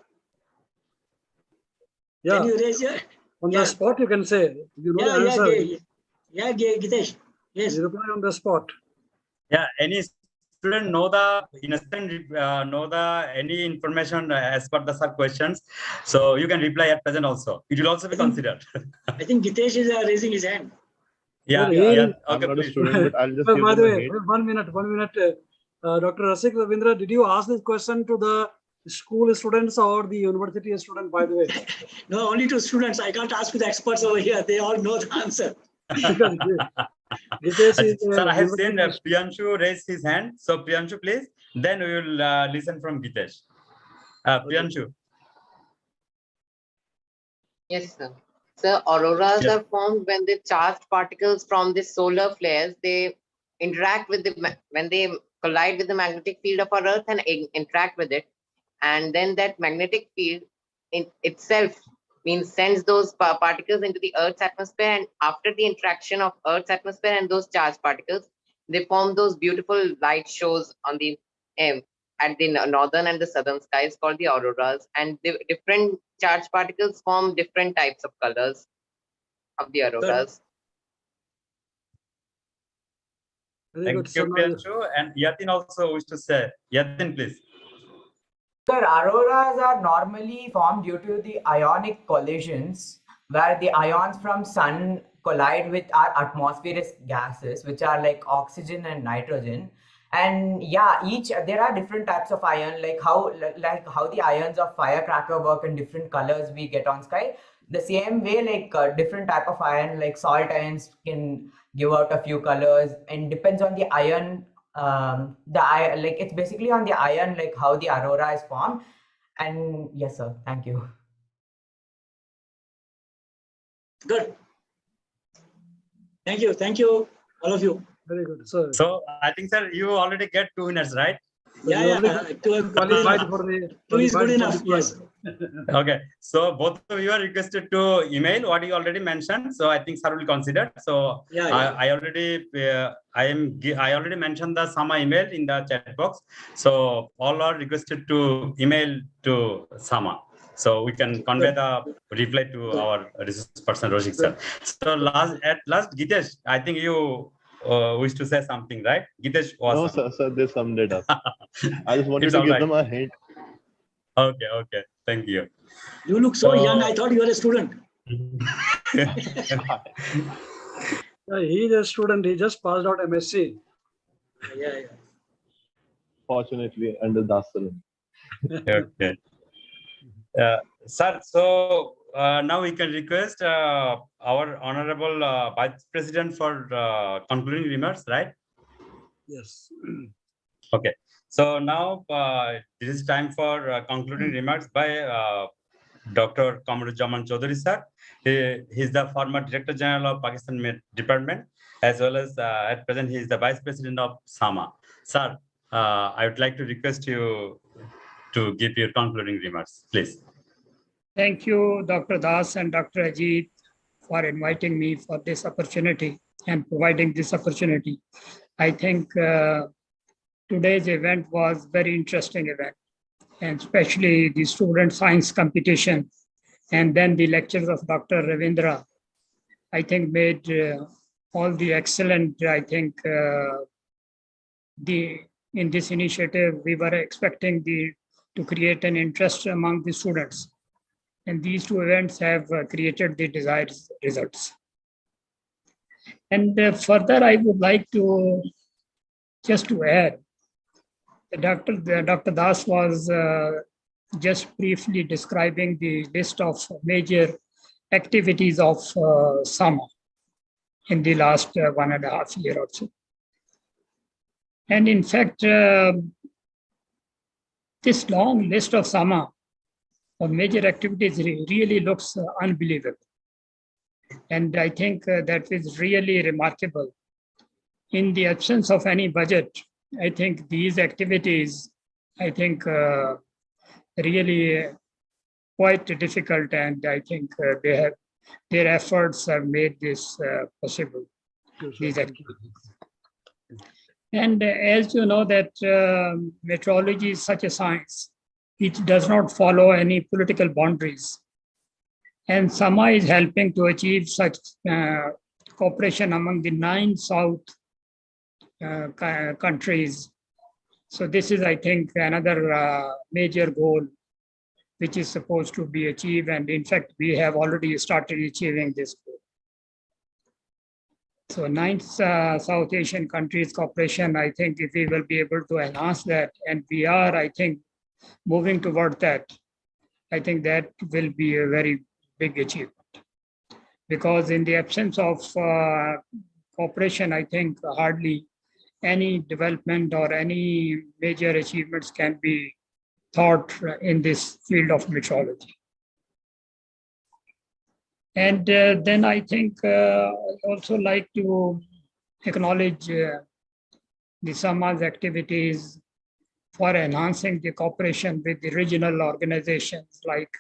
Yeah. Can you raise your on the spot? You can say you know the answer. Yeah, Gitesh. Yes. You reply on the spot. Yeah, any student know any information as per the sub questions, so you can reply at present also. It will also be considered. I think Gitesh is raising his hand. Yeah. I'm Okay, not please. a student, but I'll just give By them the a way, hint. 1 minute. Dr. Rasik Ravindra, did you ask this question to the school students or the university student, by the way? No, only to students. I can't ask to the experts over here. They all know the answer. Sir, I have seen Priyanshu raise his hand. So Priyanshu, please. Then we will listen from Gitesh. Priyanshu. Yes, sir. So auroras are formed when the charged particles from the solar flares, they interact with when they collide with the magnetic field of our Earth and interact with it. And then that magnetic field itself sends those particles into the Earth's atmosphere. And after the interaction of Earth's atmosphere and those charged particles, they form those beautiful light shows on the at the northern and the southern skies called the auroras. And the different charged particles form different types of colors of the auroras. Thank you, Priyanshu. And Yatin also wish to say. Yatin, please. Sir, auroras are normally formed due to the ionic collisions, where the ions from sun collide with our atmospheric gases, which are like oxygen and nitrogen. And yeah, there are different types of iron, like how the ions of firecracker work in different colors we get on sky. The same way, like different type of iron, like salt ions can give out a few colors, and depends on the iron. Like it's basically on the iron, like how the aurora is formed. And yes, sir. Thank you. Good. Thank you, all of you. Very good. So I think, sir, you already get 2 winners, right? Yeah. Qualified for the. Two is good qualified enough. for the Yes. Okay, so both of you are requested to email what you already mentioned. So I think sir will consider. So I already mentioned the Sama email in the chat box. So all are requested to email to Sama. So we can convey the reply to our resource person Roshik sir. So at last, Gitesh, I think you wish to say something, right? Gitesh was. No, sir, they summed it up. I just wanted It's to all give right. them a hint. Okay. Thank you. You look so young. I thought you were a student. He is a student. He just passed out MSc. Yeah. Fortunately, under Dasaran. Okay. Sir, so now we can request our Honorable Vice President for concluding remarks, right? Yes. Okay. So now this is time for concluding remarks by Dr. Kamaruzzaman Chaudhary, sir. He is the former Director General of Pakistan Med Department, as well as at present he is the Vice President of SAMA. Sir, I would like to request you to give your concluding remarks, please. Thank you, Dr. Das and Dr. Ajit, for inviting me for this opportunity and providing this opportunity. I think today's event was very interesting event, and especially the student science competition, and then the lectures of Dr. Ravindra, I think made all the excellent, I think in this initiative, we were expecting to create an interest among the students. And these two events have created the desired results. And further, I would like to just to add, Dr. Das was just briefly describing the list of major activities of SAMA in the last 1.5 years or so. And in fact, this long list of SAMA of major activities really looks unbelievable. And I think that is really remarkable. In the absence of any budget, I think these activities, I think really quite difficult, and I think their efforts have made this possible, these activities. And as you know that meteorology is such a science, it does not follow any political boundaries. And SAMA is helping to achieve such cooperation among the 9 South countries. So this is, I think, another major goal which is supposed to be achieved. And in fact, we have already started achieving this goal. So 9 South Asian countries cooperation, I think if we will be able to enhance that, and we are, I think, moving toward that, I think that will be a very big achievement. Because in the absence of cooperation, I think hardly any development or any major achievements can be thought in this field of meteorology. And then I think I also like to acknowledge the SAMA's activities for enhancing the cooperation with the regional organizations like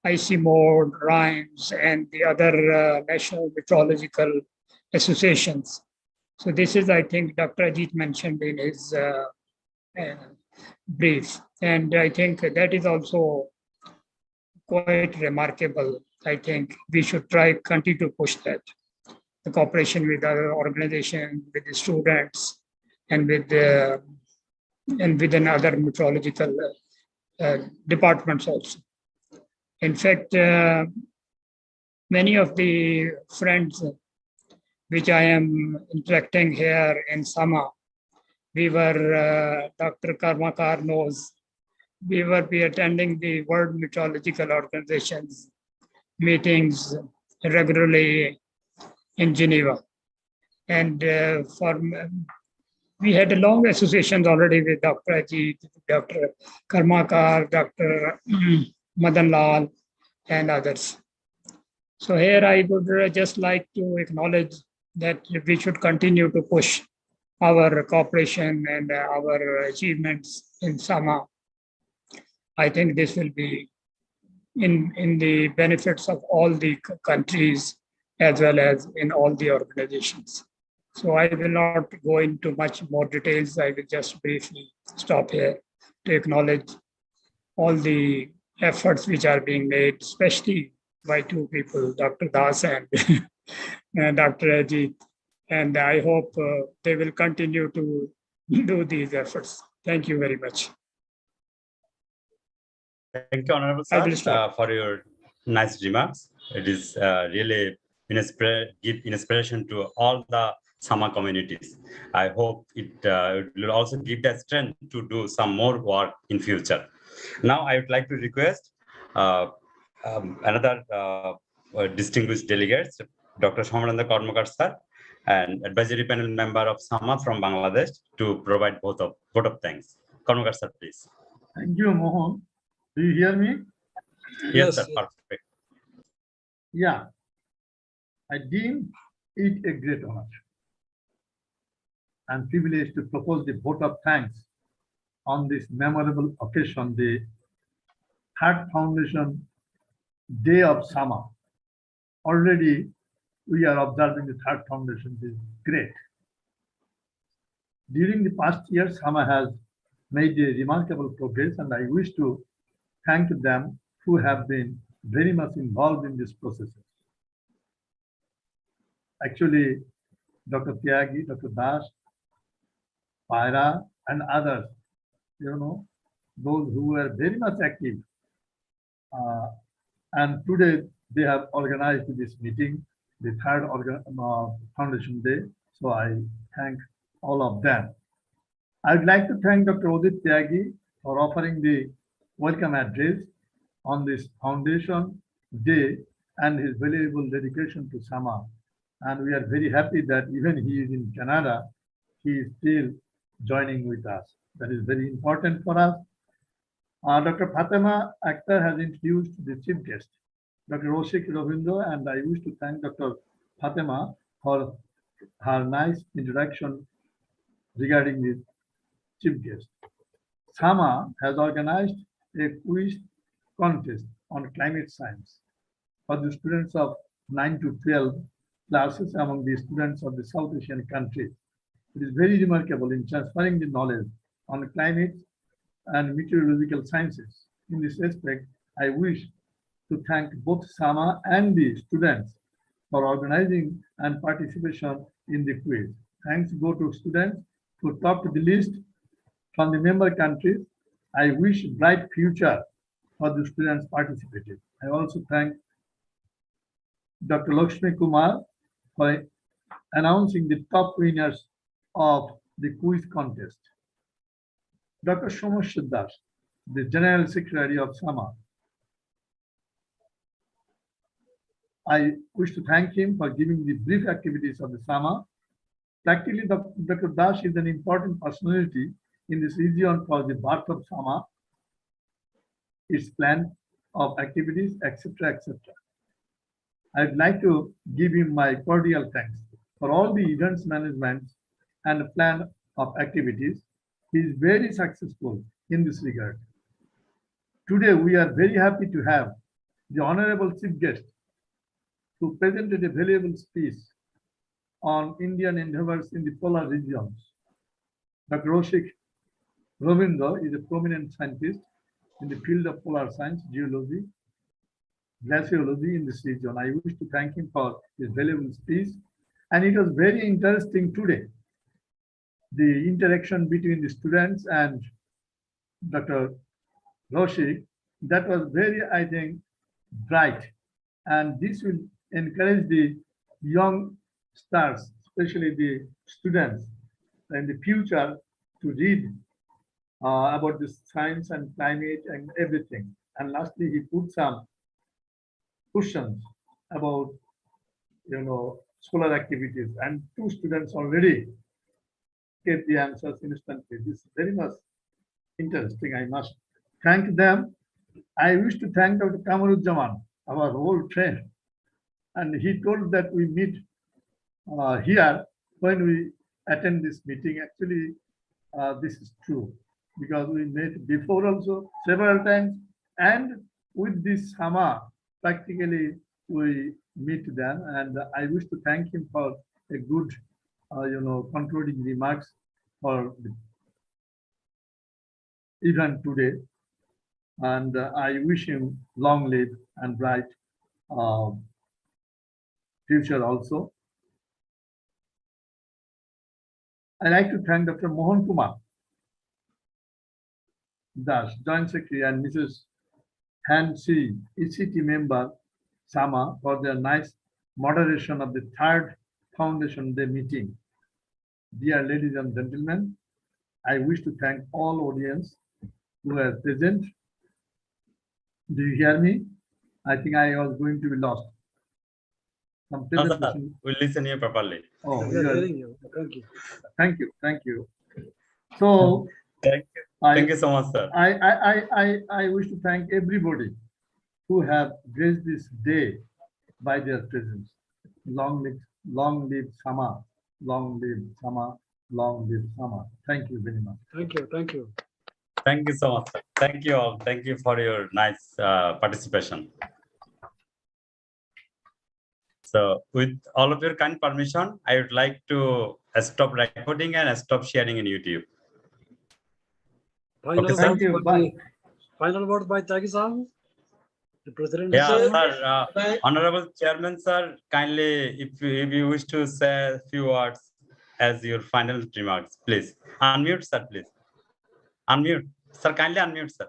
ICMOD, RIMES, and the other national meteorological associations. So this is, I think, Dr. Ajit mentioned in his brief. And I think that is also quite remarkable. I think we should continue to push that. The cooperation with other organizations, with the students, and within other meteorological departments also. In fact, many of the friends which I am interacting here in SAMA, We were, Dr. Karmakar knows, we will be attending the World Meteorological Organization's meetings regularly in Geneva. And we had a long associations already with Dr. Ajit, Dr. Karmakar, Dr. Madan Lal, and others. So here I would just like to acknowledge that we should continue to push our cooperation and our achievements in Sama. I think this will be in the benefits of all the countries as well as in all the organizations. So I will not go into much more details. I will just briefly stop here to acknowledge all the efforts which are being made, especially by two people, Dr. Das and Dr. Ajit. And I hope they will continue to do these efforts. Thank you very much. Thank you, Honorable Sir, for your nice remarks. It is really give inspiration to all the Sama communities. I hope it will also give the strength to do some more work in future. Now, I would like to request another distinguished delegates, Dr. Shomananda Karmakar Sir, and advisory panel member of Sama from Bangladesh, to provide vote of thanks. Karmakar Sir, please. Thank you, Mohan. Do you hear me? Yes, sir. Perfect. Yeah, I deem it a great honor and privilege to propose the vote of thanks on this memorable occasion, the Third Foundation Day of Sama. Already we are observing the Third Foundation is great. During the past year, Sama has made a remarkable progress, and I wish to thank them who have been very much involved in this process. Actually, Dr. Tyagi, Dr. Das, Paira, and others, those who were very much active. And today they have organized this meeting, the third Foundation Day. So I thank all of them. I'd like to thank Dr. Udit Tyagi for offering the welcome address on this Foundation Day and his valuable dedication to Sama. And we are very happy that even he is in Canada, he is still joining with us. That is very important for us. Dr. Fatima Akhtar has introduced the chief guest, Dr. Roshik Robindo, and I wish to thank Dr. Fatima for her nice introduction regarding the chief guest. Sama has organized a quiz contest on climate science for the students of 9 to 12 classes among the students of the South Asian countries. It is very remarkable in transferring the knowledge on climate and meteorological sciences. In this respect, I wish to thank both Sama and the students for organizing and participation in the quiz. Thanks go to students who topped the list from the member countries. I wish bright future for the students participated. I also thank Dr. Lakshmi Kumar for announcing the top winners of the quiz contest. Dr. Shomosh Das, the General Secretary of Sama. I wish to thank him for giving the brief activities of the Sama. Practically, Dr. Das is an important personality in this region for the birth of Sama, its plan of activities, etc., etc. I'd like to give him my cordial thanks for all the events management and plan of activities. He is very successful in this regard. Today, we are very happy to have the Honorable Chief Guest who presented a valuable speech on Indian endeavors in the polar regions. Dr. Roshik Robindo is a prominent scientist in the field of polar science, geology, glaciology in this region. I wish to thank him for his valuable speech. And it was very interesting today, the interaction between the students and Dr. Roshik. That was very, I think, bright. And this will encourage the young stars, especially the students in the future, to read about the science and climate and everything. And lastly, he put some questions about, scholar activities, and 2 students already get the answers instantly. This is very much interesting. I must thank them. I wish to thank Dr. Kamaruzzaman, our old friend, and he told that we meet here when we attend this meeting. Actually, this is true because we met before also several times, and with this Sama, practically we meet them. And I wish to thank him for a good, concluding remarks for the event today. And I wish him long live and bright future also. I'd like to thank Dr. Mohan Kumar Das, Joint Secretary, and Mrs. Han Si, ECT member Sama, for their nice moderation of the 3rd Foundation Day meeting. Dear ladies and gentlemen, I wish to thank all audience who are present. Do you hear me? I think I was going to be lost. No, sir. We'll listen you properly. Oh, We are hearing you. Thank you. Thank you. Thank you. So, Thank you. Thank you so much, sir. I wish to thank everybody who have graced this day by their presence. Long live Sama, long live Sama, long live Sama. Thank you very much. Thank you. Thank you. Thank you so much, sir. Thank you all. Thank you for your nice participation. So with all of your kind permission, I would like to stop recording and stop sharing in YouTube. Final Okay, sir. words by, final word by Tyagi Sahab, the president. Yeah, sir. Honorable Chairman, sir, kindly, if you wish to say a few words as your final remarks, please. Unmute, sir, please. Unmute. Sir, kindly unmute, sir.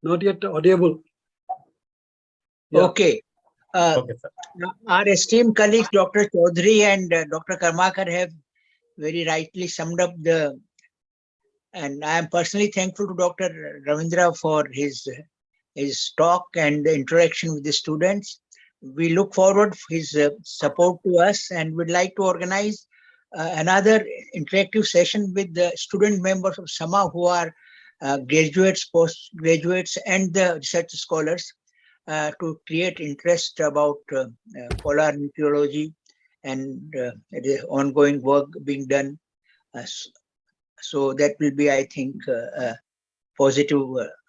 Not yet audible. Yeah. Okay. Okay, sir. Our esteemed colleagues, Dr. Chaudhary and Dr. Karmakar, have very rightly summed up and I am personally thankful to Dr. Ravindra for his talk and the interaction with the students. We look forward to his support to us and would like to organize another interactive session with the student members of SAMA who are graduates, postgraduates, and the research scholars to create interest about polar meteorology and the ongoing work being done. So that will be, I think, positive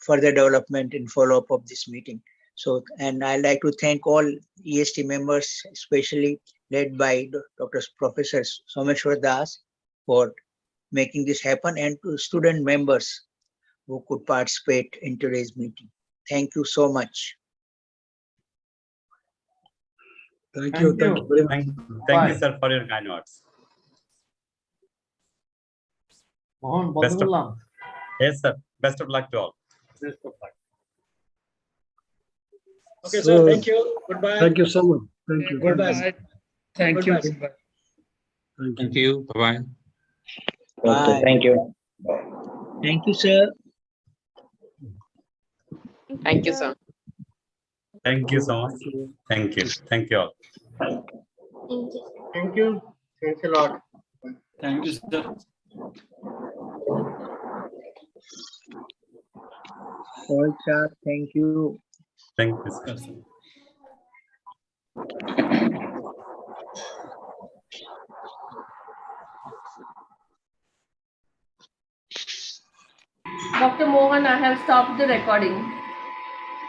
further development and follow-up of this meeting. So, and I'd like to thank all EST members, especially led by Dr. Professor Someshwar Das for making this happen, and to student members who could participate in today's meeting. Thank you so much. Thank you. Thank you very much. Thank you, sir, for your kind words. Mohan, Best of, yes, sir. Best of luck to all. Best of luck. Okay, So, sir. Thank you. Goodbye. Thank you so much. Thank you. Goodbye. Thank you. Goodbye. Thank you. Bye-bye. Bye. Thank you. Thank you, sir. Thank you, sir. Thank you so much. Thank you. Thank you all. Thank you. Thanks a lot. Thank you, sir. All, sir. Thank you. Thank you, sir. Dr. Mohan, I have stopped the recording.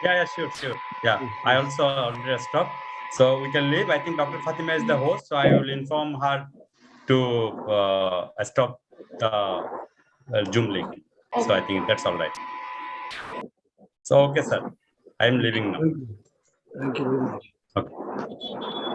Yeah, sure. Yeah, I also already stopped. So we can leave. I think Dr. Fatima is the host, so I will inform her to stop the Zoom link. So I think that's all right. So, okay, sir. I am leaving now. Thank you very much. Okay.